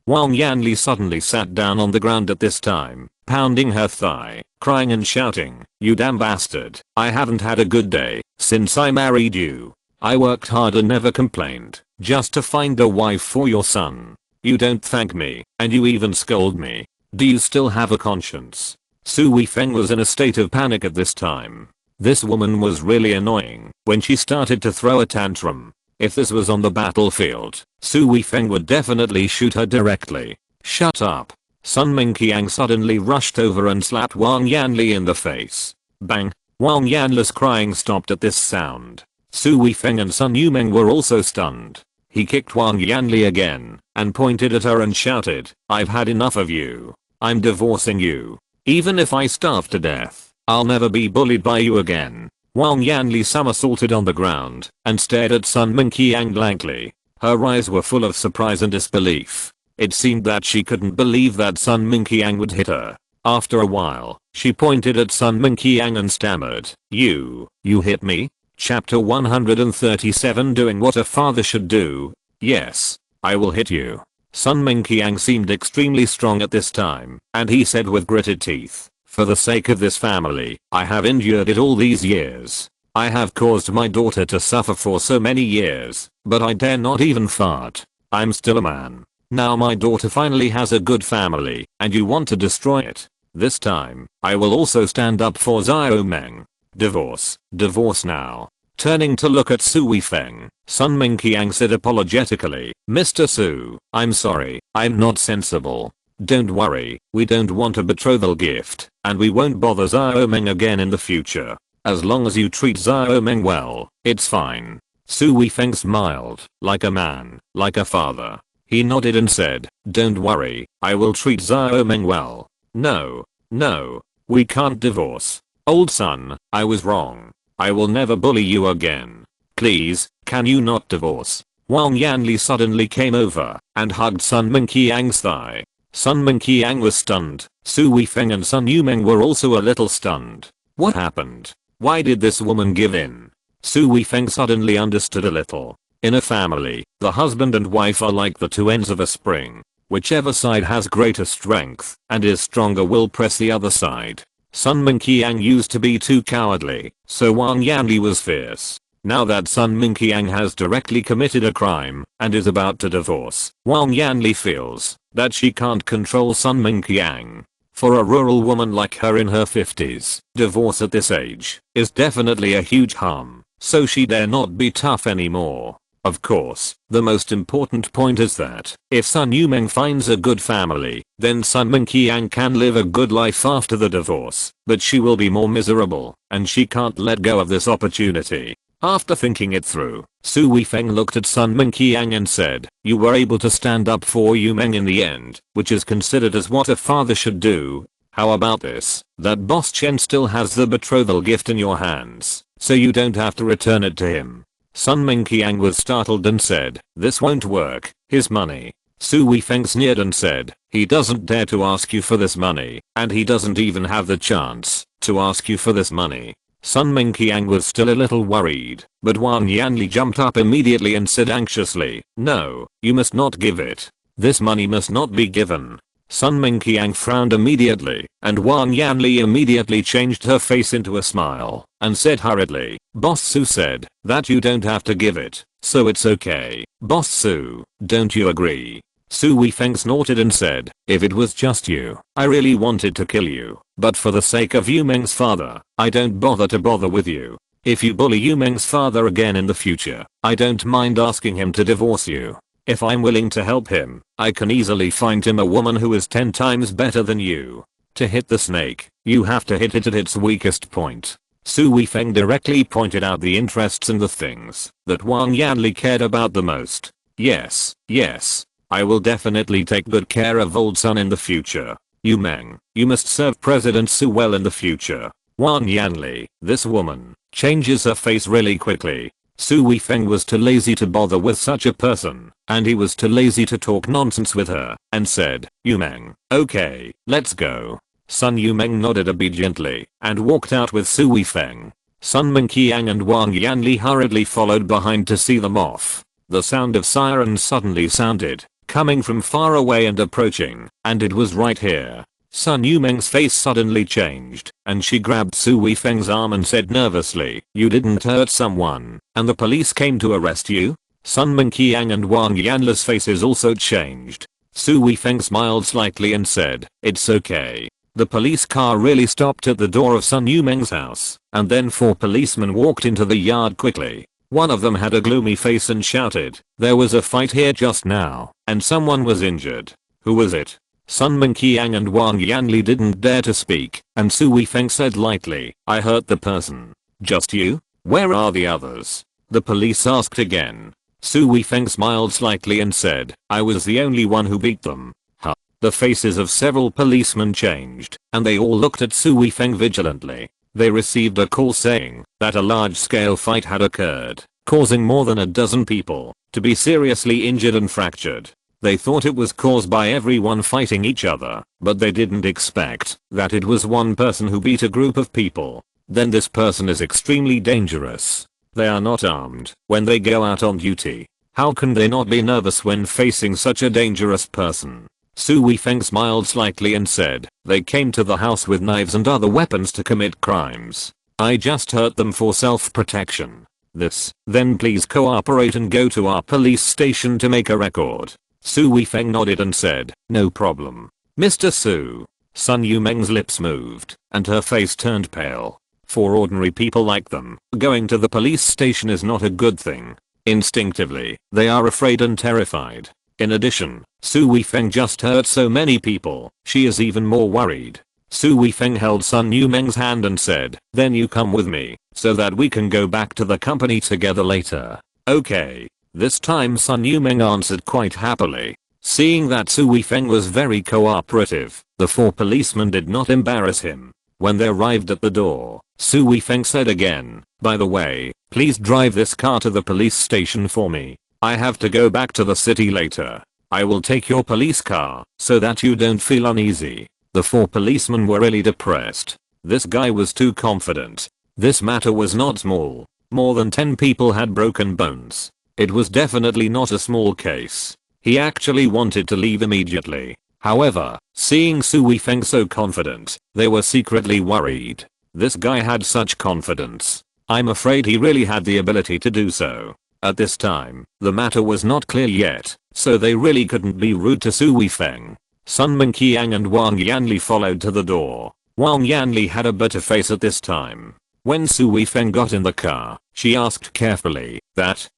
Wang Yanli suddenly sat down on the ground at this time, pounding her thigh, crying and shouting, "You damn bastard. I haven't had a good day since I married you. I worked hard and never complained, just to find a wife for your son. You don't thank me, and you even scold me. Do you still have a conscience?" Su Weifeng was in a state of panic at this time. This woman was really annoying when she started to throw a tantrum. If this was on the battlefield, Su Weifeng would definitely shoot her directly. "Shut up." Sun Minqiang suddenly rushed over and slapped Wang Yanli in the face. Bang! Wang Yanli's crying stopped at this sound. Su Weifeng and Sun Yumeng were also stunned. He kicked Wang Yanli again and pointed at her and shouted, "I've had enough of you. I'm divorcing you. Even if I starve to death, I'll never be bullied by you again." Wang Yanli somersaulted on the ground and stared at Sun Minqiang blankly. Her eyes were full of surprise and disbelief. It seemed that she couldn't believe that Sun Minqiang would hit her. After a while, she pointed at Sun Minqiang and stammered, You hit me?" Chapter 137 Doing what a father should do. "Yes, I will hit you." Sun Minqiang seemed extremely strong at this time, and he said with gritted teeth, "For the sake of this family, I have endured it all these years. I have caused my daughter to suffer for so many years, but I dare not even fart. I'm still a man. Now my daughter finally has a good family, and you want to destroy it. This time, I will also stand up for Xiao Meng. Divorce now." Turning to look at Su Weifeng, Sun Minqiang said apologetically, "Mr. Su, I'm sorry, I'm not sensible. Don't worry, we don't want a betrothal gift, and we won't bother Xiao Meng again in the future. As long as you treat Xiao Meng well, it's fine." Su Weifeng smiled, like a man, like a father. He nodded and said, "Don't worry, I will treat Xiao Meng well. No, we can't divorce. Old son, I was wrong. I will never bully you again. Please, can you not divorce?" Wang Yanli suddenly came over and hugged Sun Minqiang's thigh. Sun Minqiang was stunned. Su Weifeng and Sun Yumeng were also a little stunned. What happened? Why did this woman give in? Su Weifeng suddenly understood a little. In a family, the husband and wife are like the two ends of a spring. Whichever side has greater strength and is stronger will press the other side. Sun Minqiang used to be too cowardly, so Wang Yanli was fierce. Now that Sun Minqiang has directly committed a crime and is about to divorce, Wang Yanli feels that she can't control Sun Minqiang. For a rural woman like her in her 50s, divorce at this age is definitely a huge harm, so she dare not be tough anymore. Of course, the most important point is that if Sun Yumeng finds a good family, then Sun Minqiang can live a good life after the divorce, but she will be more miserable, and she can't let go of this opportunity. After thinking it through, Su Weifeng looked at Sun Mingqiang and said, "You were able to stand up for Yu Meng in the end, which is considered as what a father should do. How about this? That boss Chen still has the betrothal gift in your hands, so you don't have to return it to him." Sun Mingqiang was startled and said, "This won't work. His money." Su Weifeng sneered and said, "He doesn't dare to ask you for this money, and he doesn't even have the chance to ask you for this money." Sun Mingqiang was still a little worried, but Wang Yanli jumped up immediately and said anxiously, "No, you must not give it. This money must not be given." Sun Mingqiang frowned immediately, and Wang Yanli immediately changed her face into a smile, and said hurriedly, "Boss Su said that you don't have to give it, so it's okay. Boss Su, don't you agree?" Su Weifeng snorted and said, "If it was just you, I really wanted to kill you, but for the sake of Yu Meng's father, I don't bother with you. If you bully Yu Meng's father again in the future, I don't mind asking him to divorce you. If I'm willing to help him, I can easily find him a woman who is 10 times better than you. To hit the snake, you have to hit it at its weakest point." Su Weifeng directly pointed out the interests and the things that Wang Yanli cared about the most. Yes. I will definitely take good care of old Sun in the future. Yu Meng, you must serve President Su well in the future. Wang Yanli, this woman, changes her face really quickly. Su Weifeng was too lazy to bother with such a person, and he was too lazy to talk nonsense with her, and said, "Yu Meng, okay, let's go." Sun Yu Meng nodded obediently, and walked out with Su Weifeng. Sun Mingqiang and Wang Yanli hurriedly followed behind to see them off. The sound of sirens suddenly sounded, coming from far away and approaching, and it was right here. Sun Yumeng's face suddenly changed, and she grabbed Su Weifeng's arm and said nervously, "You didn't hurt someone, and the police came to arrest you?" Sun Mingqiang and Wang Yanli's faces also changed. Su Weifeng smiled slightly and said, "It's okay. The police car really stopped at the door of Sun Yumeng's house, and then 4 policemen walked into the yard quickly. One of them had a gloomy face and shouted, 'There was a fight here just now, and someone was injured. Who was it?' Sun Mingqiang and Wang Yanli didn't dare to speak, and Su Weifeng said lightly, 'I hurt the person.' 'Just you? Where are the others?' the police asked again. Su Weifeng smiled slightly and said, 'I was the only one who beat them.' Huh. The faces of several policemen changed, and they all looked at Su Weifeng vigilantly. They received a call saying that a large-scale fight had occurred, causing more than a dozen people to be seriously injured and fractured. They thought it was caused by everyone fighting each other, but they didn't expect that it was one person who beat a group of people. Then this person is extremely dangerous. They are not armed when they go out on duty. How can they not be nervous when facing such a dangerous person? Su Weifeng smiled slightly and said, "They came to the house with knives and other weapons to commit crimes. I just hurt them for self-protection. Then please cooperate and go to our police station to make a record." Su Weifeng nodded and said, "No problem, Mr. Su." Sun Yumeng's lips moved, and her face turned pale. For ordinary people like them, going to the police station is not a good thing. Instinctively, they are afraid and terrified. In addition, Su Weifeng just hurt so many people, she is even more worried. Su Weifeng held Sun Yumeng's hand and said, "Then you come with me, so that we can go back to the company together later." "Okay." This time Sun Yumeng answered quite happily. Seeing that Su Weifeng was very cooperative, the 4 policemen did not embarrass him. When they arrived at the door, Su Weifeng said again, "By the way, please drive this car to the police station for me. I have to go back to the city later. I will take your police car, so that you don't feel uneasy." The 4 policemen were really depressed. This guy was too confident. This matter was not small. More than 10 people had broken bones. It was definitely not a small case. He actually wanted to leave immediately. However, seeing Su Weifeng so confident, they were secretly worried. This guy had such confidence. I'm afraid he really had the ability to do so. At this time, the matter was not clear yet, so they really couldn't be rude to Su Weifeng. Sun Mingqiang and Wang Yanli followed to the door. Wang Yanli had a bitter face at this time. When Su Weifeng got in the car, she asked carefully, that.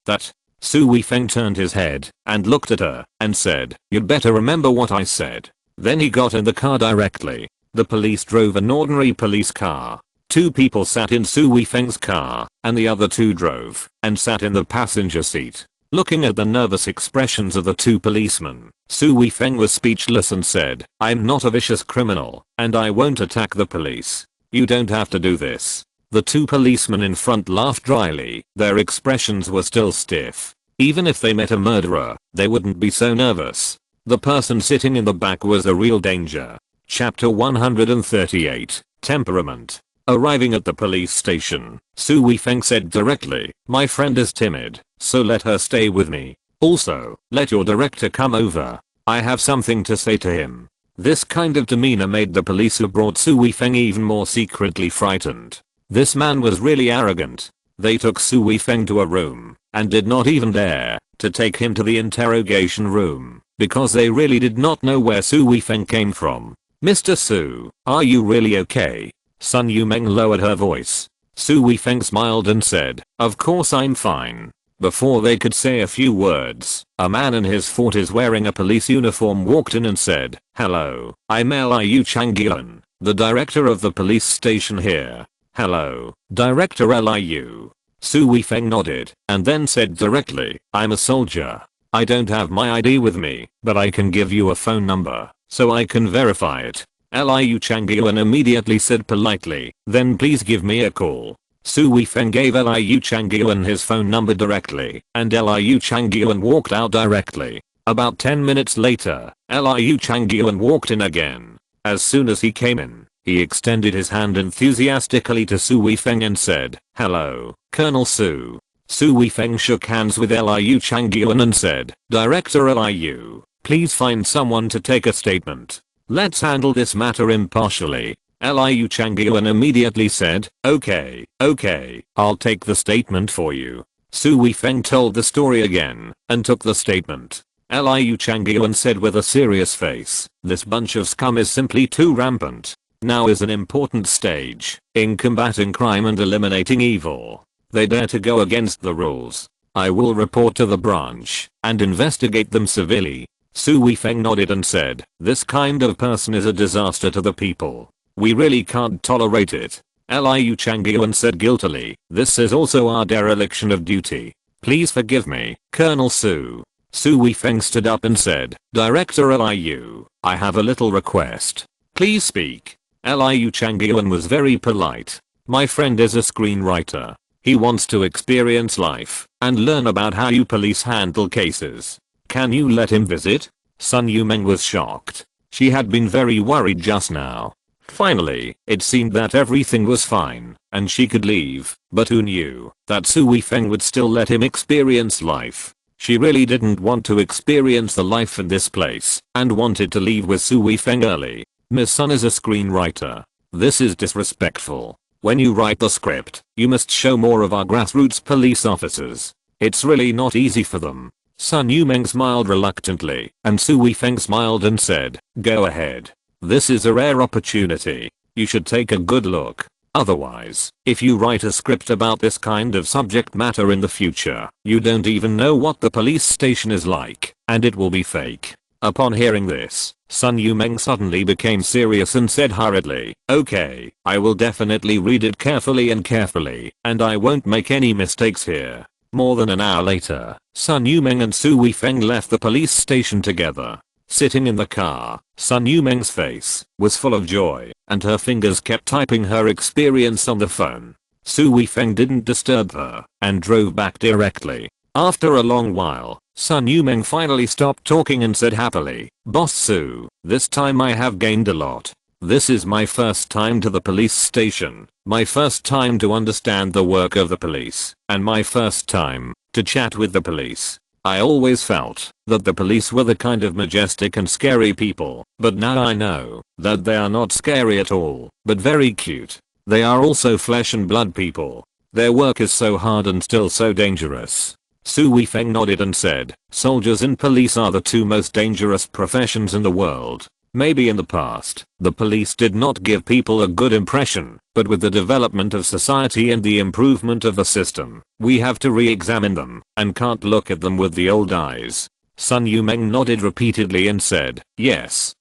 Su Weifeng turned his head and looked at her and said, "You'd better remember what I said." Then he got in the car directly. The police drove an ordinary police car. Two people sat in Su Weifeng's car, and the other two drove, and sat in the passenger seat. Looking at the nervous expressions of the two policemen, Su Weifeng was speechless and said, "I'm not a vicious criminal, and I won't attack the police. You don't have to do this." The two policemen in front laughed dryly, their expressions were still stiff. Even if they met a murderer, they wouldn't be so nervous. The person sitting in the back was a real danger. Chapter 138, Temperament. Arriving at the police station, Su Weifeng said directly, "My friend is timid, so let her stay with me. Also, let your director come over. I have something to say to him." This kind of demeanor made the police who brought Su Weifeng even more secretly frightened. This man was really arrogant. They took Su Weifeng to a room, and did not even dare to take him to the interrogation room, because they really did not know where Su Weifeng came from. "Mr. Su, are you really okay?" Sun Yumeng lowered her voice. Su Weifeng smiled and said, "Of course I'm fine." Before they could say a few words, a man in his 40s wearing a police uniform walked in and said, "Hello, I'm Liu Changyuan, the director of the police station here." "Hello, Director Liu." Su Weifeng nodded, and then said directly, "I'm a soldier. I don't have my ID with me, but I can give you a phone number, so I can verify it." Liu Changyuan immediately said politely, "Then please give me a call." Su Weifeng gave Liu Changyuan his phone number directly, and Liu Changyuan walked out directly. About 10 minutes later, Liu Changyuan walked in again. As soon as he came in, he extended his hand enthusiastically to Su Weifeng and said, "Hello, Colonel Su." Su Weifeng shook hands with Liu Changyuan and said, "Director Liu, please find someone to take a statement. Let's handle this matter impartially." Liu Changyuan immediately said, okay, I'll take the statement for you." Su Weifeng told the story again, and took the statement. Liu Changyuan said with a serious face, "This bunch of scum is simply too rampant. Now is an important stage in combating crime and eliminating evil. They dare to go against the rules. I will report to the branch and investigate them severely." Su Weifeng nodded and said, "This kind of person is a disaster to the people. We really can't tolerate it." Liu Changyuan said guiltily, "This is also our dereliction of duty. Please forgive me, Colonel Su." Su Weifeng stood up and said, "Director Liu, I have a little request. Please speak." Liu Changyuan was very polite. "My friend is a screenwriter. He wants to experience life and learn about how you police handle cases. Can you let him visit?" Sun Yumeng was shocked. She had been very worried just now. Finally, it seemed that everything was fine, and she could leave, but who knew that Su Weifeng would still let him experience life. She really didn't want to experience the life in this place, and wanted to leave with Su Weifeng early. "Miss Sun is a screenwriter. This is disrespectful. When you write the script, you must show more of our grassroots police officers. It's really not easy for them." Sun Yumeng smiled reluctantly, and Su Weifeng smiled and said, "Go ahead. This is a rare opportunity. You should take a good look. Otherwise, if you write a script about this kind of subject matter in the future, you don't even know what the police station is like, and it will be fake." Upon hearing this, Sun Yumeng suddenly became serious and said hurriedly, "Okay, I will definitely read it carefully, and I won't make any mistakes here." More than an hour later, Sun Yumeng and Su Weifeng left the police station together. Sitting in the car, Sun Yumeng's face was full of joy, and her fingers kept typing her experience on the phone. Su Weifeng didn't disturb her, and drove back directly. After a long while, Sun Yumeng finally stopped talking and said happily, "Boss Su, this time I have gained a lot. This is my first time to the police station, my first time to understand the work of the police, and my first time to chat with the police. I always felt that the police were the kind of majestic and scary people, but now I know that they are not scary at all, but very cute. They are also flesh and blood people. Their work is so hard and still so dangerous." Su Weifeng nodded and said, "Soldiers and police are the two most dangerous professions in the world. Maybe in the past, the police did not give people a good impression, but with the development of society and the improvement of the system, we have to re-examine them, and can't look at them with the old eyes." Sun Yumeng nodded repeatedly and said, yes,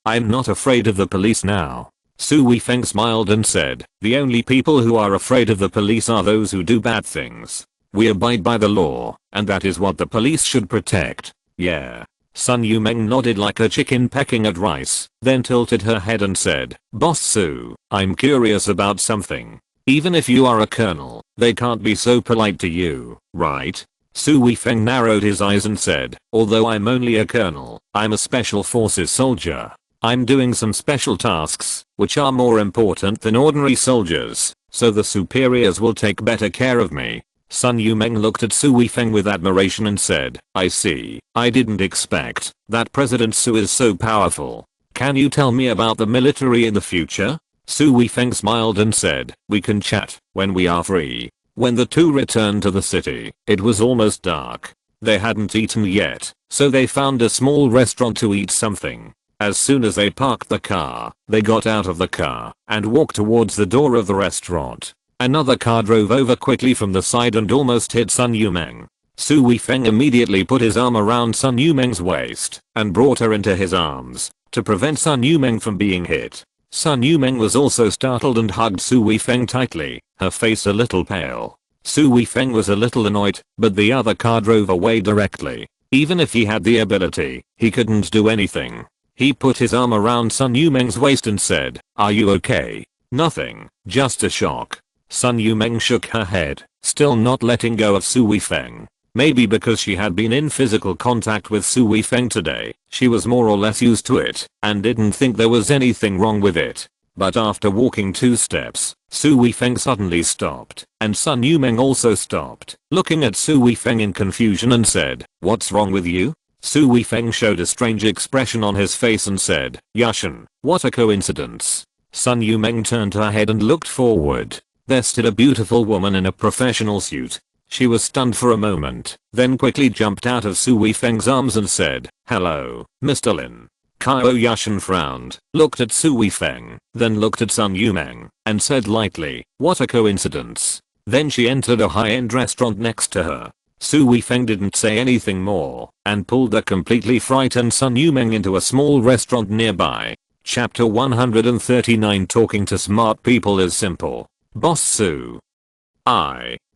I'm not afraid of the police now." Su Weifeng smiled and said, the only people who are afraid of the police are those who do bad things. We abide by the law, and that is what the police should protect. Yeah. Sun Yumeng nodded like a chicken pecking at rice, then tilted her head and said, Boss Su, I'm curious about something. Even if you are a colonel, they can't be so polite to you, right? Su Weifeng narrowed his eyes and said, although I'm only a colonel, I'm a special forces soldier. I'm doing some special tasks, which are more important than ordinary soldiers, so the superiors will take better care of me. Sun Yumeng looked at Su Weifeng with admiration and said, I see, I didn't expect that President Su is so powerful. Can you tell me about the military in the future? Su Weifeng smiled and said, we can chat when we are free. When the two returned to the city, it was almost dark. They hadn't eaten yet, so they found a small restaurant to eat something. As soon as they parked the car, they got out of the car and walked towards the door of the restaurant. Another car drove over quickly from the side and almost hit Sun Yumeng. Su Weifeng immediately put his arm around Sun Yumeng's waist and brought her into his arms to prevent Sun Yumeng from being hit. Sun Yumeng was also startled and hugged Su Weifeng tightly, her face a little pale. Su Weifeng was a little annoyed, but the other car drove away directly. Even if he had the ability, he couldn't do anything. He put his arm around Sun Yumeng's waist and said, are you okay? Nothing, just a shock. Sun Yumeng shook her head, still not letting go of Su Weifeng. Maybe because she had been in physical contact with Su Weifeng today, she was more or less used to it and didn't think there was anything wrong with it. But after walking 2 steps, Su Weifeng suddenly stopped, and Sun Yumeng also stopped, looking at Su Weifeng in confusion and said, what's wrong with you? Su Weifeng showed a strange expression on his face and said, Yushan, what a coincidence. Sun Yumeng turned her head and looked forward. There stood a beautiful woman in a professional suit. She was stunned for a moment, then quickly jumped out of Su Weifeng's arms and said, hello, Mr. Lin. Qiao Yushan frowned, looked at Su Weifeng, then looked at Sun Yumeng, and said lightly, what a coincidence. Then she entered a high-end restaurant next to her. Su Weifeng didn't say anything more, and pulled the completely frightened Sun Yumeng into a small restaurant nearby. Chapter 139 Talking to smart people is simple. Boss Su.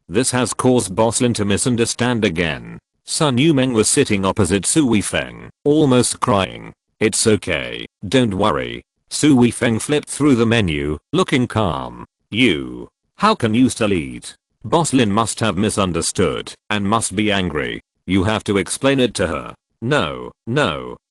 This has caused Boss Lin to misunderstand again. Sun Yumeng was sitting opposite Su Weifeng, almost crying. It's okay, don't worry. Su Weifeng flipped through the menu, looking calm. How can you still eat? Boss Lin must have misunderstood and must be angry. You have to explain it to her. No,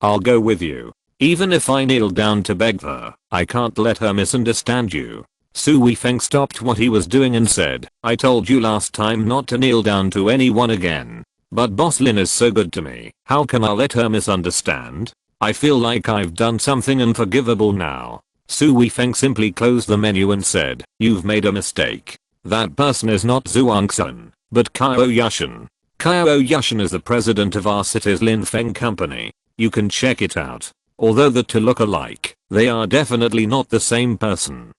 I'll go with you. Even if I kneel down to beg her, I can't let her misunderstand you. Su Weifeng stopped what he was doing and said, I told you last time not to kneel down to anyone again. But Boss Lin is so good to me, how can I let her misunderstand? I feel like I've done something unforgivable now. Su Weifeng simply closed the menu and said, you've made a mistake. That person is not Zhuangsun, but Qiao Yushan. Qiao Yushan is the president of our city's Lin Feng company. You can check it out. Although the two look alike, they are definitely not the same person.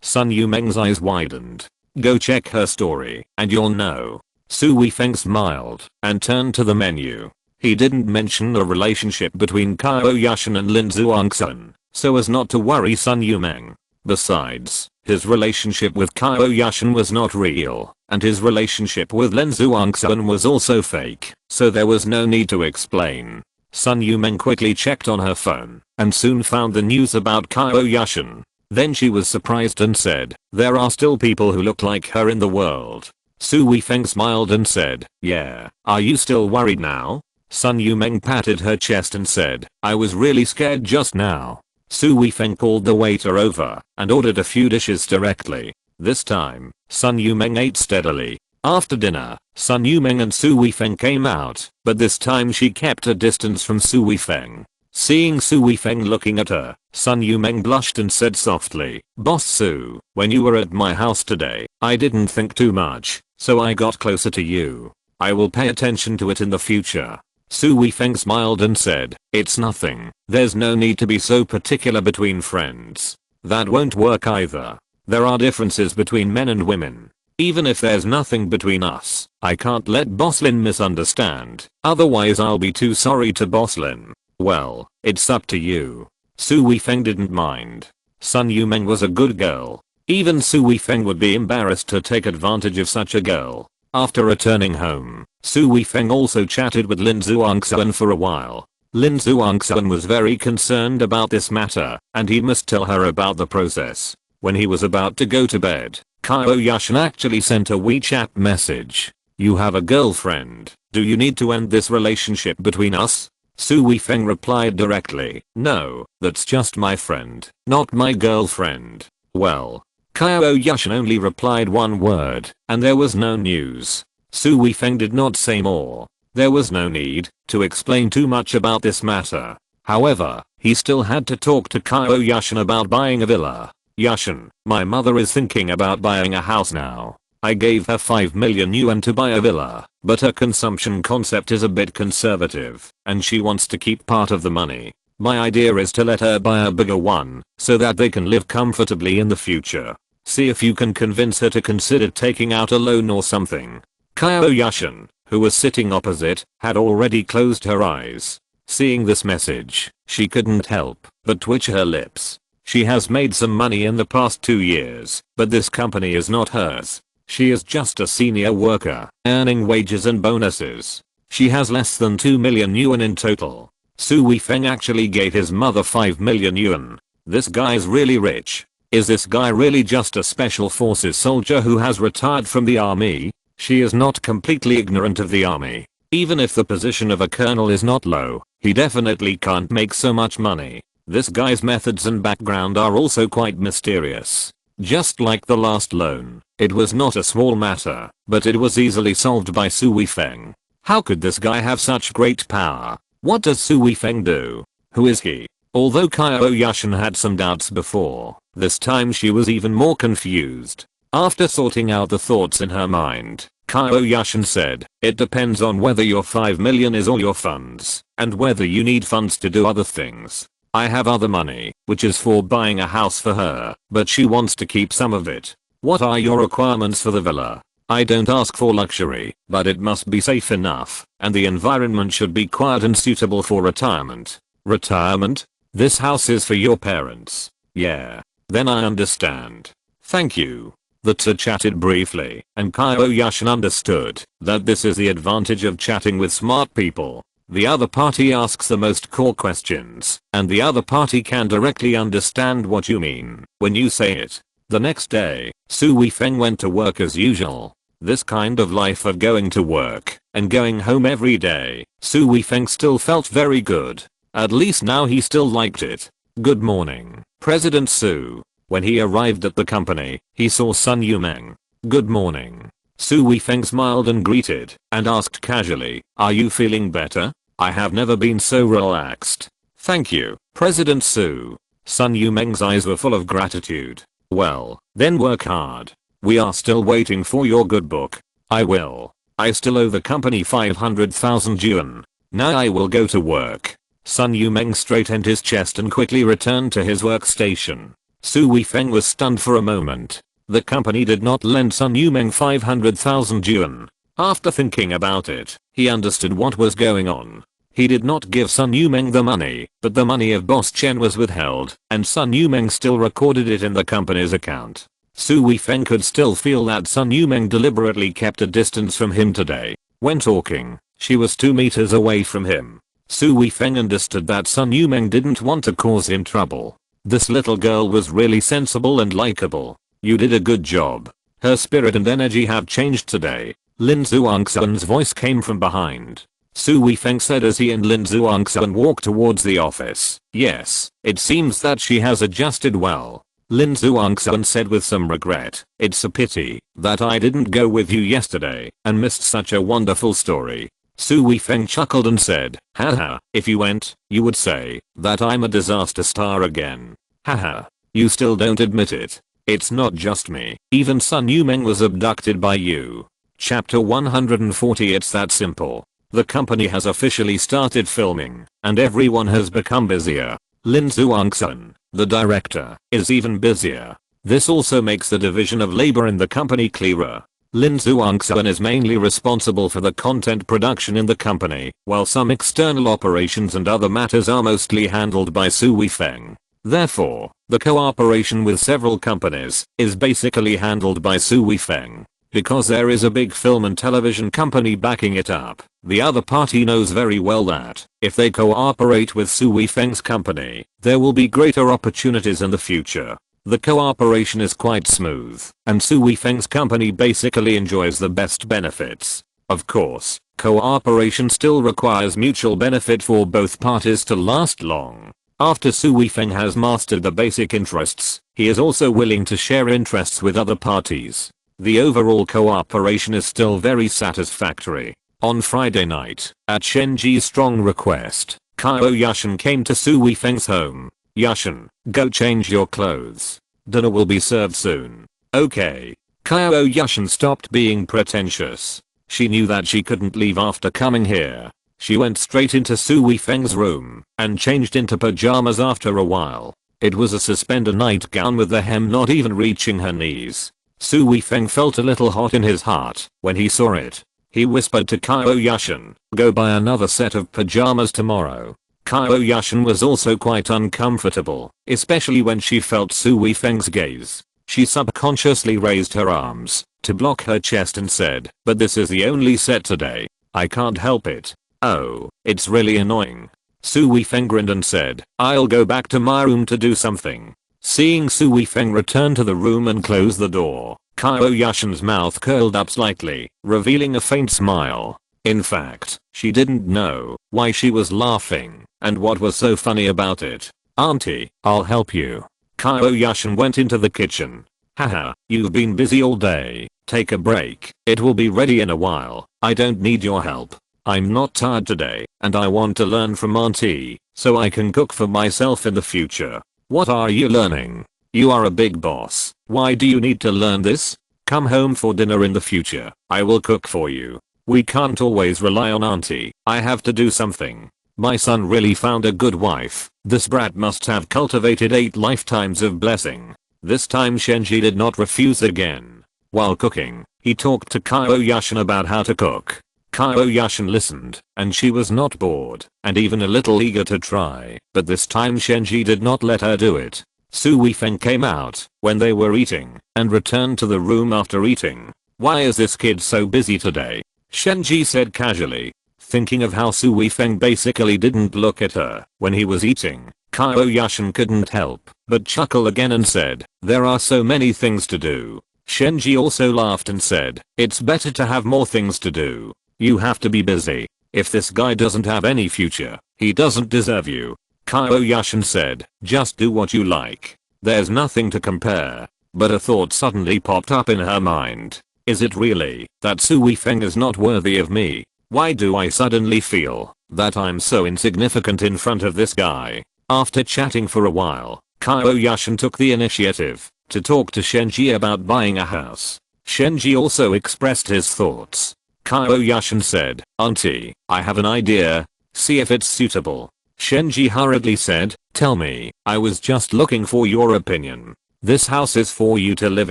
Sun Yumeng's eyes widened. Go check her story, and you'll know. Su Weifeng smiled, and turned to the menu. He didn't mention a relationship between Qiao Yushan and Lin Zhuangsun, so as not to worry Sun Yumeng. Besides, his relationship with Qiao Yushan was not real, and his relationship with Lin Zhuangsun was also fake, so there was no need to explain. Sun Yumeng quickly checked on her phone, and soon found the news about Qiao Yushan. Then she was surprised and said, there are still people who look like her in the world. Su Weifeng smiled and said, yeah, are you still worried now? Sun Yumeng patted her chest and said, I was really scared just now. Su Weifeng called the waiter over and ordered a few dishes directly. This time, Sun Yumeng ate steadily. After dinner, Sun Yumeng and Su Weifeng came out, but this time she kept a distance from Su Weifeng. Seeing Su Weifeng looking at her, Sun Yumeng blushed and said softly, Boss Su, when you were at my house today, I didn't think too much, so I got closer to you. I will pay attention to it in the future. Su Weifeng smiled and said, it's nothing. There's no need to be so particular between friends. That won't work either. There are differences between men and women. Even if there's nothing between us, I can't let Boss Lin misunderstand. Otherwise I'll be too sorry to Boss Lin. Well, it's up to you. Su Weifeng didn't mind. Sun Yumeng was a good girl. Even Su Weifeng would be embarrassed to take advantage of such a girl. After returning home, Su Weifeng also chatted with Lin Zhuangxuan for a while. Lin Zhuangxuan was very concerned about this matter, and he must tell her about the process. When he was about to go to bed, Qiao Yushan actually sent a WeChat message. "You have a girlfriend. Do you need to end this relationship between us?" Su Weifeng replied directly, "No, that's just my friend, not my girlfriend." Well, Qiao Yushan only replied one word, and there was no news. Su Weifeng did not say more. There was no need to explain too much about this matter. However, he still had to talk to Qiao Yushan about buying a villa. "Yushan, my mother is thinking about buying a house now. I gave her 5 million yuan to buy a villa, but her consumption concept is a bit conservative, and she wants to keep part of the money. My idea is to let her buy a bigger one, so that they can live comfortably in the future. See if you can convince her to consider taking out a loan or something." Qiao Yushan, who was sitting opposite, had already closed her eyes. Seeing this message, she couldn't help but twitch her lips. She has made some money in the past 2 years, but this company is not hers. She is just a senior worker, earning wages and bonuses. She has less than 2 million yuan in total. Su Weifeng actually gave his mother 5 million yuan. This guy's really rich. Is this guy really just a special forces soldier who has retired from the army? She is not completely ignorant of the army. Even if the position of a colonel is not low, he definitely can't make so much money. This guy's methods and background are also quite mysterious. Just like the last loan, it was not a small matter, but it was easily solved by Su Weifeng. How could this guy have such great power? What does Su Weifeng do? Who is he? Although Qiao Yushan had some doubts before, this time she was even more confused. After sorting out the thoughts in her mind, Qiao Yushan said, "It depends on whether your 5 million is all your funds, and whether you need funds to do other things. I have other money, which is for buying a house for her, but she wants to keep some of it. What are your requirements for the villa? I don't ask for luxury, but it must be safe enough, and the environment should be quiet and suitable for retirement." "Retirement? This house is for your parents." "Yeah. Then I understand. Thank you." The two chatted briefly, and Qiao Yushan understood that this is the advantage of chatting with smart people. The other party asks the most core questions, and the other party can directly understand what you mean when you say it. The next day, Su Weifeng went to work as usual. This kind of life of going to work and going home every day, Su Weifeng still felt very good. At least now he still liked it. "Good morning, President Su." When he arrived at the company, he saw Sun Yumeng. "Good morning." Su Weifeng smiled and greeted, and asked casually, "Are you feeling better? I have never been so relaxed." "Thank you, President Su." Sun Yumeng's eyes were full of gratitude. "Well, then work hard. We are still waiting for your good book." "I will. I still owe the company 500,000 yuan. Now I will go to work." Sun Yumeng straightened his chest and quickly returned to his workstation. Su Weifeng was stunned for a moment. The company did not lend Sun Yumeng 500,000 yuan. After thinking about it, he understood what was going on. He did not give Sun Yumeng the money, but the money of Boss Chen was withheld, and Sun Yumeng still recorded it in the company's account. Su Weifeng could still feel that Sun Yumeng deliberately kept a distance from him today. When talking, she was 2 meters away from him. Su Weifeng understood that Sun Yumeng didn't want to cause him trouble. This little girl was really sensible and likable. "You did a good job. Her spirit and energy have changed today." Lin Zhuangxuan's voice came from behind. Su Weifeng said as he and Lin Zhuangxuan walked towards the office. "Yes, it seems that she has adjusted well." Lin Zhuangxuan said with some regret, "It's a pity that I didn't go with you yesterday and missed such a wonderful story." Su Weifeng chuckled and said, "Haha, if you went, you would say that I'm a disaster star again. Haha, you still don't admit it. It's not just me, even Sun Yumeng was abducted by you." Chapter 140. It's that simple. The company has officially started filming, and everyone has become busier. Lin Zhuangxuan, the director, is even busier. This also makes the division of labor in the company clearer. Lin Zhuangxuan is mainly responsible for the content production in the company, while some external operations and other matters are mostly handled by Su Weifeng. Therefore, the cooperation with several companies is basically handled by Su Weifeng. Because there is a big film and television company backing it up, the other party knows very well that if they cooperate with Su Weifeng's company, there will be greater opportunities in the future. The cooperation is quite smooth, and Su Weifeng's company basically enjoys the best benefits. Of course, cooperation still requires mutual benefit for both parties to last long. After Su Weifeng has mastered the basic interests, he is also willing to share interests with other parties. The overall cooperation is still very satisfactory. On Friday night, at Shenji's strong request, Qiao Yushan came to Su Weifeng's home. Yushan, go change your clothes. Dinner will be served soon. Okay. Qiao Yushan stopped being pretentious. She knew that she couldn't leave after coming here. She went straight into Su Weifeng's room and changed into pajamas after a while. It was a suspender nightgown with the hem not even reaching her knees. Su Weifeng felt a little hot in his heart when he saw it. He whispered to Qiao Yushan, go buy another set of pajamas tomorrow. Qiao Yushan was also quite uncomfortable, especially when she felt Su Weifeng's gaze. She subconsciously raised her arms to block her chest and said, but this is the only set today. I can't help it. Oh, it's really annoying. Su Weifeng grinned and said, I'll go back to my room to do something. Seeing Su Weifeng return to the room and close the door, Qiao Yushan's mouth curled up slightly, revealing a faint smile. In fact, she didn't know why she was laughing and what was so funny about it. Auntie, I'll help you. Qiao Yushan went into the kitchen. Haha, you've been busy all day. Take a break. It will be ready in a while. I don't need your help. I'm not tired today, and I want to learn from Auntie, so I can cook for myself in the future. What are you learning? You are a big boss. Why do you need to learn this? Come home for dinner in the future. I will cook for you. We can't always rely on Auntie. I have to do something. My son really found a good wife. This brat must have cultivated 8 lifetimes of blessing. This time Shenji did not refuse again. While cooking, he talked to Qiao Yushan about how to cook. Qiao Yushan listened, and she was not bored, and even a little eager to try, but this time Shenji did not let her do it. Su Weifeng came out when they were eating, and returned to the room after eating. Why is this kid so busy today? Shenji said casually. Thinking of how Su Weifeng basically didn't look at her when he was eating, Qiao Yushan couldn't help but chuckle again and said, there are so many things to do. Shenji also laughed and said, it's better to have more things to do. You have to be busy. If this guy doesn't have any future, he doesn't deserve you. Qiao Yushan said, just do what you like. There's nothing to compare. But a thought suddenly popped up in her mind. Is it really that Su Weifeng is not worthy of me? Why do I suddenly feel that I'm so insignificant in front of this guy? After chatting for a while, Qiao Yushan took the initiative to talk to Shenji about buying a house. Shenji also expressed his thoughts. Qiao Yushan said, Auntie, I have an idea. See if it's suitable. Shenji hurriedly said, tell me. I was just looking for your opinion. This house is for you to live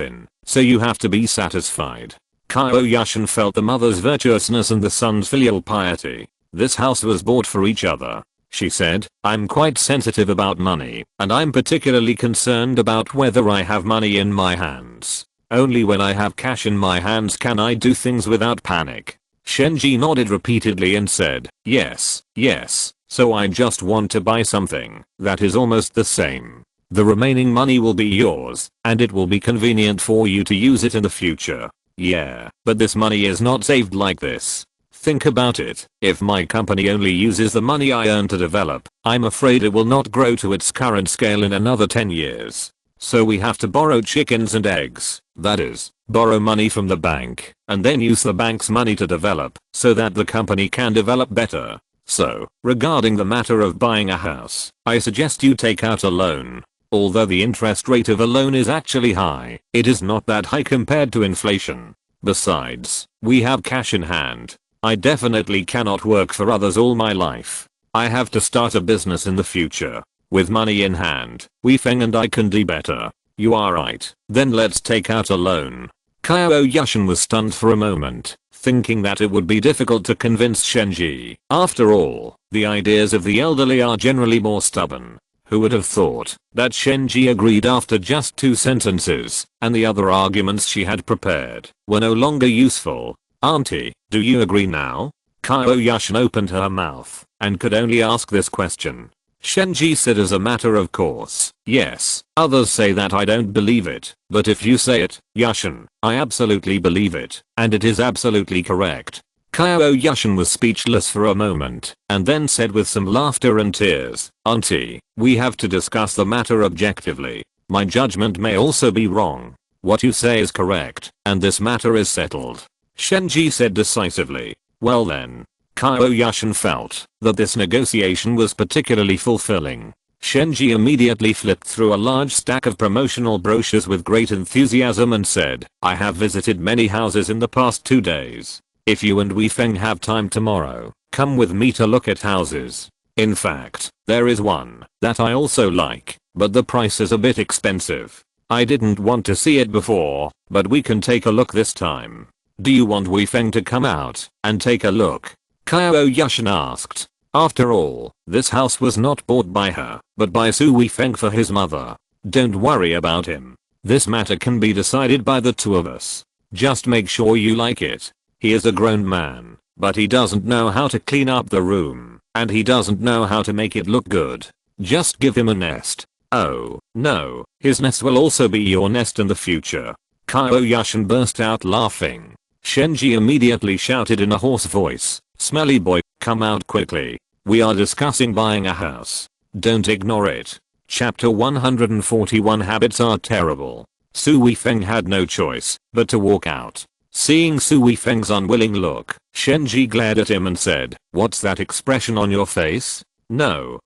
in, so you have to be satisfied. Qiao Yushan felt the mother's virtuousness and the son's filial piety. This house was bought for each other. She said, I'm quite sensitive about money, and I'm particularly concerned about whether I have money in my hands. Only when I have cash in my hands can I do things without panic. Shenji nodded repeatedly and said, yes, yes, so I just want to buy something that is almost the same. The remaining money will be yours, and it will be convenient for you to use it in the future. Yeah, but this money is not saved like this. Think about it. If my company only uses the money I earn to develop, I'm afraid it will not grow to its current scale in another 10 years. So we have to borrow chickens and eggs. That is, borrow money from the bank, and then use the bank's money to develop, so that the company can develop better. So, regarding the matter of buying a house, I suggest you take out a loan. Although the interest rate of a loan is actually high, it is not that high compared to inflation. Besides, we have cash in hand. I definitely cannot work for others all my life. I have to start a business in the future. With money in hand, Weifeng and I can do better. You are right. Then let's take out a loan. Qiao Yushan was stunned for a moment, thinking that it would be difficult to convince Shenji. After all, the ideas of the elderly are generally more stubborn. Who would have thought that Shenji agreed after just 2 sentences, and the other arguments she had prepared were no longer useful. Auntie, do you agree now? Qiao Yushan opened her mouth and could only ask this question. Shenji said as a matter of course, yes. Others say that I don't believe it, but if you say it, Yushan, I absolutely believe it, and it is absolutely correct. Qiao Yushan was speechless for a moment, and then said with some laughter and tears, Auntie, we have to discuss the matter objectively. My judgment may also be wrong. What you say is correct, and this matter is settled. Shenji said decisively. Well then. Qiao Yushan felt that this negotiation was particularly fulfilling. Shenji immediately flipped through a large stack of promotional brochures with great enthusiasm and said, I have visited many houses in the past 2 days. If you and Wei Feng have time tomorrow, come with me to look at houses. In fact, there is one that I also like, but the price is a bit expensive. I didn't want to see it before, but we can take a look this time. Do you want Wei Feng to come out and take a look? Qiao Yushan asked. After all, this house was not bought by her, but by Su Wei Feng for his mother. Don't worry about him. This matter can be decided by the 2 of us. Just make sure you like it. He is a grown man, but he doesn't know how to clean up the room, and he doesn't know how to make it look good. Just give him a nest. Oh, no, his nest will also be your nest in the future. Qiao Yushan burst out laughing. Shenji immediately shouted in a hoarse voice, Smelly boy, come out quickly. We are discussing buying a house. Don't ignore it. Chapter 141 Habits are terrible. Su Wei Feng had no choice but to walk out. Seeing Su Wei Feng's unwilling look, Shenji glared at him and said, what's that expression on your face? No,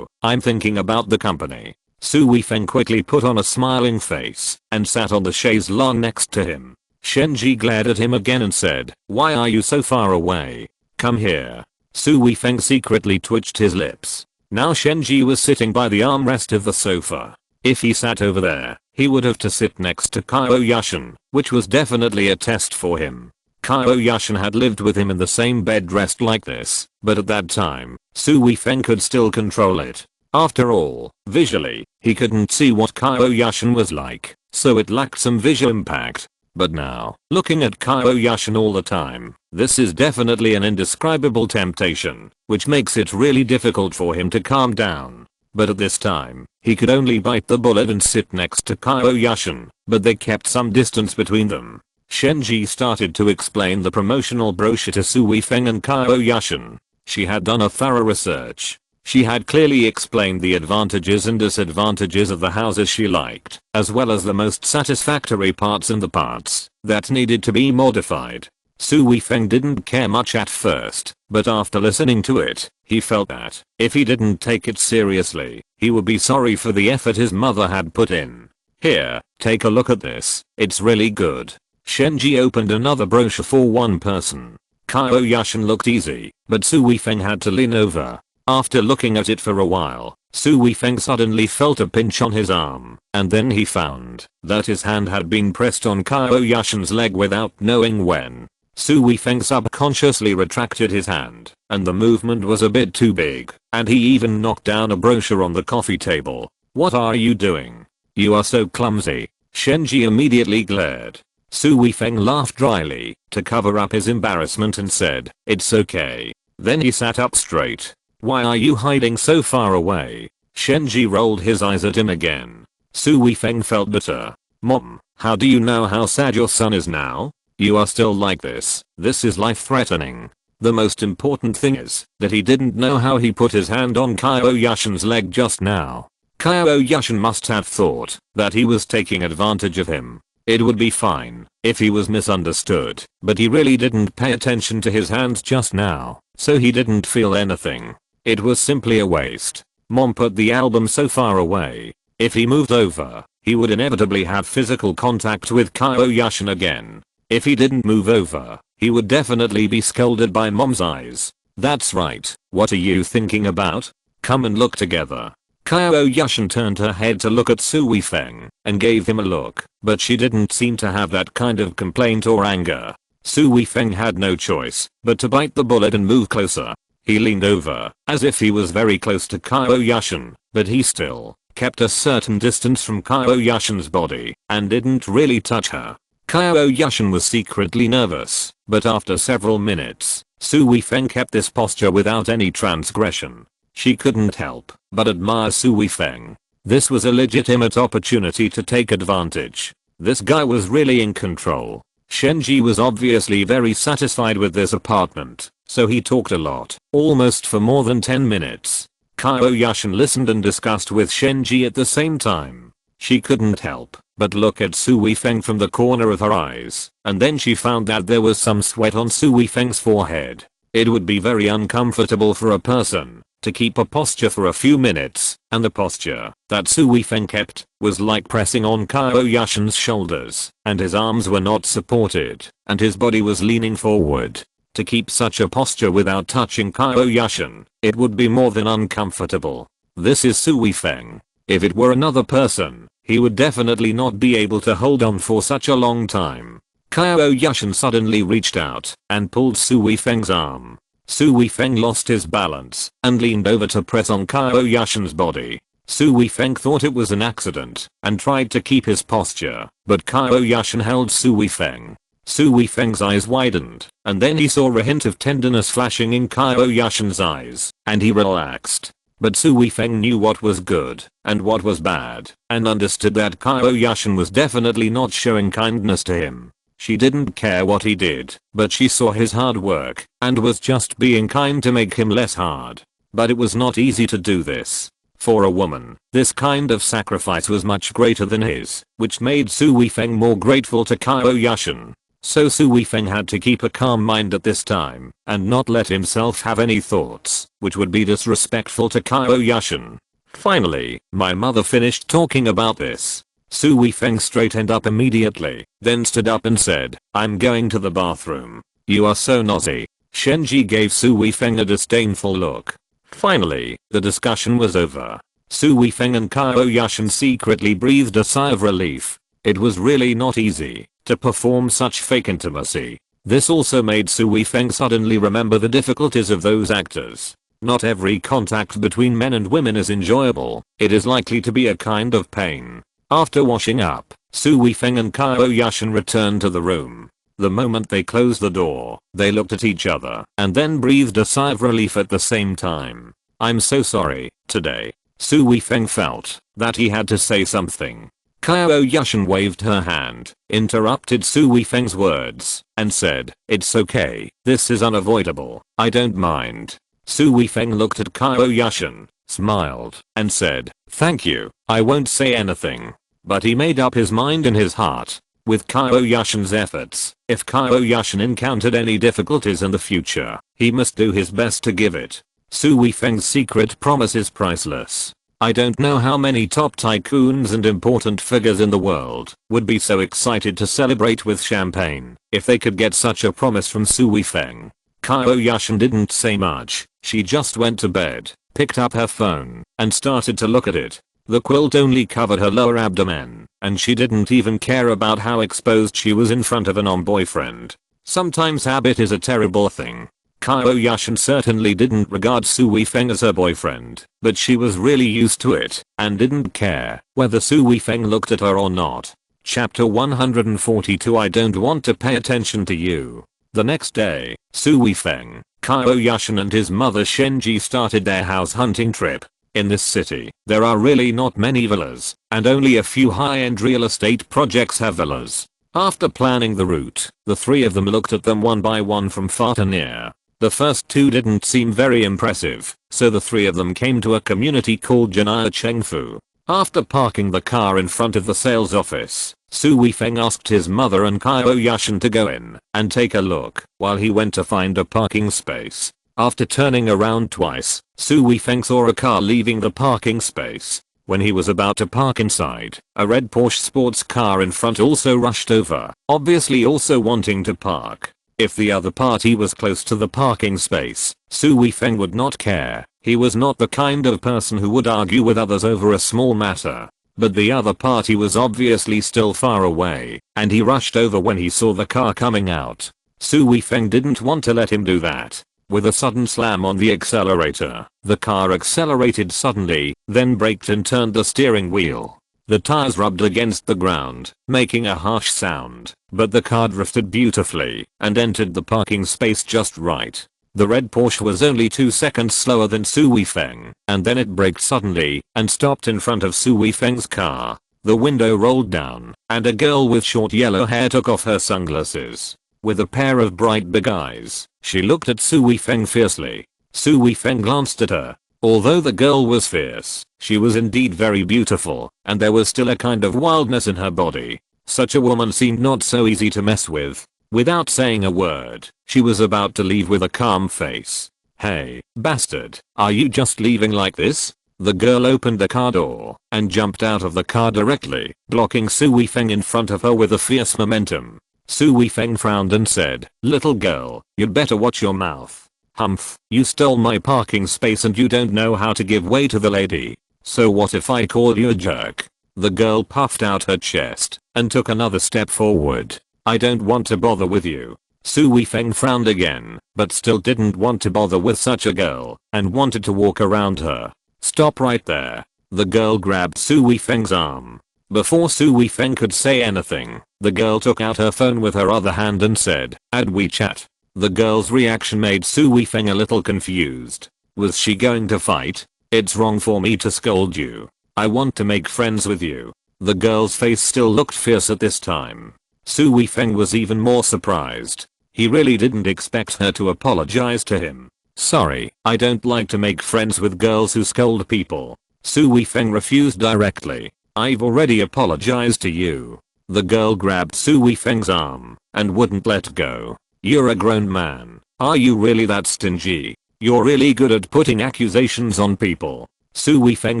I'm thinking about the company. Su Wei Feng quickly put on a smiling face and sat on the chaise longue next to him. Shenji glared at him again and said, why are you so far away? Come here. Su Wei Feng secretly twitched his lips. Now Shenji was sitting by the armrest of the sofa. If he sat over there, he would have to sit next to Qiao Yushan, which was definitely a test for him. Qiao Yushan had lived with him in the same bed dressed like this, but at that time, Su Wei Feng could still control it. After all, visually, he couldn't see what Qiao Yushan was like, so it lacked some visual impact. But now, looking at Qiao Yushan all the time, this is definitely an indescribable temptation, which makes it really difficult for him to calm down. But at this time, he could only bite the bullet and sit next to Qiao Yushan, but they kept some distance between them. Shenji started to explain the promotional brochure to Su Wei Feng and Qiao Yushan. She had done a thorough research. She had clearly explained the advantages and disadvantages of the houses she liked, as well as the most satisfactory parts and the parts that needed to be modified. Su Wei Feng didn't care much at first, but after listening to it, he felt that if he didn't take it seriously, he would be sorry for the effort his mother had put in. Here, take a look at this, it's really good. Shenji opened another brochure for one person. Qiao Yushan looked easy, but Su Wei Feng had to lean over. After looking at it for a while, Su Wei Feng suddenly felt a pinch on his arm, and then he found that his hand had been pressed on Qiao Yushan's leg without knowing when. Su Wei Feng subconsciously retracted his hand, and the movement was a bit too big, and he even knocked down a brochure on the coffee table. What are you doing? You are so clumsy. Shenji immediately glared. Su Wei Feng laughed dryly to cover up his embarrassment and said, it's okay. Then he sat up straight. Why are you hiding so far away? Shenji rolled his eyes at him again. Su Wei Feng felt bitter. Mom, how do you know how sad your son is now? You are still like this. This is life-threatening. The most important thing is that he didn't know how he put his hand on Qiao Yushan's leg just now. Qiao Yushan must have thought that he was taking advantage of him. It would be fine if he was misunderstood, but he really didn't pay attention to his hands just now, so he didn't feel anything. It was simply a waste. Mom put the album so far away. If he moved over, he would inevitably have physical contact with Qiao Yushan again. If he didn't move over, he would definitely be scolded by Mom's eyes. That's right, what are you thinking about? Come and look together. Qiao Yushan turned her head to look at Su Wei Feng and gave him a look, but she didn't seem to have that kind of complaint or anger. Su Wei Feng had no choice but to bite the bullet and move closer. He leaned over, as if he was very close to Qiao Yushan, but he still kept a certain distance from Qiao Yushan's body, and didn't really touch her. Qiao Yushan was secretly nervous, but after several minutes, Su Weifeng kept this posture without any transgression. She couldn't help but admire Su Weifeng. This was a legitimate opportunity to take advantage. This guy was really in control. Shenji was obviously very satisfied with this apartment, so he talked a lot, almost for more than 10 minutes. Qiao Yushan listened and discussed with Shenji at the same time. She couldn't help but look at Su Weifeng from the corner of her eyes, and then she found that there was some sweat on Su Weifeng's forehead. It would be very uncomfortable for a person to keep a posture for a few minutes, and the posture that Su Weifeng kept was like pressing on Qiao Yushan's shoulders, and his arms were not supported, and his body was leaning forward. To keep such a posture without touching Qiao Yushan, it would be more than uncomfortable. This is Su Weifeng. If it were another person, he would definitely not be able to hold on for such a long time. Qiao Yushan suddenly reached out and pulled Su Weifeng's arm. Su Weifeng lost his balance and leaned over to press on Qiao Yushan's body. Su Weifeng thought it was an accident and tried to keep his posture, but Qiao Yushan held Su Weifeng. Su Weifeng's eyes widened, and then he saw a hint of tenderness flashing in Qiao Yushan's eyes, and he relaxed. But Su Weifeng knew what was good and what was bad, and understood that Qiao Yushan was definitely not showing kindness to him. She didn't care what he did, but she saw his hard work and was just being kind to make him less hard. But it was not easy to do this. For a woman, this kind of sacrifice was much greater than his, which made Su Weifeng more grateful to Qiao Yushan. So Su Weifeng had to keep a calm mind at this time, and not let himself have any thoughts which would be disrespectful to Qiao Yushan. Finally, my mother finished talking about this. Su Weifeng straightened up immediately, then stood up and said, "I'm going to the bathroom." "You are so nosy." Shenji gave Su Weifeng a disdainful look. Finally, the discussion was over. Su Weifeng and Qiao Yushan secretly breathed a sigh of relief. It was really not easy to perform such fake intimacy. This also made Su Weifeng suddenly remember the difficulties of those actors. Not every contact between men and women is enjoyable. It is likely to be a kind of pain. After washing up, Su Weifeng and Qiao Yushan returned to the room. The moment they closed the door, they looked at each other and then breathed a sigh of relief at the same time. "I'm so sorry, today." Su Weifeng felt that he had to say something. Qiao Yushan waved her hand, interrupted Su Weifeng's words, and said, "It's okay, this is unavoidable, I don't mind." Su Weifeng looked at Qiao Yushan, smiled, and said, "Thank you, I won't say anything." But he made up his mind in his heart. With Qiao Yushan's efforts, if Qiao Yushan encountered any difficulties in the future, he must do his best to give it. Su Weifeng's secret promise is priceless. I don't know how many top tycoons and important figures in the world would be so excited to celebrate with champagne if they could get such a promise from Su Weifeng. Qiao Yushan didn't say much. She just went to bed, picked up her phone, and started to look at it. The quilt only covered her lower abdomen, and she didn't even care about how exposed she was in front of a non-boyfriend. Sometimes habit is a terrible thing. Qiao Yushan certainly didn't regard Su Weifeng as her boyfriend, but she was really used to it, and didn't care whether Su Weifeng looked at her or not. Chapter 142 I don't want to pay attention to you. The next day, Su Weifeng, Qiao Yushan and his mother Shenji started their house hunting trip. In this city, there are really not many villas, and only a few high-end real estate projects have villas. After planning the route, the three of them looked at them one by one from far to near. The first two didn't seem very impressive, so the three of them came to a community called Janaya Chengfu. After parking the car in front of the sales office, Su Weifeng asked his mother and Qiao Yushan to go in and take a look while he went to find a parking space. After turning around twice, Su Weifeng saw a car leaving the parking space. When he was about to park inside, a red Porsche sports car in front also rushed over, obviously also wanting to park. If the other party was close to the parking space, Su Weifeng would not care. He was not the kind of person who would argue with others over a small matter. But the other party was obviously still far away, and he rushed over when he saw the car coming out. Su Weifeng didn't want to let him do that. With a sudden slam on the accelerator, the car accelerated suddenly, then braked and turned the steering wheel. The tires rubbed against the ground, making a harsh sound, but the car drifted beautifully and entered the parking space just right. The red Porsche was only 2 seconds slower than Su Weifeng, and then it braked suddenly and stopped in front of Su Weifeng's car. The window rolled down, and a girl with short yellow hair took off her sunglasses. With a pair of bright big eyes, she looked at Su Weifeng fiercely. Su Weifeng glanced at her. Although the girl was fierce, she was indeed very beautiful, and there was still a kind of wildness in her body. Such a woman seemed not so easy to mess with. Without saying a word, she was about to leave with a calm face. "Hey, bastard, are you just leaving like this?" The girl opened the car door and jumped out of the car directly, blocking Su Weifeng in front of her with a fierce momentum. Su Weifeng frowned and said, "Little girl, you'd better watch your mouth. Humph, you stole my parking space and you don't know how to give way to the lady. So what if I call you a jerk?" The girl puffed out her chest and took another step forward. "I don't want to bother with you." Su Weifeng frowned again, but still didn't want to bother with such a girl and wanted to walk around her. "Stop right there." The girl grabbed Su Weifeng's arm. Before Su Weifeng could say anything, the girl took out her phone with her other hand and said, "Add WeChat." The girl's reaction made Su Weifeng a little confused. Was she going to fight? "It's wrong for me to scold you. I want to make friends with you." The girl's face still looked fierce at this time. Su Weifeng was even more surprised. He really didn't expect her to apologize to him. "Sorry, I don't like to make friends with girls who scold people." Su Weifeng refused directly. "I've already apologized to you." The girl grabbed Su Weifeng's arm and wouldn't let go. "You're a grown man. Are you really that stingy? You're really good at putting accusations on people." Su Weifeng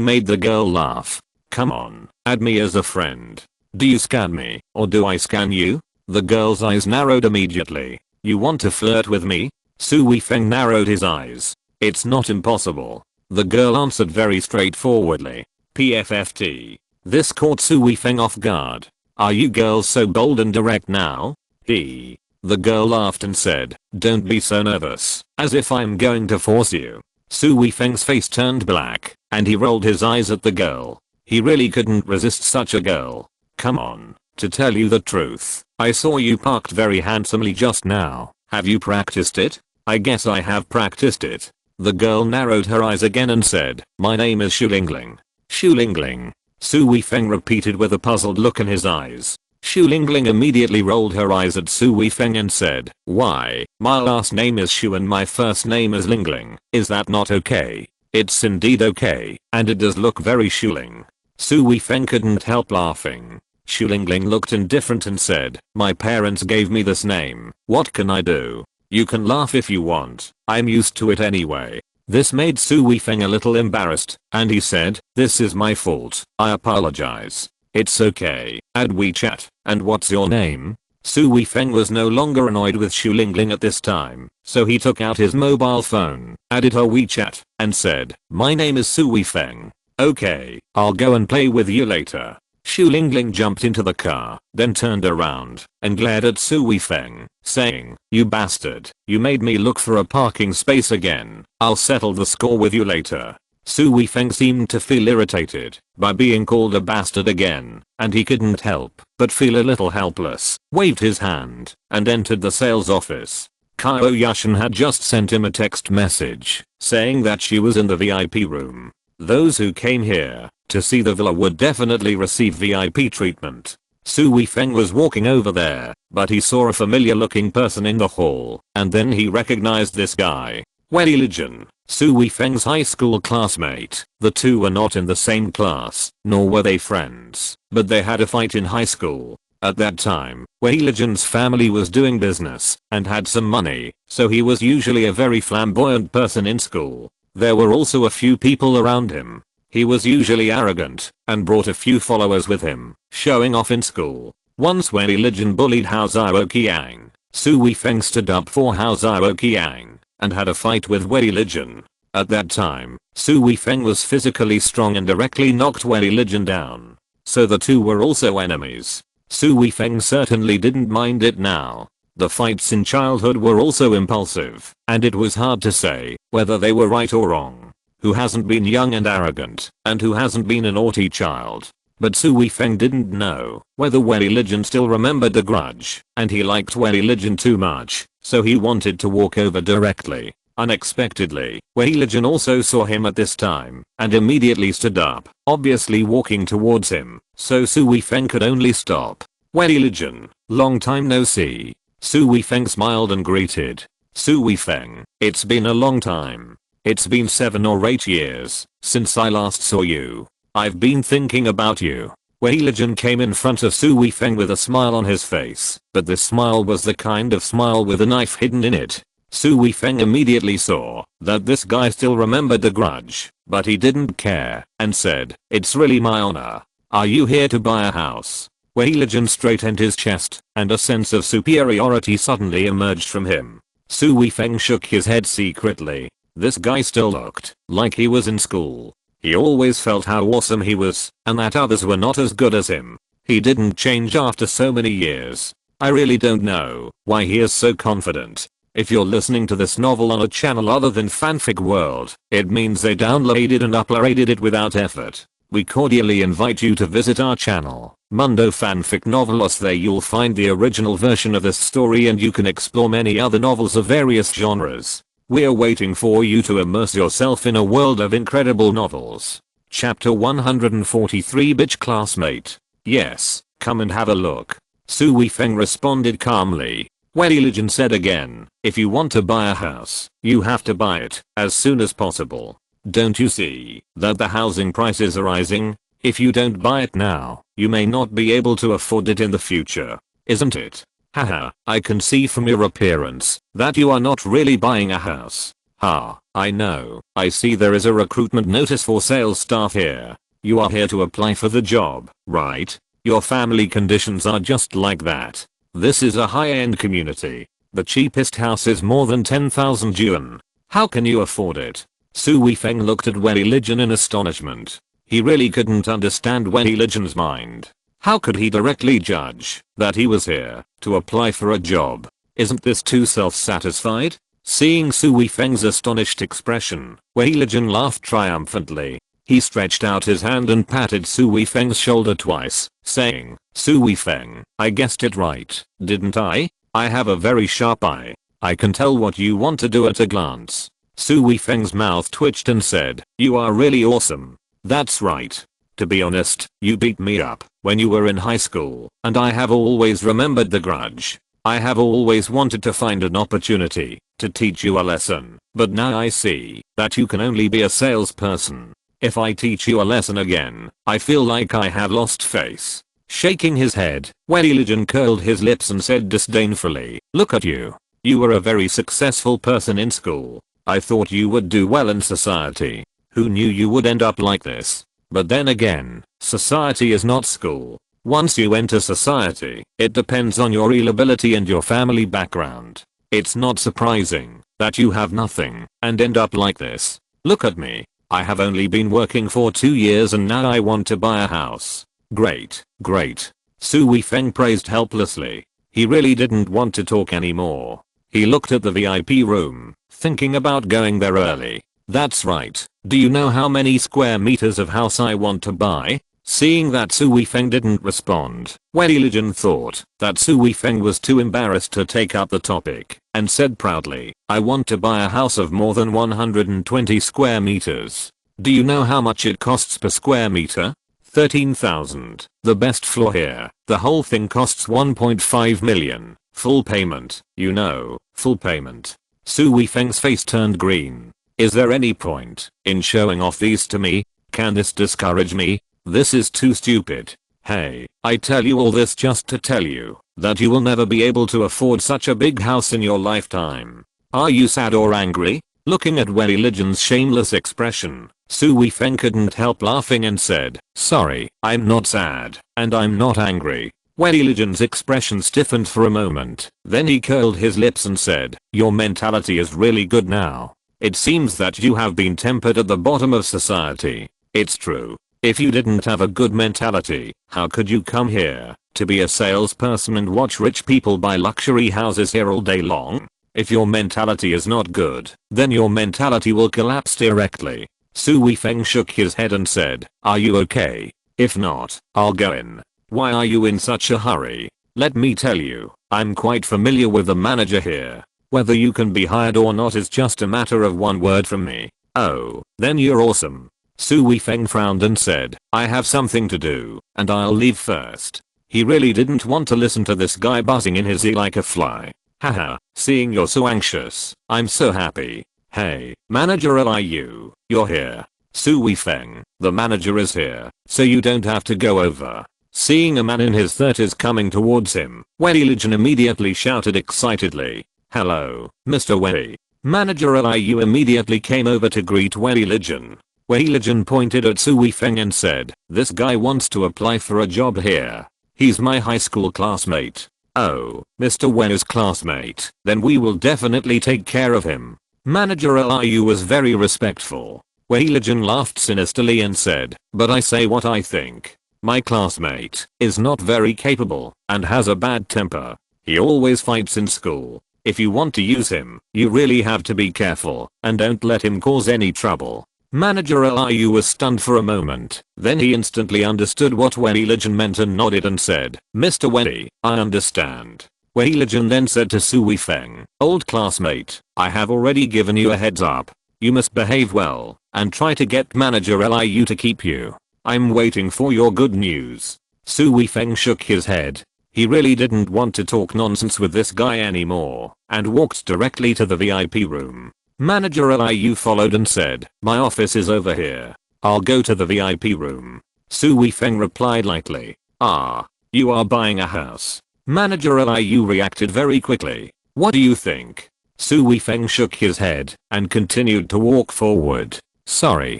made the girl laugh. "Come on, add me as a friend. Do you scan me, or do I scan you?" The girl's eyes narrowed immediately. "You want to flirt with me?" Su Weifeng narrowed his eyes. "It's not impossible." The girl answered very straightforwardly. PFFT. This caught Su Weifeng off guard. "Are you girls so bold and direct now?" The girl laughed and said, "Don't be so nervous, as if I'm going to force you." Su Weifeng's face turned black, and he rolled his eyes at the girl. He really couldn't resist such a girl. "Come on, to tell you the truth, I saw you parked very handsomely just now. Have you practiced it?" "I guess I have practiced it." The girl narrowed her eyes again and said, "My name is Xu Lingling." "Xu Lingling?" Su Weifeng repeated with a puzzled look in his eyes. Xu Lingling immediately rolled her eyes at Su Weifeng and said, "Why, my last name is Xu and my first name is Lingling. Is that not okay?" "It's indeed okay, and it does look very Xuling." Su Weifeng couldn't help laughing. Xu Lingling looked indifferent and said, "My parents gave me this name. What can I do?" "You can laugh if you want. I'm used to it anyway." This made Su Weifeng a little embarrassed, and he said, "This is my fault. I apologize." "It's okay. Add WeChat. And what's your name?" Su Weifeng was no longer annoyed with Xu Lingling at this time, so he took out his mobile phone, added her WeChat, and said, "My name is Su Weifeng. Okay, I'll go and play with you later." Xu Lingling jumped into the car, then turned around and glared at Su Weifeng, saying, "You bastard, you made me look for a parking space again. I'll settle the score with you later." Su Weifeng seemed to feel irritated by being called a bastard again, and he couldn't help but feel a little helpless, waved his hand, and entered the sales office. Qiao Yushan had just sent him a text message saying that she was in the VIP room. Those who came here to see the villa would definitely receive VIP treatment. Su Weifeng was walking over there, but he saw a familiar looking person in the hall, and then he recognized this guy. Wei Lijun, Su Weifeng's high school classmate. The two were not in the same class, nor were they friends, but they had a fight in high school. At that time, Wei Lijun's family was doing business and had some money, so he was usually a very flamboyant person in school. There were also a few people around him. He was usually arrogant and brought a few followers with him, showing off in school. Once Wei Lijun bullied Hao Qiang. Su Weifeng stood up for Hao Qiang and had a fight with Wei Lijun. At that time, Su Weifeng was physically strong and directly knocked Wei Lijun down. So the two were also enemies. Su Weifeng certainly didn't mind it now. The fights in childhood were also impulsive, and it was hard to say whether they were right or wrong. Who hasn't been young and arrogant, and who hasn't been a naughty child? But Su Weifeng didn't know whether Wei Lijian still remembered the grudge, and he liked Wei Lijian too much, so he wanted to walk over directly. Unexpectedly, Wei Lijian also saw him at this time, and immediately stood up, obviously walking towards him, so Su Weifeng could only stop. Wei Lijian, long time no see. Su Weifeng smiled and greeted. Su Weifeng, it's been a long time. It's been 7 or 8 years since I last saw you. I've been thinking about you. Wei Lijian came in front of Su Weifeng with a smile on his face, but this smile was the kind of smile with a knife hidden in it. Su Weifeng immediately saw that this guy still remembered the grudge, but he didn't care, and said, "It's really my honor. Are you here to buy a house?" Wei Lijian straightened his chest, and a sense of superiority suddenly emerged from him. Su Weifeng shook his head secretly. This guy still looked like he was in school. He always felt how awesome he was, and that others were not as good as him. He didn't change after so many years. I really don't know why he is so confident. If you're listening to this novel on a channel other than Fanfic World, it means they downloaded and uploaded it without effort. We cordially invite you to visit our channel, Mundo Fanfic Novelos. There you'll find the original version of this story, and you can explore many other novels of various genres. We're waiting for you to immerse yourself in a world of incredible novels. Chapter 143, Bitch Classmate. Yes, come and have a look. Su Weifeng responded calmly. Wei Lijian said again, if you want to buy a house, you have to buy it as soon as possible. Don't you see that the housing prices are rising? If you don't buy it now, you may not be able to afford it in the future. Isn't it? Haha, I can see from your appearance that you are not really buying a house. Ha, I know. I see there is a recruitment notice for sales staff here. You are here to apply for the job, right? Your family conditions are just like that. This is a high-end community. The cheapest house is more than 10,000 yuan. How can you afford it? Su Weifeng looked at Wei Lijian in astonishment. He really couldn't understand Wei Lijian's mind. How could he directly judge that he was here to apply for a job? Isn't this too self-satisfied? Seeing Su Weifeng's astonished expression, Wei Lijian laughed triumphantly. He stretched out his hand and patted Su Weifeng's shoulder twice, saying, Su Weifeng, I guessed it right, didn't I? I have a very sharp eye. I can tell what you want to do at a glance. Su Weifeng's mouth twitched and said, you are really awesome. That's right. To be honest, you beat me up when you were in high school, and I have always remembered the grudge. I have always wanted to find an opportunity to teach you a lesson, but now I see that you can only be a salesperson. If I teach you a lesson again, I feel like I have lost face. Shaking his head, Wei Lijian curled his lips and said disdainfully, look at you. You were a very successful person in school. I thought you would do well in society. Who knew you would end up like this? But then again, society is not school. Once you enter society, it depends on your real ability and your family background. It's not surprising that you have nothing and end up like this. Look at me. I have only been working for 2 years and now I want to buy a house. Great, great. Su Weifeng praised helplessly. He really didn't want to talk anymore. He looked at the VIP room, thinking about going there early. That's right. Do you know how many square meters of house I want to buy? Seeing that Su Weifeng didn't respond, Wei Lijian thought that Su Weifeng was too embarrassed to take up the topic, and said proudly, I want to buy a house of more than 120 square meters. Do you know how much it costs per square meter? 13,000. The best floor here. The whole thing costs 1.5 million. Full payment, you know, full payment. Su Weifeng's face turned green. Is there any point in showing off these to me? Can this discourage me? This is too stupid. Hey, I tell you all this just to tell you that you will never be able to afford such a big house in your lifetime. Are you sad or angry? Looking at Wei Lijian's shameless expression, Su Weifeng couldn't help laughing and said, sorry, I'm not sad, and I'm not angry. Wei Lijian's expression stiffened for a moment, then he curled his lips and said, your mentality is really good now. It seems that you have been tempered at the bottom of society. It's true. If you didn't have a good mentality, how could you come here To be a salesperson and watch rich people buy luxury houses here all day long? If your mentality is not good, then your mentality will collapse directly. Su Weifeng shook his head and said, "Are you okay? If not, I'll go in." "Why are you in such a hurry?" "Let me tell you, I'm quite familiar with the manager here. Whether you can be hired or not is just a matter of one word from me." "Oh, then you're awesome." Su Weifeng frowned and said, "I have something to do, and I'll leave first." He really didn't want to listen to this guy buzzing in his ear like a fly. "Haha, seeing you're so anxious, I'm so happy. Hey, Manager Liu, you're here." "Su Weifeng, the manager is here, so you don't have to go over." Seeing a man in his 30s coming towards him, Wei Lijian immediately shouted excitedly, "Hello, Mr. Wei." Manager Liu immediately came over to greet Wei Lijian. Wei Lijian pointed at Su Weifeng and said, "This guy wants to apply for a job here. He's my high school classmate." "Oh, Mr. Wei's classmate, then we will definitely take care of him." Manager Liu was very respectful. Wei Lijian laughed sinisterly and said, "But I say what I think. My classmate is not very capable and has a bad temper. He always fights in school. If you want to use him, you really have to be careful and don't let him cause any trouble." Manager Liu was stunned for a moment, then he instantly understood what Wei Lijian meant and nodded and said, "Mr. Wei, I understand." Wei Lijian then said to Su Weifeng, "Old classmate, I have already given you a heads up. You must behave well and try to get Manager Liu to keep you. I'm waiting for your good news." Su Weifeng shook his head. He really didn't want to talk nonsense with this guy anymore and walked directly to the VIP room. Manager Liu followed and said, "My office is over here. I'll go to the VIP room." Su Weifeng replied lightly, "Ah, you are buying a house." Manager Liu reacted very quickly. "What do you think?" Su Weifeng shook his head and continued to walk forward. Sorry,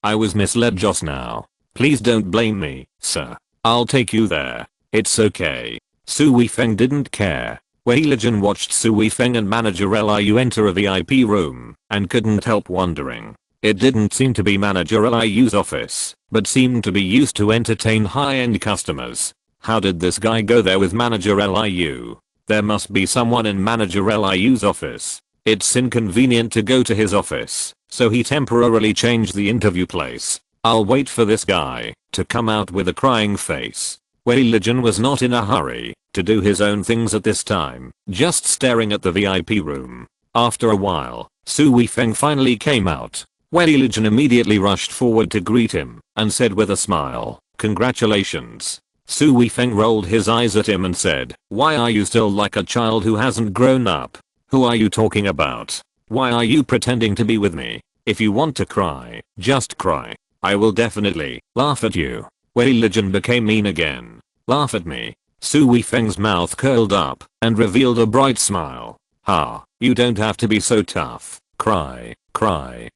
I was misled just now. Please don't blame me, sir. I'll take you there. It's okay." Su Weifeng didn't care. Wei Lijian watched Su Weifeng and Manager Liu enter a VIP room and couldn't help wondering. It didn't seem to be Manager Liu's office, but seemed to be used to entertain high-end customers. How did this guy go there with Manager Liu? There must be someone in Manager Liu's office. It's inconvenient to go to his office, so he temporarily changed the interview place. "I'll wait for this guy to come out with a crying face." Wei Lijian was not in a hurry to do his own things at this time, just staring at the VIP room. After a while, Su Weifeng finally came out. Wei Lijian immediately rushed forward to greet him and said with a smile, "Congratulations." Su Weifeng rolled his eyes at him and said, "Why are you still like a child who hasn't grown up? Who are you talking about? Why are you pretending to be with me? If you want to cry, just cry. I will definitely laugh at you." Wei Lijian became mean again. "Laugh at me?" Su Weifeng's mouth curled up and revealed a bright smile. "Ha, you don't have to be so tough. Cry.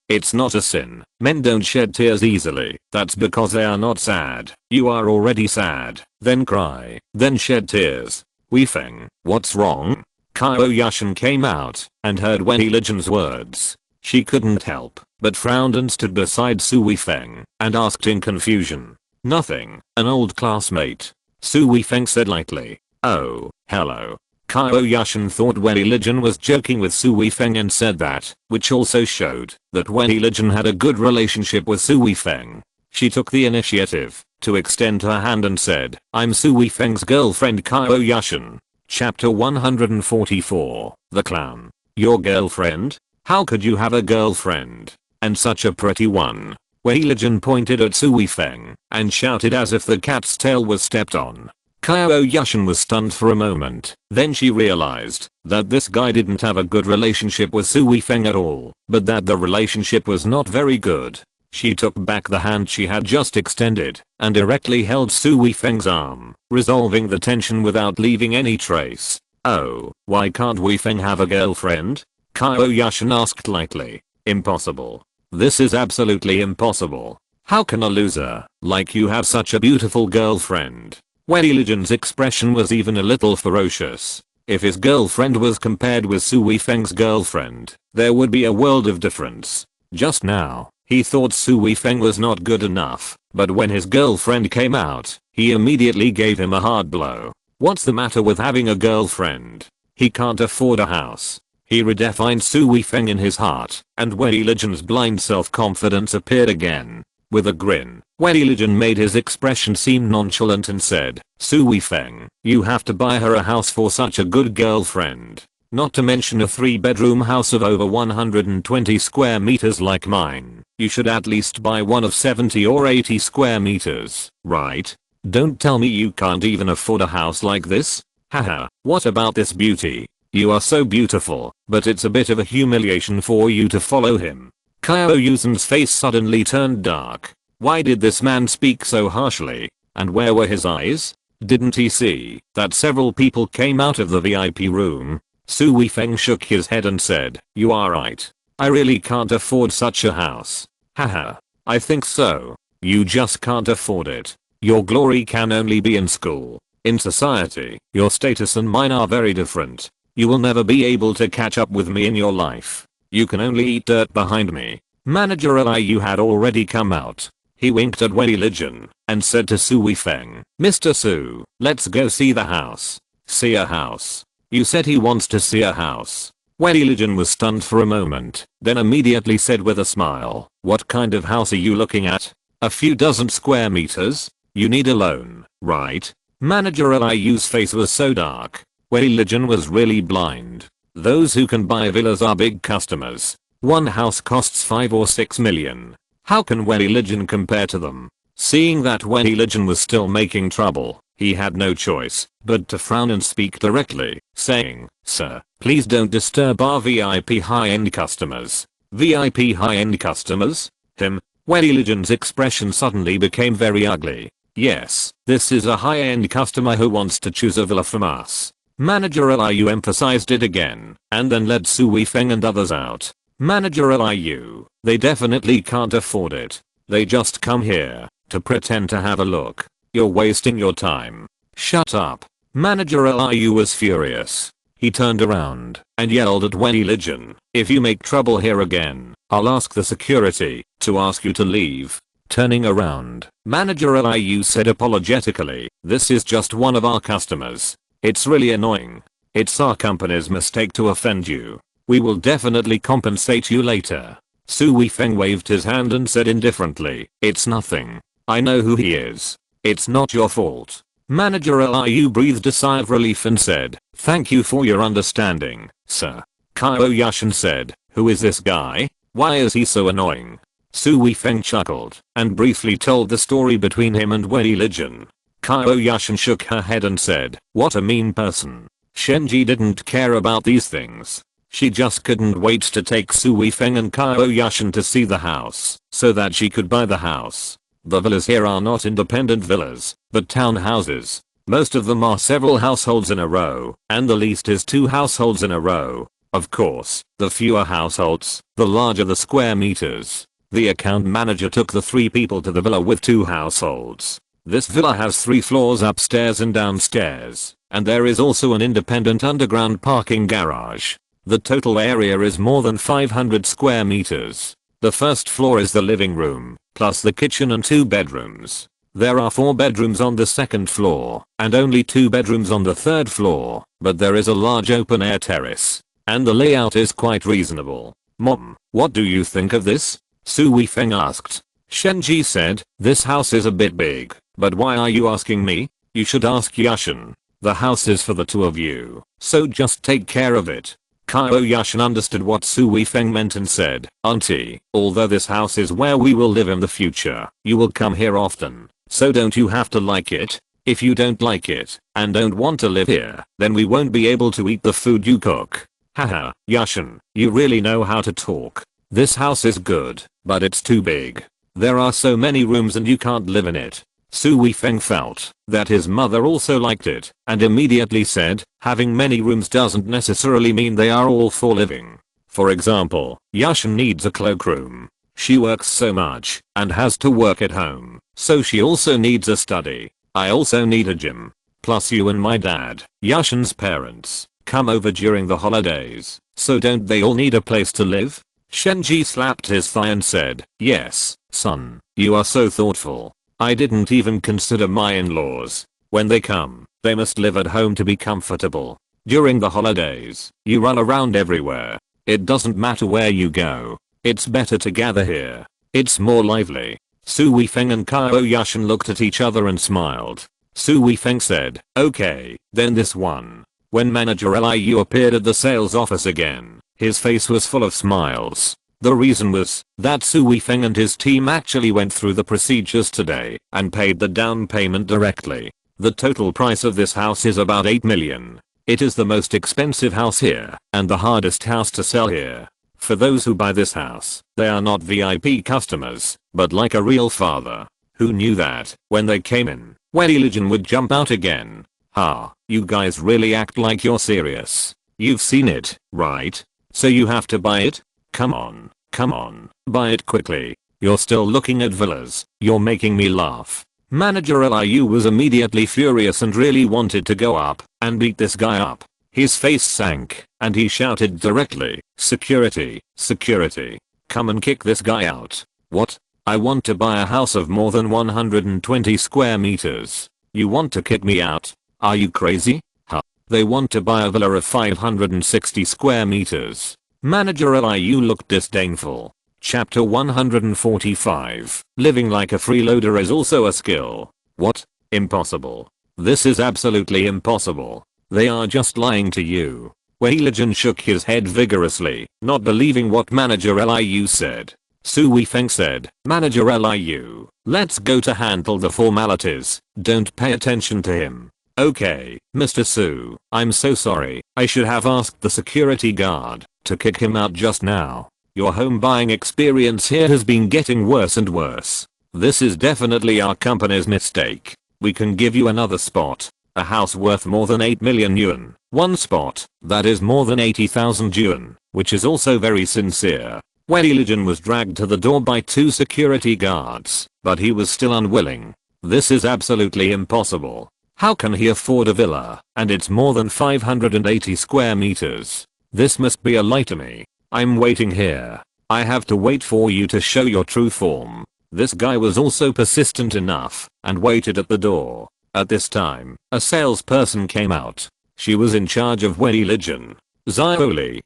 It's not a sin. Men don't shed tears easily. That's because they are not sad. You are already sad. Then cry. Then shed tears." "Weifeng, what's wrong?" Qiao Yushan came out and heard Wei Lijian's words. She couldn't help but frowned and stood beside Su Weifeng and asked in confusion. "Nothing, an old classmate." Su Weifeng said lightly. "Oh, hello." Qiao Yushan thought Wei Lijian was joking with Su Weifeng and said that, which also showed that Wei Lijian had a good relationship with Su Weifeng. She took the initiative to extend her hand and said, "I'm Su Weifeng's girlfriend Qiao Yushan." Chapter 144, The Clown. "Your girlfriend? How could you have a girlfriend? And such a pretty one?" Wei Lijian pointed at Su Weifeng and shouted as if the cat's tail was stepped on. Qiao Yushan was stunned for a moment, then she realized that this guy didn't have a good relationship with Su Weifeng at all, but that the relationship was not very good. She took back the hand she had just extended and directly held Su Weifeng's arm, resolving the tension without leaving any trace. "Oh, why can't Weifeng have a girlfriend?" Qiao Yushan asked lightly. "Impossible. This is absolutely impossible. How can a loser like you have such a beautiful girlfriend?" Wei Lijian's expression was even a little ferocious. If his girlfriend was compared with Su Weifeng's girlfriend, there would be a world of difference. Just now, he thought Su Weifeng was not good enough, but when his girlfriend came out, He immediately gave him a hard blow. What's the matter with having a girlfriend? He can't afford a house. He redefined Su Weifeng in his heart, and Wei Lijian's blind self-confidence appeared again. With a grin, Wei Lijian made his expression seem nonchalant and said, Su Weifeng, you have to buy her a house for such a good girlfriend. Not to mention a 3-bedroom house of over 120 square meters like mine. You should at least buy one of 70 or 80 square meters, right? Don't tell me you can't even afford a house like this. Haha, what about this beauty? You are so beautiful, but it's a bit of a humiliation for you to follow him. Qiao Yushan's face suddenly turned dark. Why did this man speak so harshly? And where were his eyes? Didn't he see that several people came out of the VIP room? Su Weifeng shook his head and said, you are right. I really can't afford such a house. Haha. I think so. You just can't afford it. Your glory can only be in school. In society, your status and mine are very different. You will never be able to catch up with me in your life. You can only eat dirt behind me. Manager Liu had already come out. He winked at Wei Lijian and said to Su Weifeng, Mr. Su, let's go see the house. See a house? You said he wants to see a house. Wei Lijian was stunned for a moment, then immediately said with a smile, what kind of house are you looking at? A few dozen square meters? You need a loan, right? Manager Liu's face was so dark. Wei Lijian was really blind. Those who can buy villas are big customers. One house costs 5 or 6 million. How can Wei Lijian compare to them? Seeing that Wei Lijian was still making trouble, he had no choice but to frown and speak directly, saying, Sir, please don't disturb our VIP high-end customers. VIP high-end customers? Wei Lijian's expression suddenly became very ugly. Yes, this is a high-end customer who wants to choose a villa from us. Manager Liu emphasized it again, and then led Su Weifeng and others out. Manager Liu, they definitely can't afford it. They just come here to pretend to have a look. You're wasting your time. Shut up. Manager Liu was furious. He turned around and yelled at Wei Lijian, if you make trouble here again, I'll ask the security to ask you to leave. Turning around, Manager Liu said apologetically, this is just one of our customers. It's really annoying. It's our company's mistake to offend you. We will definitely compensate you later. Su Weifeng waved his hand and said indifferently, it's nothing. I know who he is. It's not your fault. Manager Liu breathed a sigh of relief and said, thank you for your understanding, sir. Qiao Yushan said, who is this guy? Why is he so annoying? Su Weifeng chuckled and briefly told the story between him and Wei Lijian. Qiao Yushan shook her head and said, what a mean person. Shenji didn't care about these things. She just couldn't wait to take Su Weifeng and Qiao Yushan to see the house so that she could buy the house. The villas here are not independent villas, but townhouses. Most of them are several households in a row, and the least is 2 households in a row. Of course, the fewer households, the larger the square meters. The account manager took the 3 people to the villa with 2 households. This villa has 3 floors upstairs and downstairs, and there is also an independent underground parking garage. The total area is more than 500 square meters. The first floor is the living room, plus the kitchen and 2 bedrooms. There are 4 bedrooms on the second floor, and only 2 bedrooms on the third floor, but there is a large open air terrace. And the layout is quite reasonable. Mom, what do you think of this? Su Weifeng asked. Shenji said, this house is a bit big, but why are you asking me? You should ask Yushan. The house is for the 2 of you, so just take care of it. Qiao Yushan understood what Su Weifeng meant and said, Auntie, although this house is where we will live in the future, you will come here often, so don't you have to like it? If you don't like it, and don't want to live here, then we won't be able to eat the food you cook. Haha, Yushan, you really know how to talk. This house is good, but it's too big. There are so many rooms and you can't live in it. Su Weifeng felt that his mother also liked it and immediately said, having many rooms doesn't necessarily mean they are all for living. For example, Yushan needs a cloakroom. She works so much and has to work at home, so she also needs a study. I also need a gym. Plus you and my dad, Yushan's parents, come over during the holidays, so don't they all need a place to live? Shenji slapped his thigh and said, yes, son, you are so thoughtful. I didn't even consider my in-laws. When they come, they must live at home to be comfortable. During the holidays, you run around everywhere. It doesn't matter where you go. It's better to gather here. It's more lively. Su Weifeng and Qiao Yushan looked at each other and smiled. Su Weifeng said, okay, then this one. When manager Liu appeared at the sales office again, his face was full of smiles. The reason was that Su Weifeng and his team actually went through the procedures today and paid the down payment directly. The total price of this house is about 8 million. It is the most expensive house here and the hardest house to sell here. For those who buy this house, they are not VIP customers, but like a real father. Who knew that when they came in, Wetty Legion would jump out again? Ha, you guys really act like you're serious. You've seen it, right? So you have to buy it? Come on, buy it quickly. You're still looking at villas. You're making me laugh. Manager Liu was immediately furious and really wanted to go up and beat this guy up. His face sank and he shouted directly, security, security. Come and kick this guy out. What? I want to buy a house of more than 120 square meters. You want to kick me out? Are you crazy? Huh. They want to buy a villa of 560 square meters. Manager Liu looked disdainful. Chapter 145. Living like a freeloader is also a skill. What? Impossible. This is absolutely impossible. They are just lying to you. Wei Lijian shook his head vigorously, not believing what Manager Liu said. Su Weifeng said, Manager Liu, let's go to handle the formalities. Don't pay attention to him. Okay, Mr. Su, I'm so sorry. I should have asked the security guard to kick him out just now. Your home buying experience here has been getting worse and worse. This is definitely our company's mistake. We can give you another spot. A house worth more than 8 million yuan. One spot, that is more than 80,000 yuan, which is also very sincere. Wei Lijian was dragged to the door by 2 security guards, but he was still unwilling. This is absolutely impossible. How can he afford a villa, and it's more than 580 square meters? This must be a lie to me. I'm waiting here. I have to wait for you to show your true form. This guy was also persistent enough, and waited at the door. At this time, a salesperson came out. She was in charge of Wei Lijian. Xiaoli.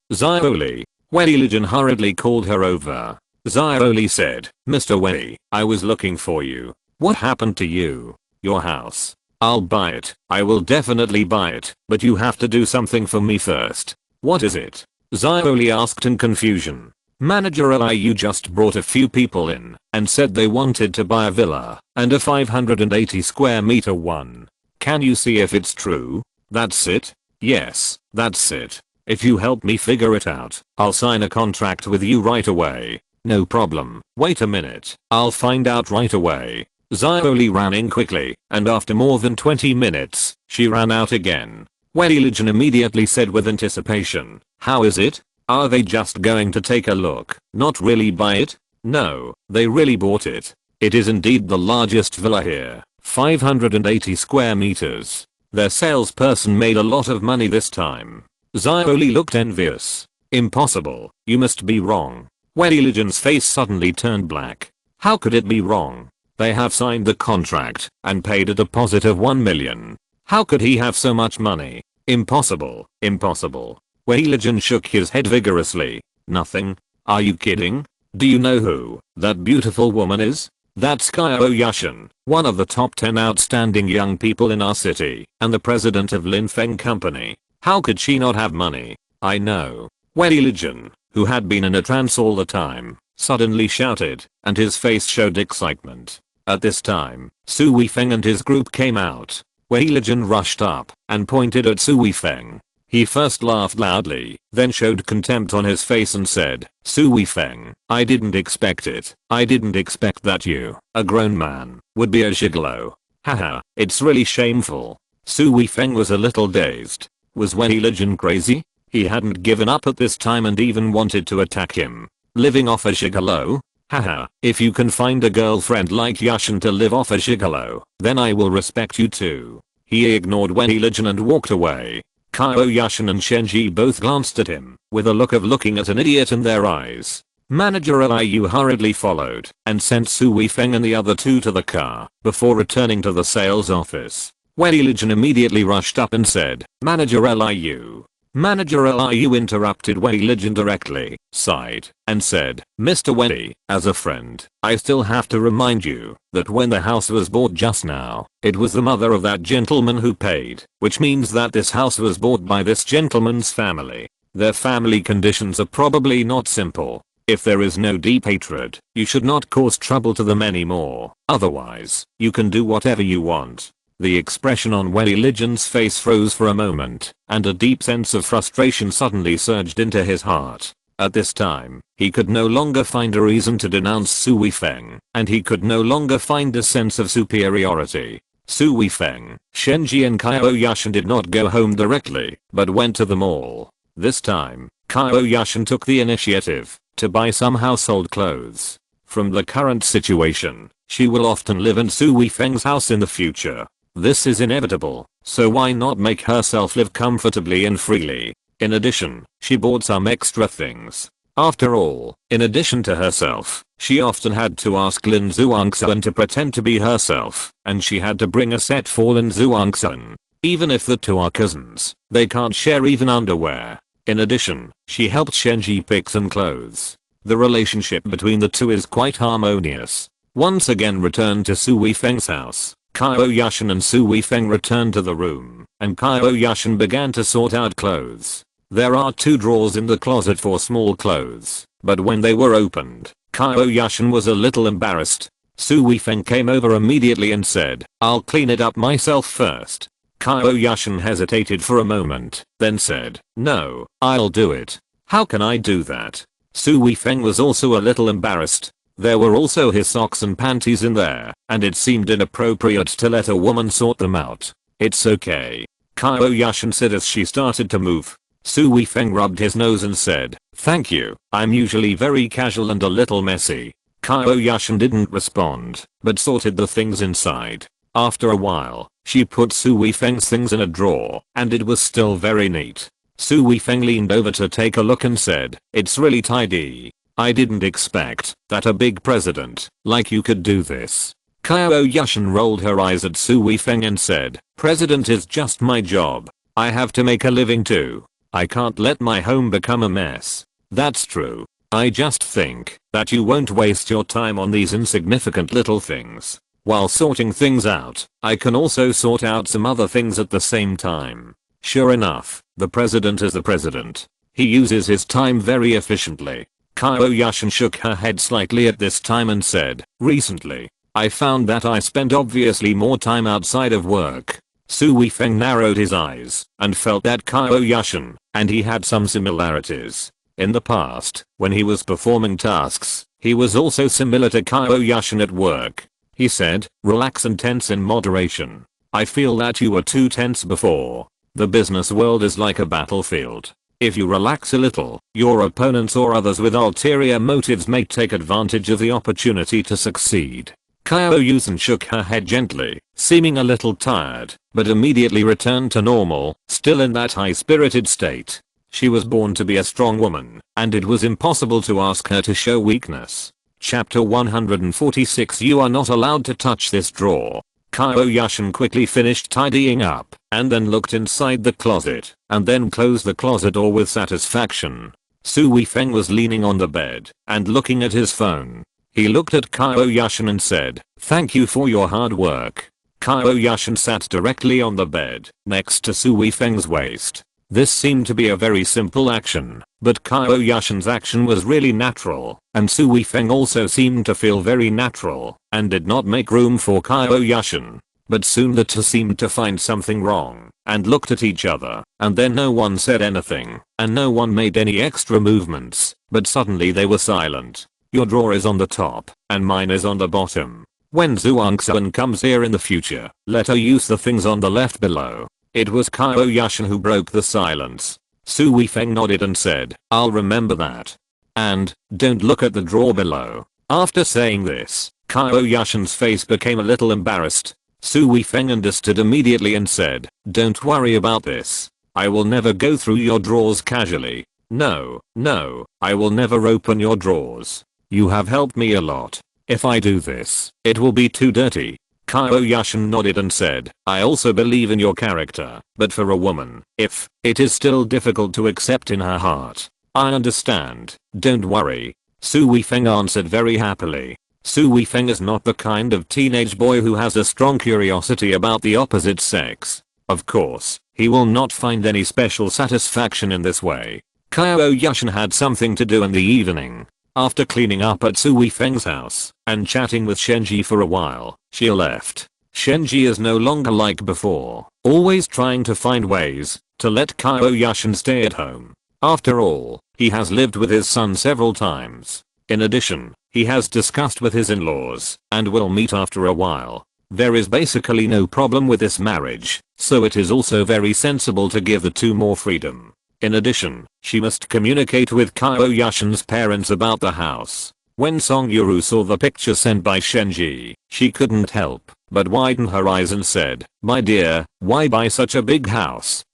Wei Lijian hurriedly called her over. Xiaoli said, Mr. Wei, I was looking for you. What happened to you? Your house. I'll buy it. I will definitely buy it, but you have to do something for me first. What is it? Xiaoli asked in confusion. Manager Liu just brought a few people in and said they wanted to buy a villa and a 580 square meter one. Can you see if it's true? That's it? Yes, that's it. If you help me figure it out, I'll sign a contract with you right away. No problem. Wait a minute. I'll find out right away. Xiaoli ran in quickly, and after more than 20 minutes, she ran out again. Wei Lijian immediately said with anticipation, how is it? Are they just going to take a look, not really buy it? No, they really bought it. It is indeed the largest villa here, 580 square meters. Their salesperson made a lot of money this time. Xiaoli looked envious. Impossible, you must be wrong. Wei Lijian's face suddenly turned black. How could it be wrong? They have signed the contract and paid a deposit of 1 million. How could he have so much money? Impossible, impossible. Wei Lijian shook his head vigorously. Nothing? Are you kidding? Do you know who that beautiful woman is? That's Qiao Yushan, one of the top 10 outstanding young people in our city, and the president of Linfeng Company. How could she not have money? I know. Wei Lijian, who had been in a trance all the time, suddenly shouted, and his face showed excitement. At this time, Su Weifeng and his group came out. Wei Lijian rushed up and pointed at Su Weifeng. He first laughed loudly, then showed contempt on his face and said, Su Weifeng, I didn't expect it. I didn't expect that you, a grown man, would be a gigolo. Haha, it's really shameful. Su Weifeng was a little dazed. Was Wei Lijian crazy? He hadn't given up at this time and even wanted to attack him. Living off a gigolo? Haha, if you can find a girlfriend like Yushan to live off a gigolo, then I will respect you too. He ignored Wei Lijian and walked away. Qiao Yushan and Shenji both glanced at him, with a look of looking at an idiot in their eyes. Manager Liu hurriedly followed and sent Su Weifeng and the other two to the car before returning to the sales office. Wei Lijun immediately rushed up and said, Manager Liu. Manager Liu interrupted Wei Lijun directly, sighed, and said, Mr. Wei, as a friend, I still have to remind you that when the house was bought just now, it was the mother of that gentleman who paid, which means that this house was bought by this gentleman's family. Their family conditions are probably not simple. If there is no deep hatred, you should not cause trouble to them anymore. Otherwise, you can do whatever you want. The expression on Wei Lijun's face froze for a moment, and a deep sense of frustration suddenly surged into his heart. At this time, he could no longer find a reason to denounce Su Weifeng, and he could no longer find a sense of superiority. Su Weifeng, Shenji and Qiao Yushan did not go home directly, but went to the mall. This time, Qiao Yushan took the initiative to buy some household clothes. From the current situation, she will often live in Su Weifeng's house in the future. This is inevitable, so why not make herself live comfortably and freely? In addition, she bought some extra things. After all, in addition to herself, she often had to ask Lin Zhuangxuan to pretend to be herself, and she had to bring a set for Lin Zhuangxuan. Even if the two are cousins, they can't share even underwear. In addition, she helped Shenji pick some clothes. The relationship between the two is quite harmonious. Once again returned to Su Weifeng's house, Qiao Yushan and Su Weifeng returned to the room, and Qiao Yushan began to sort out clothes. There are 2 drawers in the closet for small clothes, but when they were opened, Qiao Yushan was a little embarrassed. Su Weifeng came over immediately and said, I'll clean it up myself first. Qiao Yushan hesitated for a moment, then said, No, I'll do it. How can I do that? Su Weifeng was also a little embarrassed. There were also his socks and panties in there, and it seemed inappropriate to let a woman sort them out. It's okay. Qiao Yushan said as she started to move. Su Weifeng rubbed his nose and said, Thank you, I'm usually very casual and a little messy. Qiao Yushan didn't respond, but sorted the things inside. After a while, she put Su Weifeng's things in a drawer, and it was still very neat. Su Weifeng leaned over to take a look and said, It's really tidy. I didn't expect that a big president like you could do this. Qiao Yushan rolled her eyes at Su Weifeng and said, President is just my job. I have to make a living too. I can't let my home become a mess. That's true. I just think that you won't waste your time on these insignificant little things. While sorting things out, I can also sort out some other things at the same time. Sure enough, the president is the president. He uses his time very efficiently. Qiao Yushan shook her head slightly at this time and said, Recently, I found that I spent obviously more time outside of work. Su Weifeng narrowed his eyes and felt that Qiao Yushan and he had some similarities. In the past, when he was performing tasks, he was also similar to Qiao Yushan at work. He said, Relax and tense in moderation. I feel that you were too tense before. The business world is like a battlefield. If you relax a little, your opponents or others with ulterior motives may take advantage of the opportunity to succeed. Qiao Yushan shook her head gently, seeming a little tired, but immediately returned to normal, still in that high-spirited state. She was born to be a strong woman, and it was impossible to ask her to show weakness. Chapter 146 You are not allowed to touch this drawer. Qiao Yushan quickly finished tidying up, and then looked inside the closet, and then closed the closet door with satisfaction. Su Weifeng was leaning on the bed, and looking at his phone. He looked at Qiao Yushan and said, Thank you for your hard work. Qiao Yushan sat directly on the bed, next to Su Weifeng's waist. This seemed to be a very simple action, but Qiao Yushan's action was really natural, and Su Weifeng also seemed to feel very natural, and did not make room for Qiao Yushan. But soon the two seemed to find something wrong, and looked at each other, and then no one said anything, and no one made any extra movements, but suddenly they were silent. Your drawer is on the top, and mine is on the bottom. When Zhuangxuan comes here in the future, let her use the things on the left below. It was Qiao Yushan who broke the silence. Su Weifeng nodded and said, I'll remember that. And, don't look at the drawer below. After saying this, Qiao Yushan's face became a little embarrassed. Su Weifeng understood immediately and said, Don't worry about this. I will never go through your drawers casually. No, no, I will never open your drawers. You have helped me a lot. If I do this, it will be too dirty. Qiao Yushan nodded and said, I also believe in your character, but for a woman, if it is still difficult to accept in her heart. I understand, don't worry. Su Weifeng answered very happily. Su Weifeng is not the kind of teenage boy who has a strong curiosity about the opposite sex. Of course, he will not find any special satisfaction in this way. Qiao Yushan had something to do in the evening. After cleaning up at Su Weifeng's house and chatting with Shenji for a while, she left. Shenji is no longer like before, always trying to find ways to let Qiao Yushan stay at home. After all, he has lived with his son several times. In addition, he has discussed with his in-laws and will meet after a while. There is basically no problem with this marriage, so it is also very sensible to give the two more freedom. In addition, she must communicate with Qiao Yushan's parents about the house. When Song Yuru saw the picture sent by Shenji, she couldn't help but widen her eyes and said, my dear, why buy such a big house?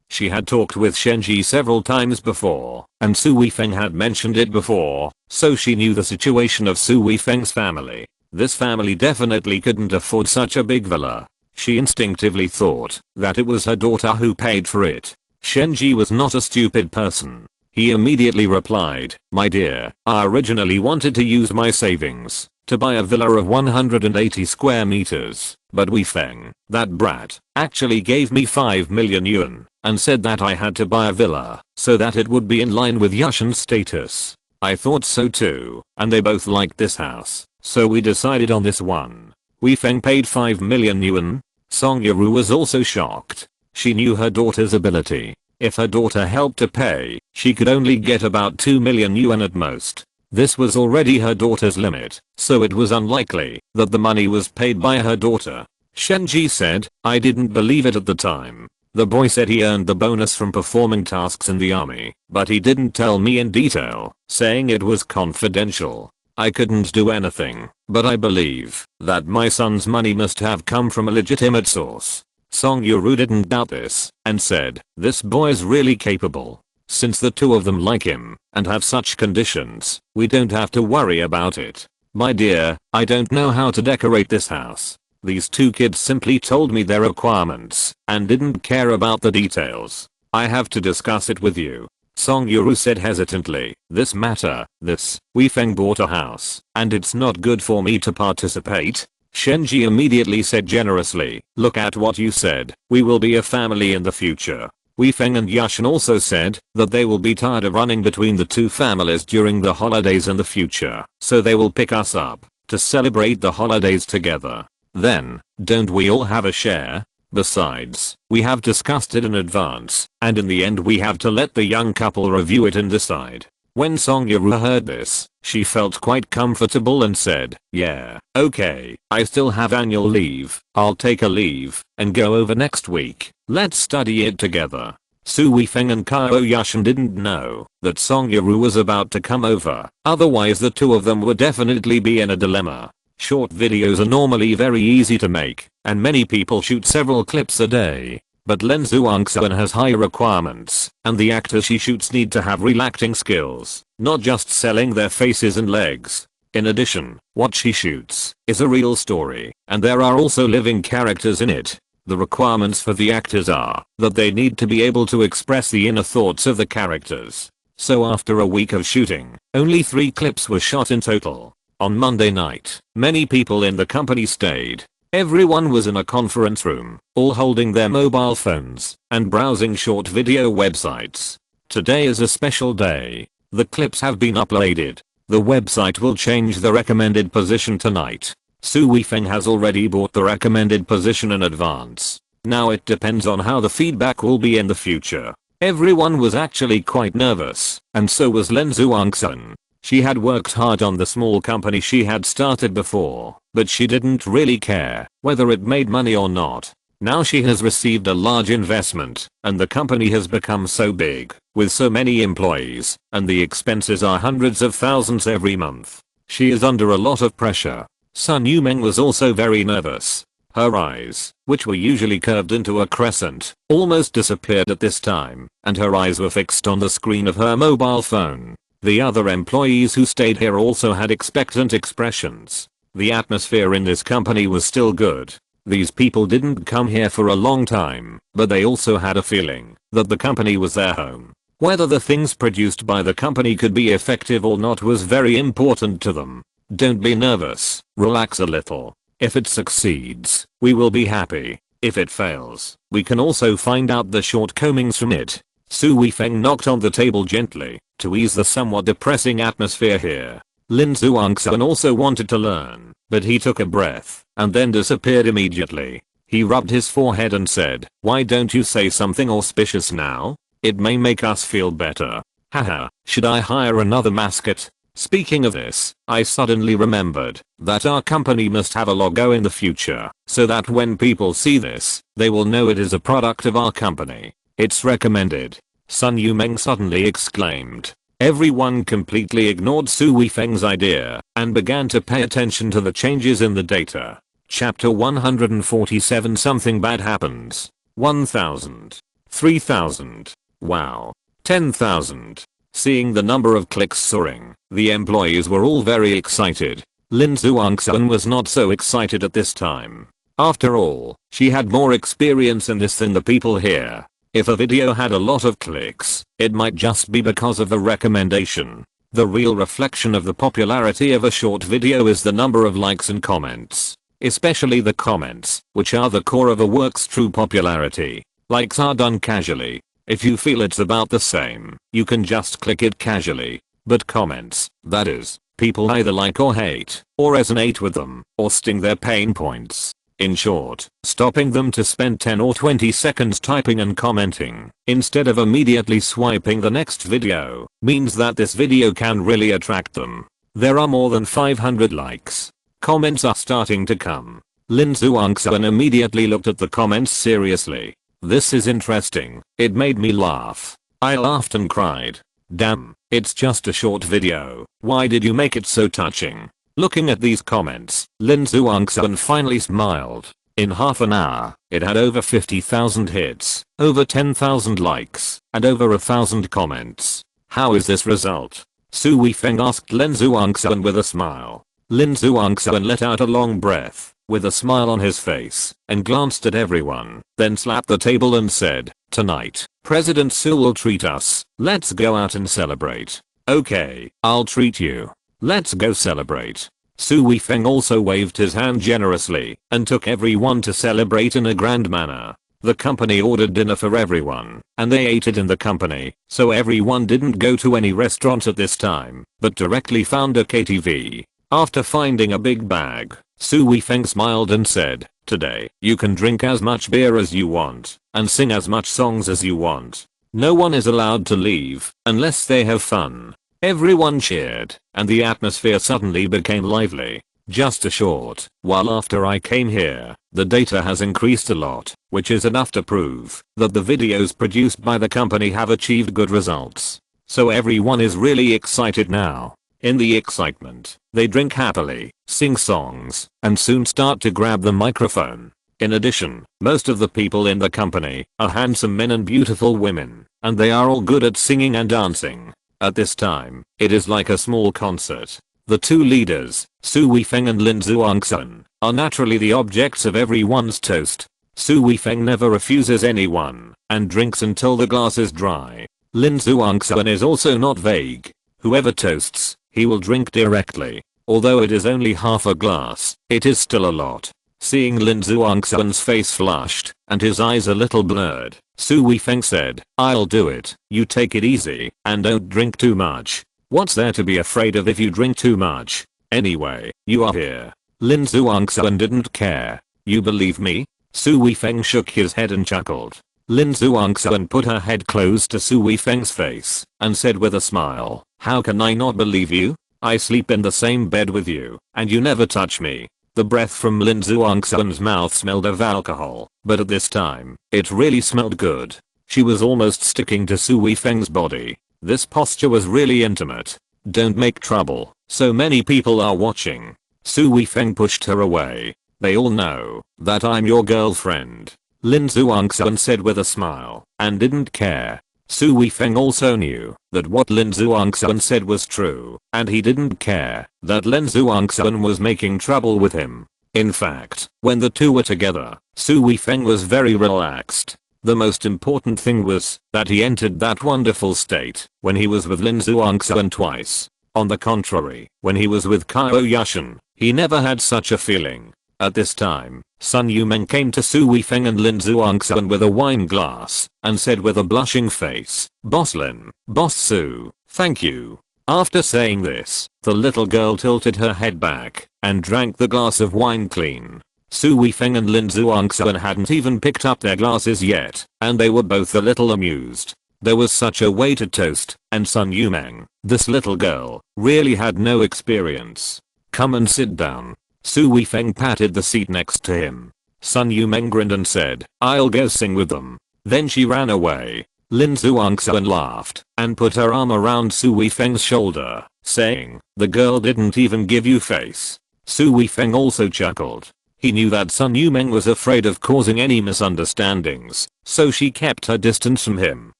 She had talked with Shenji several times before, and Su Weifeng had mentioned it before, so she knew the situation of Su Weifeng's family. This family definitely couldn't afford such a big villa. She instinctively thought that it was her daughter who paid for it. Shenji was not a stupid person. He immediately replied, my dear, I originally wanted to use my savings to buy a villa of 180 square meters, but Weifeng, that brat, actually gave me 5 million yuan and said that I had to buy a villa so that it would be in line with Yushan's status. I thought so too, and they both liked this house, so we decided on this one. Weifeng paid 5 million yuan. Song Yuru was also shocked. She knew her daughter's ability. If her daughter helped to pay, she could only get about 2 million yuan at most. This was already her daughter's limit, so it was unlikely that the money was paid by her daughter. Shenji said, I didn't believe it at the time. The boy said he earned the bonus from performing tasks in the army, but he didn't tell me in detail, saying it was confidential. I couldn't do anything, but I believe that my son's money must have come from a legitimate source. Song Yuru didn't doubt this and said, this boy is really capable. Since the two of them like him and have such conditions, we don't have to worry about it. My dear, I don't know how to decorate this house. These two kids simply told me their requirements and didn't care about the details. I have to discuss it with you. Song Yuru said hesitantly, Weifeng bought a house, and it's not good for me to participate. Shenji immediately said generously, look at what you said, we will be a family in the future. Weifeng and Yushan also said that they will be tired of running between the two families during the holidays in the future, so they will pick us up to celebrate the holidays together. Then, don't we all have a share? Besides, we have discussed it in advance, and in the end we have to let the young couple review it and decide. When Song Yuru heard this, she felt quite comfortable and said, yeah, okay, I still have annual leave, I'll take a leave and go over next week. Let's study it together. Su Weifeng and Qiao Yushan didn't know that Song Yuru was about to come over, otherwise the two of them would definitely be in a dilemma. Short videos are normally very easy to make, and many people shoot several clips a day. But Len Zhuangxuan has high requirements, and the actors she shoots need to have real acting skills, not just selling their faces and legs. In addition, what she shoots is a real story, and there are also living characters in it. The requirements for the actors are that they need to be able to express the inner thoughts of the characters. So after a week of shooting, only 3 clips were shot in total. On Monday night, many people in the company stayed. Everyone was in a conference room, all holding their mobile phones and browsing short video websites. Today is a special day. The clips have been uploaded. The website will change the recommended position tonight. Su Weifeng has already bought the recommended position in advance. Now it depends on how the feedback will be in the future. Everyone was actually quite nervous, and so was Len Zhuangxuan. She had worked hard on the small company she had started before, but she didn't really care whether it made money or not. Now she has received a large investment, and the company has become so big, with so many employees, and the expenses are hundreds of thousands every month. She is under a lot of pressure. Sun Yumeng was also very nervous. Her eyes, which were usually curved into a crescent, almost disappeared at this time, and her eyes were fixed on the screen of her mobile phone. The other employees who stayed here also had expectant expressions. The atmosphere in this company was still good. These people didn't come here for a long time, but they also had a feeling that the company was their home. Whether the things produced by the company could be effective or not was very important to them. Don't be nervous, relax a little. If it succeeds, we will be happy. If it fails, we can also find out the shortcomings from it. Su Weifeng knocked on the table gently to ease the somewhat depressing atmosphere here. Lin Zhuangxuan also wanted to learn, but he took a breath and then disappeared immediately. He rubbed his forehead and said, "Why don't you say something auspicious now? It may make us feel better." Haha, should I hire another mascot? Speaking of this, I suddenly remembered that our company must have a logo in the future, so that when people see this, they will know it is a product of our company. It's recommended. Sun Yumeng suddenly exclaimed. Everyone completely ignored Su Weifeng's idea and began to pay attention to the changes in the data. Chapter 147. Something bad happens. 1000. 3000. Wow. 10,000. Seeing the number of clicks soaring, the employees were all very excited. Lin Zhuangxuan was not so excited at this time. After all, she had more experience in this than the people here. If a video had a lot of clicks, it might just be because of the recommendation. The real reflection of the popularity of a short video is the number of likes and comments. Especially the comments, which are the core of a work's true popularity. Likes are done casually. If you feel it's about the same, you can just click it casually. But comments, that is, people either like or hate, or resonate with them, or sting their pain points. In short, stopping them to spend 10 or 20 seconds typing and commenting, instead of immediately swiping the next video, means that this video can really attract them. There are more than 500 likes. Comments are starting to come. Lin Zhuangxuan immediately looked at the comments seriously. This is interesting. It made me laugh. I laughed and cried. Damn, it's just a short video. Why did you make it so touching? Looking at these comments, Lin Zhuangxuan finally smiled. In half an hour, it had over 50,000 hits, over 10,000 likes, and over 1,000 comments. How is this result? Su Weifeng asked Lin Zhuangxuan with a smile. Lin Zhuangxuan let out a long breath, with a smile on his face, and glanced at everyone, then slapped the table and said, "Tonight, President Su will treat us. Let's go out and celebrate." "Okay, I'll treat you. Let's go celebrate." Su Weifeng also waved his hand generously, and took everyone to celebrate in a grand manner. The company ordered dinner for everyone, and they ate it in the company, so everyone didn't go to any restaurant at this time, but directly found a KTV. After finding a big bag, Su Weifeng smiled and said, "Today, you can drink as much beer as you want, and sing as much songs as you want. No one is allowed to leave, unless they have fun." Everyone cheered, and the atmosphere suddenly became lively. Just a short while after I came here, the data has increased a lot, which is enough to prove that the videos produced by the company have achieved good results. So everyone is really excited now. In the excitement, they drink happily, sing songs, and soon start to grab the microphone. In addition, most of the people in the company are handsome men and beautiful women, and they are all good at singing and dancing. At this time, it is like a small concert. The two leaders, Su Weifeng and Lin Zhuangxuan, are naturally the objects of everyone's toast. Su Weifeng never refuses anyone, and drinks until the glass is dry. Lin Zhuangxuan is also not vague. Whoever toasts, he will drink directly. Although it is only half a glass, it is still a lot. Seeing Lin Zhuangxuan's face flushed, and his eyes a little blurred, Su Weifeng said, "I'll do it. You take it easy, and don't drink too much. What's there to be afraid of if you drink too much? Anyway, you are here." Lin Zhuangxuan didn't care. "You believe me?" Su Weifeng shook his head and chuckled. Lin Zhuangxuan put her head close to Su Weifeng's face, and said with a smile, "How can I not believe you? I sleep in the same bed with you, and you never touch me." The breath from Lin Zhuangxuan's mouth smelled of alcohol, but at this time, it really smelled good. She was almost sticking to Su Weifeng's body. This posture was really intimate. "Don't make trouble, so many people are watching." Su Weifeng pushed her away. They all know that I'm your girlfriend, Lin Zhuangxuan said with a smile, and didn't care. Su Weifeng also knew that what Lin Zhuangxuan said was true, and he didn't care that Lin Zhuangxuan was making trouble with him. In fact, when the two were together, Su Weifeng was very relaxed. The most important thing was that he entered that wonderful state when he was with Lin Zhuangxuan twice. On the contrary, when he was with Qiao Yushan, he never had such a feeling. At this time, Sun Yumeng came to Su Weifeng and Lin Zhuangxuan with a wine glass and said with a blushing face, "Boss Lin, Boss Su, thank you." After saying this, the little girl tilted her head back and drank the glass of wine clean. Su Weifeng and Lin Zhuangxuan hadn't even picked up their glasses yet, and they were both a little amused. There was such a way to toast, and Sun Yumeng, this little girl, really had no experience. "Come and sit down." Su Weifeng patted the seat next to him. Sun Yumeng grinned and said, "I'll go sing with them." Then she ran away. Lin Zhuangxuan laughed and put her arm around Su Weifeng's shoulder, saying, "The girl didn't even give you face." Su Weifeng also chuckled. He knew that Sun Yumeng was afraid of causing any misunderstandings, so she kept her distance from him.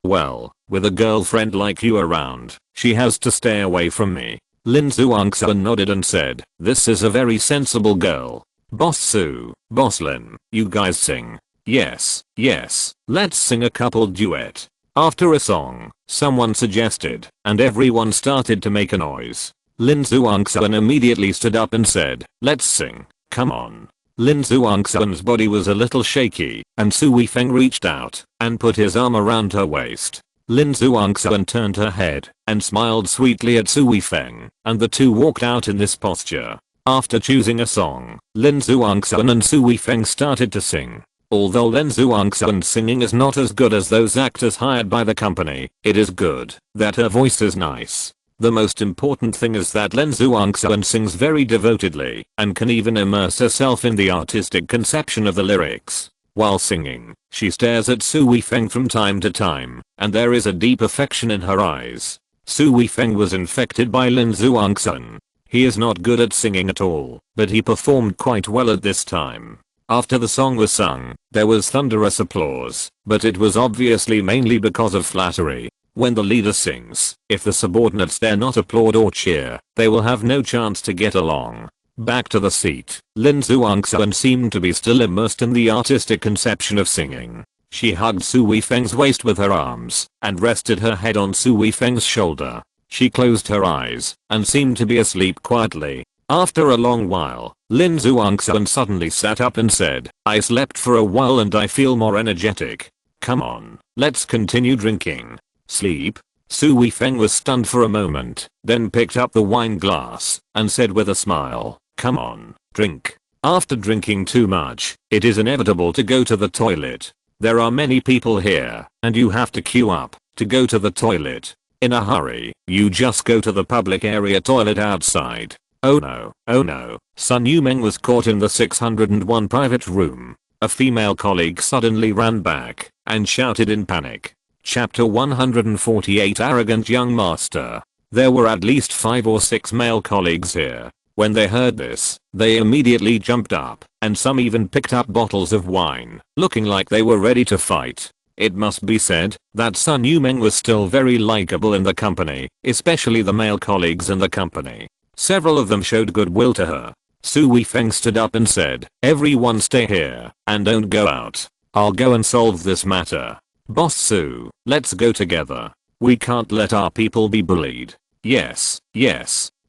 "Well, with a girlfriend like you around, she has to stay away from me." Lin Zhuangxuan nodded and said, "This is a very sensible girl. Boss Su, Boss Lin, you guys sing." "Yes, yes, let's sing a couple duet." After a song, someone suggested, and everyone started to make a noise. Lin Zhuangxuan immediately stood up and said, "Let's sing, come on." Lin Zhuangxuan's body was a little shaky, and Su Weifeng reached out and put his arm around her waist. Lin Zhuangxuan turned her head and smiled sweetly at Su Weifeng, and the two walked out in this posture. After choosing a song, Lin Zhuangxuan and Su Weifeng started to sing. Although Lin Zhuangxuan's singing is not as good as those actors hired by the company, it is good that her voice is nice. The most important thing is that Lin Zhuangxuan sings very devotedly and can even immerse herself in the artistic conception of the lyrics. While singing, she stares at Su Weifeng from time to time, and there is a deep affection in her eyes. Su Weifeng was infected by Lin Zhuangxuan. He is not good at singing at all, but he performed quite well at this time. After the song was sung, there was thunderous applause, but it was obviously mainly because of flattery. When the leader sings, if the subordinates dare not applaud or cheer, they will have no chance to get along. Back to the seat, Lin Zhuangxuan seemed to be still immersed in the artistic conception of singing. She hugged Su Weifeng's waist with her arms and rested her head on Su Weifeng's shoulder. She closed her eyes and seemed to be asleep quietly. After a long while, Lin Zhuangxuan suddenly sat up and said, "I slept for a while and I feel more energetic. Come on, let's continue drinking." "Sleep?" Su Weifeng was stunned for a moment, then picked up the wine glass and said with a smile, "Come on, drink." After drinking too much, it is inevitable to go to the toilet. There are many people here, and you have to queue up to go to the toilet. In a hurry, you just go to the public area toilet outside. Oh no, Sun Yumeng was caught in the 601 private room. A female colleague suddenly ran back and shouted in panic. Chapter 148 Arrogant Young Master. There were at least 5 or 6 male colleagues here. When they heard this, they immediately jumped up, and some even picked up bottles of wine, looking like they were ready to fight. It must be said that Sun Yumeng was still very likable in the company, especially the male colleagues in the company. Several of them showed goodwill to her. Su Weifeng stood up and said, "Everyone stay here and don't go out. I'll go and solve this matter. Boss Su, let's go together. We can't let our people be bullied." Yes.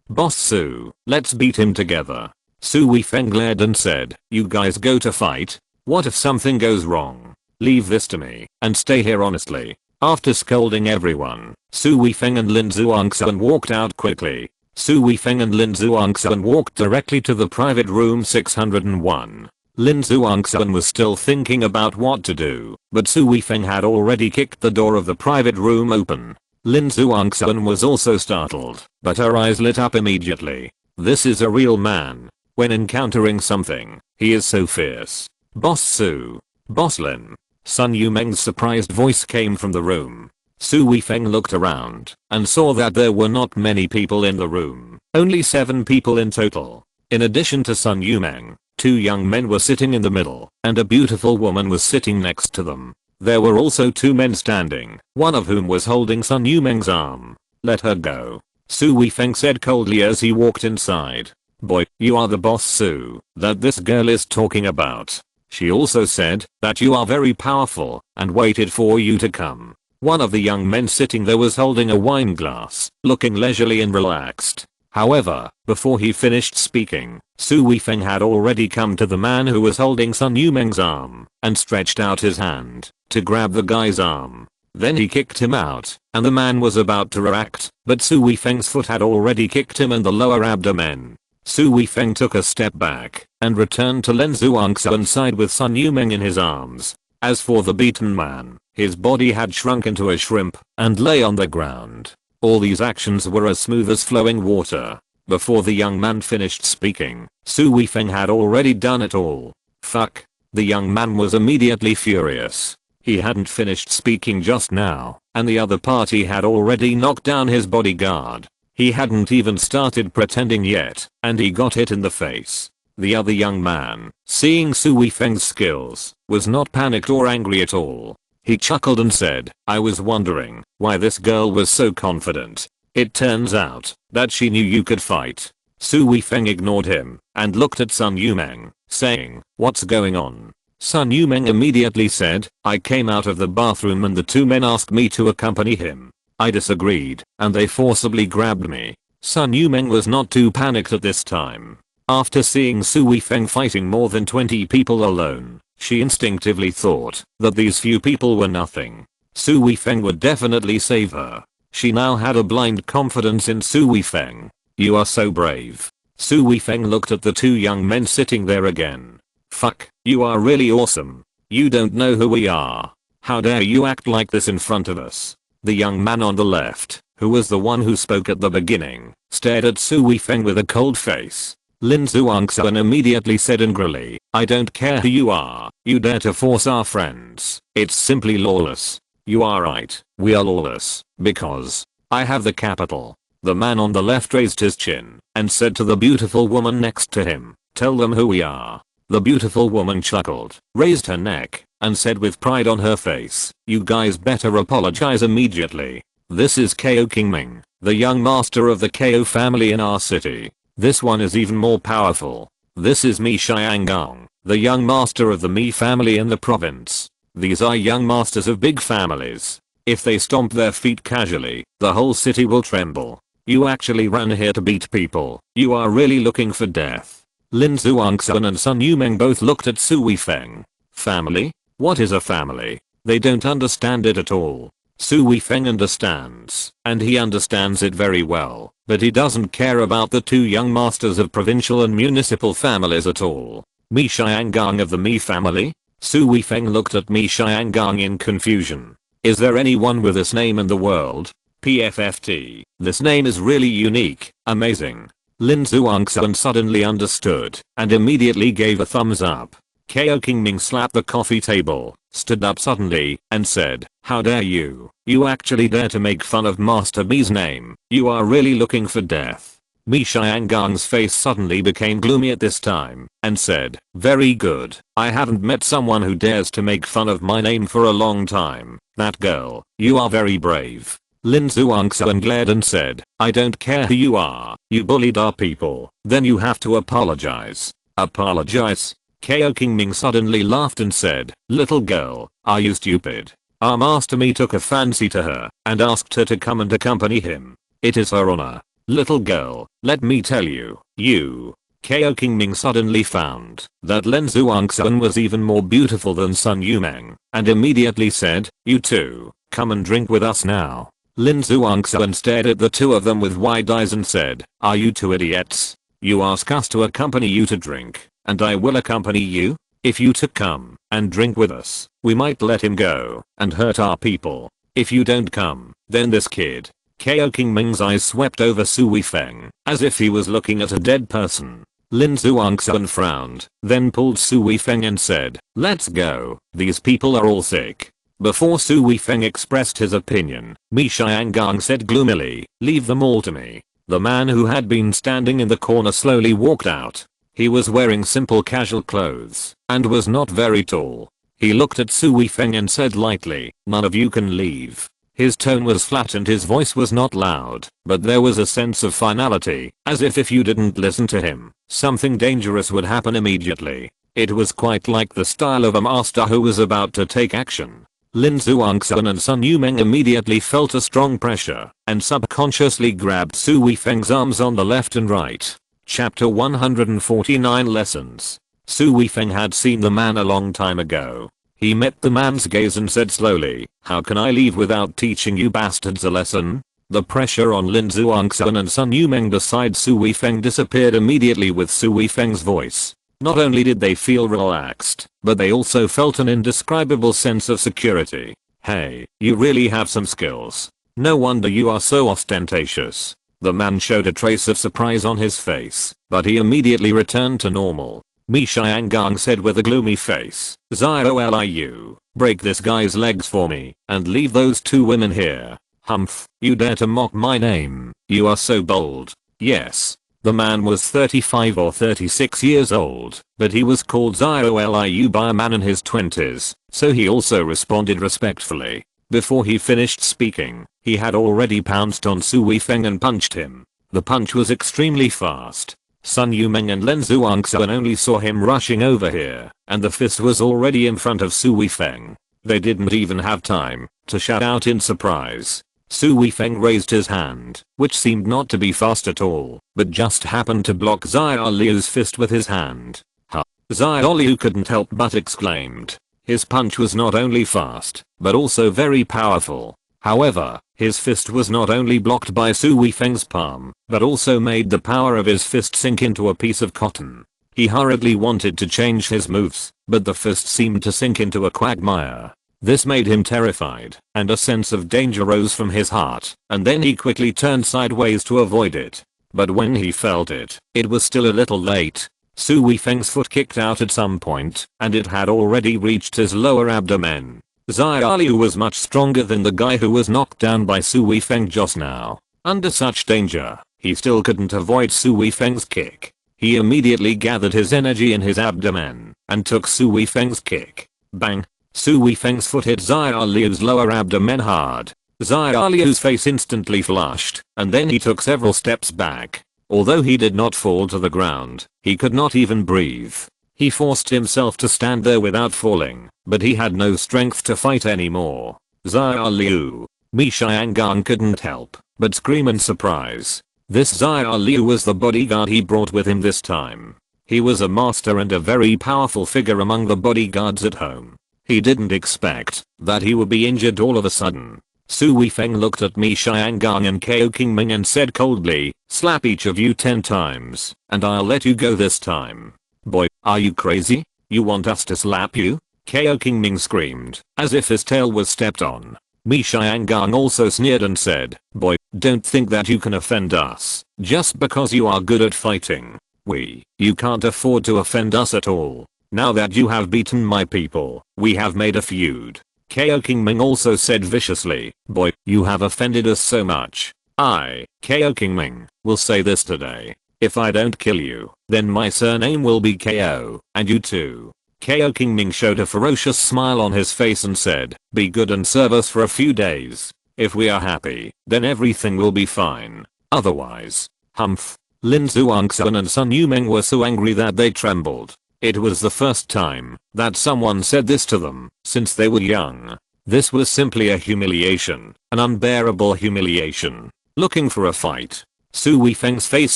Boss Su, let's beat him together." Su Weifeng glared and said, "You guys go to fight? What if something goes wrong? Leave this to me and stay here honestly." After scolding everyone, Su Weifeng and Lin Zhuangxuan walked out quickly. Su Weifeng and Lin Zhuangxuan walked directly to the private room 601. Lin Zhuangxuan was still thinking about what to do, but Su Weifeng had already kicked the door of the private room open. Lin Zhuangxuan was also startled, but her eyes lit up immediately. This is a real man. When encountering something, he is so fierce. "Boss Su, Boss Lin." Sun Yumeng's surprised voice came from the room. Su Weifeng looked around and saw that there were not many people in the room, only 7 people in total. In addition to Sun Yumeng, 2 young men were sitting in the middle, and a beautiful woman was sitting next to them. There were also 2 men standing, one of whom was holding Sun Yumeng's arm. "Let her go," Su Weifeng said coldly as he walked inside. "Boy, you are the boss Su that this girl is talking about. She also said that you are very powerful and waited for you to come." One of the young men sitting there was holding a wine glass, looking leisurely and relaxed. However, before he finished speaking, Su Weifeng had already come to the man who was holding Sun Yumeng's arm and stretched out his hand to grab the guy's arm. Then he kicked him out, and the man was about to react, but Su Weifeng's foot had already kicked him in the lower abdomen. Su Weifeng took a step back and returned to Lin Zhuangxian side with Sun Yumeng in his arms. As for the beaten man, his body had shrunk into a shrimp and lay on the ground. All these actions were as smooth as flowing water. Before the young man finished speaking, Su Weifeng had already done it all. Fuck. The young man was immediately furious. He hadn't finished speaking just now, and the other party had already knocked down his bodyguard. He hadn't even started pretending yet, and he got hit in the face. The other young man, seeing Su Weifeng's skills, was not panicked or angry at all. He chuckled and said, "I was wondering why this girl was so confident. It turns out that she knew you could fight." Su Weifeng ignored him and looked at Sun Yumeng, saying, "What's going on?" Sun Yumeng immediately said, "I came out of the bathroom and the 2 men asked me to accompany him. I disagreed, and they forcibly grabbed me." Sun Yumeng was not too panicked at this time. After seeing Su Weifeng fighting more than 20 people alone, she instinctively thought that these few people were nothing. Su Weifeng would definitely save her. She now had a blind confidence in Su Weifeng. "You are so brave." Su Weifeng looked at the 2 young men sitting there again. "Fuck, you are really awesome. You don't know who we are. How dare you act like this in front of us?" The young man on the left, who was the one who spoke at the beginning, stared at Su Weifeng with a cold face. Lin Zhuangxian immediately said angrily, "I don't care who you are, you dare to force our friends. It's simply lawless." "You are right, we are lawless, because I have the capital." The man on the left raised his chin and said to the beautiful woman next to him, "Tell them who we are." The beautiful woman chuckled, raised her neck, and said with pride on her face, "You guys better apologize immediately. This is Qiao Qingming, the young master of the Qiao family in our city. This one is even more powerful. This is Mi Xiangang, the young master of the Mi family in the province. These are young masters of big families. If they stomp their feet casually, the whole city will tremble. You actually ran here to beat people. You are really looking for death." Lin Zhuangxian and Sun Yumeng both looked at Su Weifeng. "Family? What is a family?" They don't understand it at all. Su Weifeng understands, and he understands it very well, but he doesn't care about the 2 young masters of provincial and municipal families at all. Mi Xiangang of the Mi family? Su Weifeng looked at Mi Xiangang in confusion. Is there anyone with this name in the world? PFFT, this name is really unique, amazing. Lin Zhuangxian suddenly understood and immediately gave a thumbs up. Qiao Qingming slapped the coffee table, stood up suddenly, and said, "How dare you? You actually dare to make fun of Master Mi's name. You are really looking for death." Mi Xiangang's face suddenly became gloomy at this time, and said, "Very good. I haven't met someone who dares to make fun of my name for a long time. That girl, you are very brave." Lin Zhuangxian glared and said, "I don't care who you are. You bullied our people. Then you have to apologize." "Apologize?" Qiao Qingming suddenly laughed and said, "Little girl, are you stupid? Our master Mi took a fancy to her and asked her to come and accompany him. It is her honor. Little girl, let me tell you, you." Qiao Qingming suddenly found that Lin Zhuangxian was even more beautiful than Sun Yumeng, and immediately said, "You two, come and drink with us now." Lin Zhuangxian stared at the 2 of them with wide eyes and said, "Are you 2 idiots? You ask us to accompany you to drink, and I will accompany you? If you to come and drink with us, we might let him go and hurt our people. If you don't come, then this kid." Qiao Qingming's eyes swept over Su Weifeng, as if he was looking at a dead person. Lin Zhuangxian frowned, then pulled Su Weifeng and said, "Let's go. These people are all sick." Before Su Weifeng expressed his opinion, Mi Xiangang said gloomily, "Leave them all to me." The man who had been standing in the corner slowly walked out. He was wearing simple casual clothes and was not very tall. He looked at Su Weifeng and said lightly, "None of you can leave." His tone was flat and his voice was not loud, but there was a sense of finality, as if you didn't listen to him, something dangerous would happen immediately. It was quite like the style of a master who was about to take action. Lin Zhuangxuan and Sun Yumeng immediately felt a strong pressure and subconsciously grabbed Su Weifeng's arms on the left and right. Chapter 149 Lessons. Su Weifeng had seen the man a long time ago. He met the man's gaze and said slowly, "How can I leave without teaching you bastards a lesson?" The pressure on Lin Zhuangxuan and Sun Yumeng beside Su Weifeng disappeared immediately with Su Weifeng's voice. Not only did they feel relaxed, but they also felt an indescribable sense of security. "Hey, you really have some skills. No wonder you are so ostentatious." The man showed a trace of surprise on his face, but he immediately returned to normal. Mi Xiangang said with a gloomy face, "Zioliu, break this guy's legs for me, and leave those two women here." "Humph, you dare to mock my name, you are so bold." Yes. The man was 35 or 36 years old, but he was called Zioliu by a man in his 20s, so he also responded respectfully. Before he finished speaking, he had already pounced on Su Weifeng and punched him. The punch was extremely fast. Sun Yumeng and Lin Zhuangxuan only saw him rushing over here, and the fist was already in front of Su Weifeng. They didn't even have time to shout out in surprise. Su Weifeng raised his hand, which seemed not to be fast at all, but just happened to block Zioliu's fist with his hand. "Ha!" Zioliu couldn't help but exclaimed. His punch was not only fast, but also very powerful. However, his fist was not only blocked by Su Weifeng's palm, but also made the power of his fist sink into a piece of cotton. He hurriedly wanted to change his moves, but the fist seemed to sink into a quagmire. This made him terrified, and a sense of danger rose from his heart, and then he quickly turned sideways to avoid it. But when he felt it, it was still a little late. Su Weifeng's foot kicked out at some point, and it had already reached his lower abdomen. Zioliu was much stronger than the guy who was knocked down by Su Weifeng just now. Under such danger, he still couldn't avoid Su Weifeng's kick. He immediately gathered his energy in his abdomen, and took Su Weifeng's kick. Bang! Su Weifeng's foot hit Zioliu's lower abdomen hard. Zioliu's face instantly flushed, and then he took several steps back. Although he did not fall to the ground, he could not even breathe. He forced himself to stand there without falling, but he had no strength to fight anymore. "Zioliu!" Mi Xiangang couldn't help but scream in surprise. This Zioliu was the bodyguard he brought with him this time. He was a master and a very powerful figure among the bodyguards at home. He didn't expect that he would be injured all of a sudden. Su Weifeng looked at Mi Xiangang and Qiao Qingming and said coldly, "Slap each of you 10 times, and I'll let you go this time." "Boy, are you crazy? You want us to slap you?" Qiao Qingming screamed, as if his tail was stepped on. Mi Xiangang also sneered and said, "Boy, don't think that you can offend us, just because you are good at fighting. You can't afford to offend us at all. Now that you have beaten my people, we have made a feud." Qiao Qingming also said viciously, "Boy, you have offended us so much. I, Qiao Qingming, will say this today. If I don't kill you, then my surname will be KO, and you too." Qiao Qingming showed a ferocious smile on his face and said, "Be good and serve us for a few days. If we are happy, then everything will be fine. Otherwise, humph." Lin Zhuangxuan and Sun Yumeng were so angry that they trembled. It was the first time that someone said this to them since they were young. This was simply a humiliation, an unbearable humiliation. Looking for a fight. Su Weifeng's face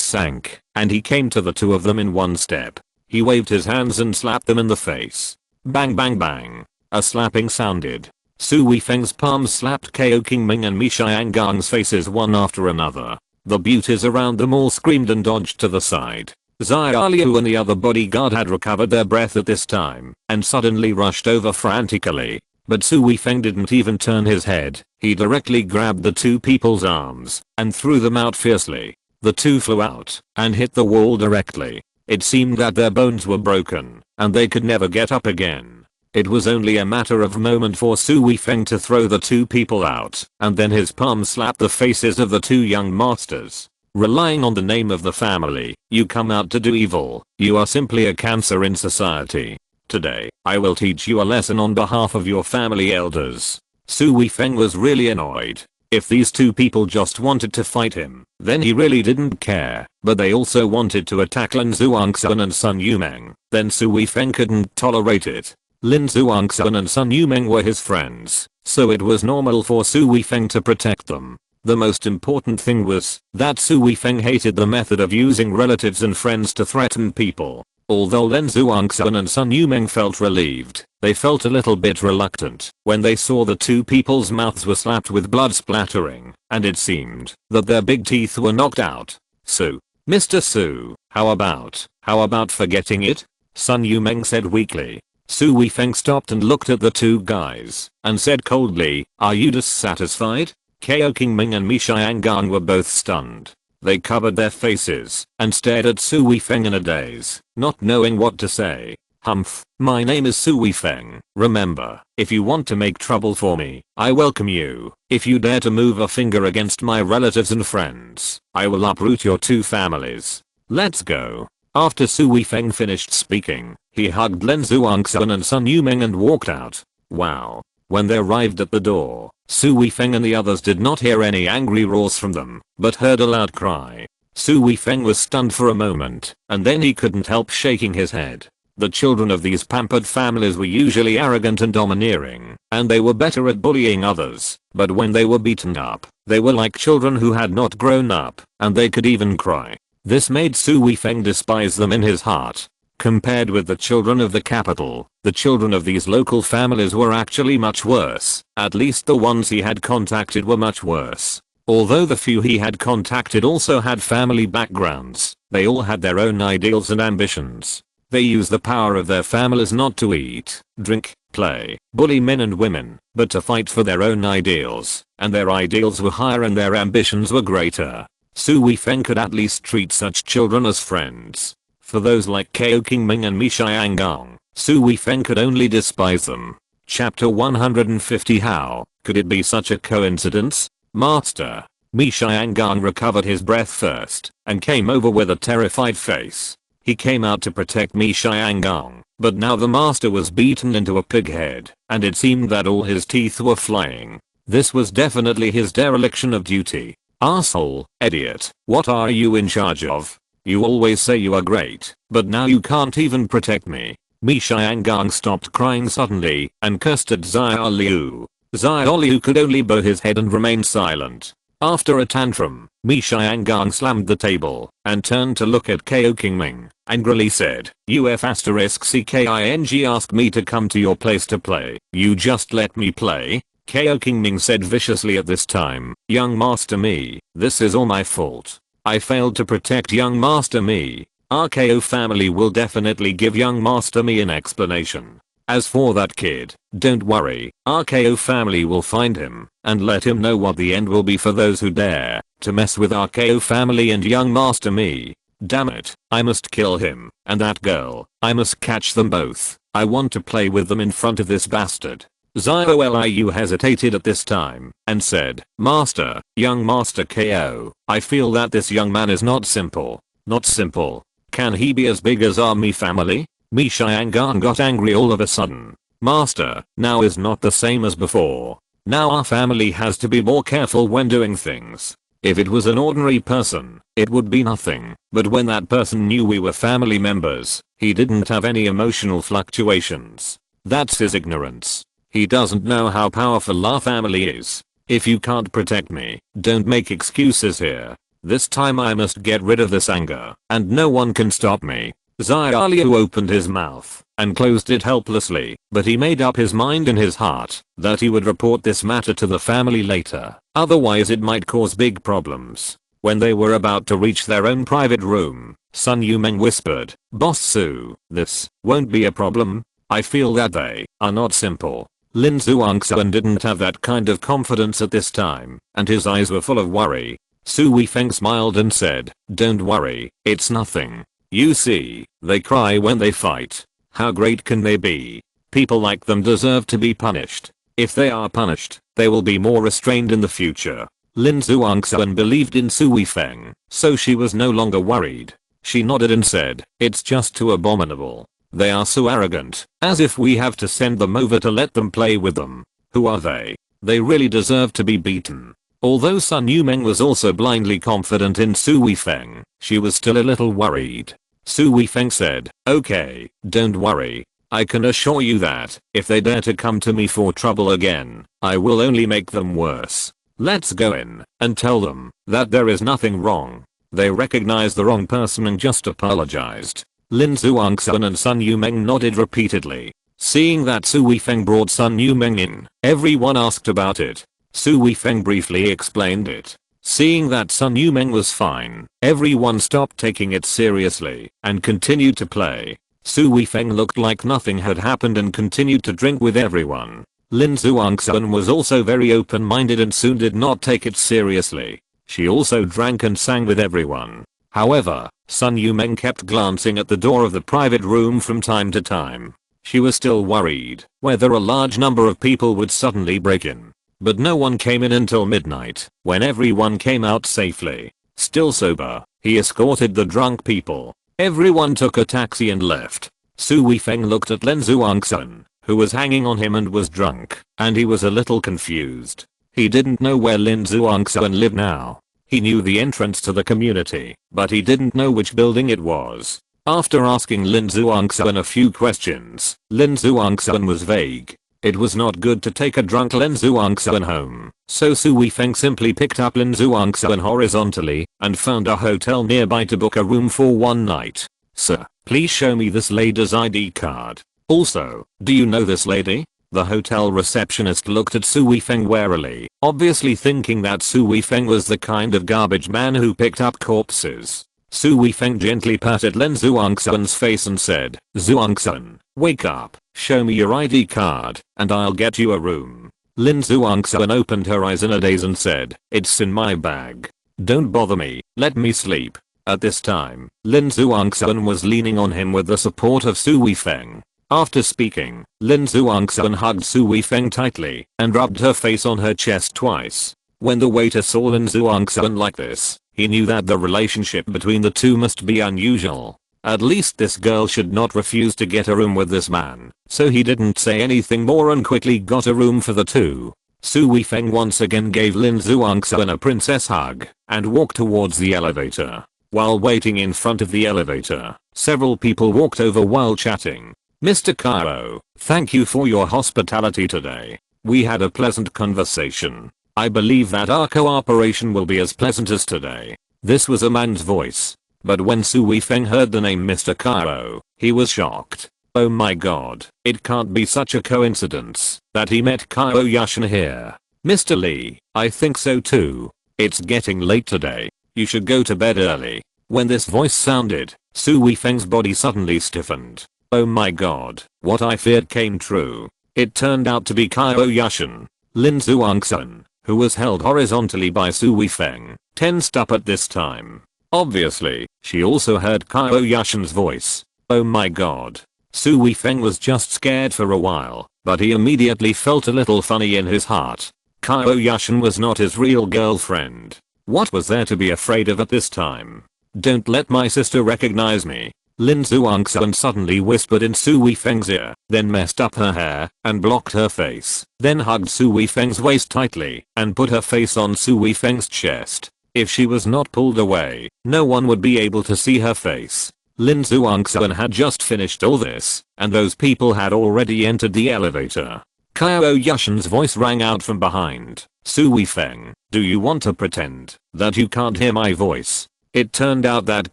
sank, and he came to the two of them in one step. He waved his hands and slapped them in the face. Bang bang bang. A slapping sounded. Su Weifeng's palms slapped Qiao Qingming and Mi Xianggang's faces one after another. The beauties around them all screamed and dodged to the side. Zioliu and the other bodyguard had recovered their breath at this time, and suddenly rushed over frantically. But Su Weifeng didn't even turn his head. He directly grabbed the two people's arms, and threw them out fiercely. The two flew out, and hit the wall directly. It seemed that their bones were broken, and they could never get up again. It was only a matter of moment for Su Weifeng to throw the two people out, and then his palm slapped the faces of the two young masters. Relying on the name of the family, you come out to do evil. You are simply a cancer in society. Today, I will teach you a lesson on behalf of your family elders. Su Weifeng was really annoyed. If these two people just wanted to fight him, then he really didn't care. But they also wanted to attack Lin Zhuangxuan and Sun Yumeng. Then Su Weifeng couldn't tolerate it. Lin Zhuangxuan and Sun Yumeng were his friends, so it was normal for Su Weifeng to protect them. The most important thing was that Su Weifeng hated the method of using relatives and friends to threaten people. Although Lin Zhuangxuan and Sun Yumeng felt relieved, they felt a little bit reluctant when they saw the two people's mouths were slapped with blood splattering, and it seemed that their big teeth were knocked out. Su, Mr. Su, how about forgetting it? Sun Yumeng said weakly. Su Weifeng stopped and looked at the two guys and said coldly, "Are you dissatisfied?" Qiao Qingming and Mi Xiangang were both stunned. They covered their faces and stared at Su Weifeng in a daze, not knowing what to say. "Humph, my name is Su Weifeng. Remember, if you want to make trouble for me, I welcome you. If you dare to move a finger against my relatives and friends, I will uproot your two families. Let's go." After Su Weifeng finished speaking, he hugged Lin Zhuangxuan and Sun Yumeng and walked out. Wow. When they arrived at the door, Su Weifeng and the others did not hear any angry roars from them, but heard a loud cry. Su Weifeng was stunned for a moment, and then he couldn't help shaking his head. The children of these pampered families were usually arrogant and domineering, and they were better at bullying others, but when they were beaten up, they were like children who had not grown up, and they could even cry. This made Su Weifeng despise them in his heart. Compared with the children of the capital, the children of these local families were actually much worse. At least the ones he had contacted were much worse. Although the few he had contacted also had family backgrounds, they all had their own ideals and ambitions. They used the power of their families not to eat, drink, play, bully men and women, but to fight for their own ideals, and their ideals were higher and their ambitions were greater. Su Weifeng could at least treat such children as friends. For those like Qiao Qingming and Mi Xiangang, Su Weifeng could only despise them. Chapter 150. How could it be such a coincidence? Master. Mi Xiangang recovered his breath first and came over with a terrified face. He came out to protect Mi Xiangang, but now the master was beaten into a pig head, and it seemed that all his teeth were flying. This was definitely his dereliction of duty. Asshole, idiot, what are you in charge of? You always say you are great, but now you can't even protect me. Mi Xiangang stopped crying suddenly and cursed at Xiao Liu. Xiao Liu could only bow his head and remain silent. After a tantrum, Mi Xiangang slammed the table and turned to look at Qiao Qingming, angrily said, "UF*CKING asked me to come to your place to play. You just let me play?" Qiao Qingming said viciously at this time, "Young Master Mi, this is all my fault. I failed to protect young Master Mi. Our Qiao family will definitely give young Master Mi an explanation. As for that kid, don't worry, our Qiao family will find him and let him know what the end will be for those who dare to mess with our Qiao family and young Master Mi. Damn it, I must kill him and that girl. I must catch them both. I want to play with them in front of this bastard." Xiao Liu hesitated at this time and said, "Master, young Master Qiao, I feel that this young man is not simple." "Not simple? Can he be as big as our Mi family?" Mi Xiangang got angry all of a sudden. "Master, now is not the same as before. Now our family has to be more careful when doing things. If it was an ordinary person, it would be nothing, but when that person knew we were family members, he didn't have any emotional fluctuations. That's his ignorance. He doesn't know how powerful our family is. If you can't protect me, don't make excuses here. This time I must get rid of this anger, and no one can stop me." Xiao Liu opened his mouth and closed it helplessly, but he made up his mind in his heart that he would report this matter to the family later, otherwise it might cause big problems. When they were about to reach their own private room, Sun Yumeng whispered, "Boss Su, this won't be a problem. I feel that they are not simple." Lin Zhuangxuan didn't have that kind of confidence at this time, and his eyes were full of worry. Su Weifeng smiled and said, "Don't worry, it's nothing. You see, they cry when they fight. How great can they be? People like them deserve to be punished. If they are punished, they will be more restrained in the future." Lin Zhuangxuan believed in Su Weifeng, so she was no longer worried. She nodded and said, "It's just too abominable. They are so arrogant, as if we have to send them over to let them play with them. Who are they? They really deserve to be beaten." Although Sun Yumeng was also blindly confident in Su Weifeng, she was still a little worried. Su Weifeng said, "Okay, don't worry. I can assure you that, if they dare to come to me for trouble again, I will only make them worse. Let's go in and tell them that there is nothing wrong." They recognized the wrong person and just apologized. Lin Zhuangxuan and Sun Yumeng nodded repeatedly. Seeing that Su Weifeng brought Sun Yumeng in, everyone asked about it. Su Weifeng briefly explained it. Seeing that Sun Yumeng was fine, everyone stopped taking it seriously and continued to play. Su Weifeng looked like nothing had happened and continued to drink with everyone. Lin Zhuangxuan was also very open-minded and soon did not take it seriously. She also drank and sang with everyone. However, Sun Yumeng kept glancing at the door of the private room from time to time. She was still worried whether a large number of people would suddenly break in. But no one came in until midnight, when everyone came out safely. Still sober, he escorted the drunk people. Everyone took a taxi and left. Su Weifeng looked at Lin Zhuangxuan, who was hanging on him and was drunk, and he was a little confused. He didn't know where Lin Zhuangxuan lived now. He knew the entrance to the community, but he didn't know which building it was. After asking Lin Zhuangxuan a few questions, Lin Zhuangxuan was vague. It was not good to take a drunk Lin Zhuangxuan home, so Su Weifeng simply picked up Lin Zhuangxuan horizontally and found a hotel nearby to book a room for one night. "Sir, please show me this lady's ID card. Also, do you know this lady?" The hotel receptionist looked at Su Weifeng warily, obviously thinking that Su Weifeng was the kind of garbage man who picked up corpses. Su Weifeng gently patted Lin Zhuangxuan's face and said, "Zhuangxuan, wake up, show me your ID card, and I'll get you a room." Lin Zhuangxuan opened her eyes in a daze and said, "It's in my bag. Don't bother me, let me sleep." At this time, Lin Zhuangxuan was leaning on him with the support of Su Weifeng. After speaking, Lin Zhuangxuan hugged Su Weifeng tightly and rubbed her face on her chest twice. When the waiter saw Lin Zhuangxuan like this, he knew that the relationship between the two must be unusual. At least this girl should not refuse to get a room with this man, so he didn't say anything more and quickly got a room for the two. Su Weifeng once again gave Lin Zhuangxuan a princess hug and walked towards the elevator. While waiting in front of the elevator, several people walked over while chatting. "Mr. Qiao, thank you for your hospitality today. We had a pleasant conversation. I believe that our cooperation will be as pleasant as today." This was a man's voice. But when Su Weifeng heard the name Mr. Qiao, he was shocked. Oh my god, it can't be such a coincidence that he met Qiao Yushan here. "Mr. Lee, I think so too. It's getting late today. You should go to bed early." When this voice sounded, Su Weifeng's body suddenly stiffened. Oh my god, what I feared came true. It turned out to be Qiao Yushan. Lin Zhuangxuan, who was held horizontally by Su Weifeng, tensed up at this time. Obviously, she also heard Qiao Yushan's voice. Oh my god. Su Weifeng was just scared for a while, but he immediately felt a little funny in his heart. Qiao Yushan was not his real girlfriend. What was there to be afraid of at this time? "Don't let my sister recognize me," Lin Zhuangxuan suddenly whispered in Su Weifeng's ear, then messed up her hair and blocked her face, then hugged Su Weifeng's waist tightly and put her face on Su Weifeng's chest. If she was not pulled away, no one would be able to see her face. Lin Zhuangxuan had just finished all this, and those people had already entered the elevator. Qiao Yushan's voice rang out from behind. "Su Weifeng, do you want to pretend that you can't hear my voice?" It turned out that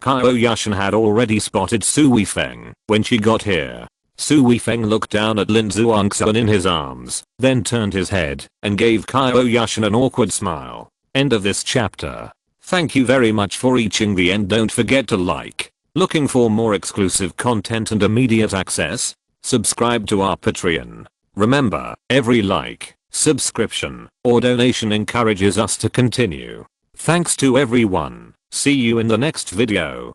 Qiao Yushan had already spotted Su Weifeng when she got here. Su Weifeng looked down at Lin Zhuangxuan in his arms, then turned his head and gave Qiao Yushan an awkward smile. End of this chapter. Thank you very much for reaching the end. Don't forget to like. Looking for more exclusive content and immediate access? Subscribe to our Patreon. Remember, every like, subscription, or donation encourages us to continue. Thanks to everyone. See you in the next video.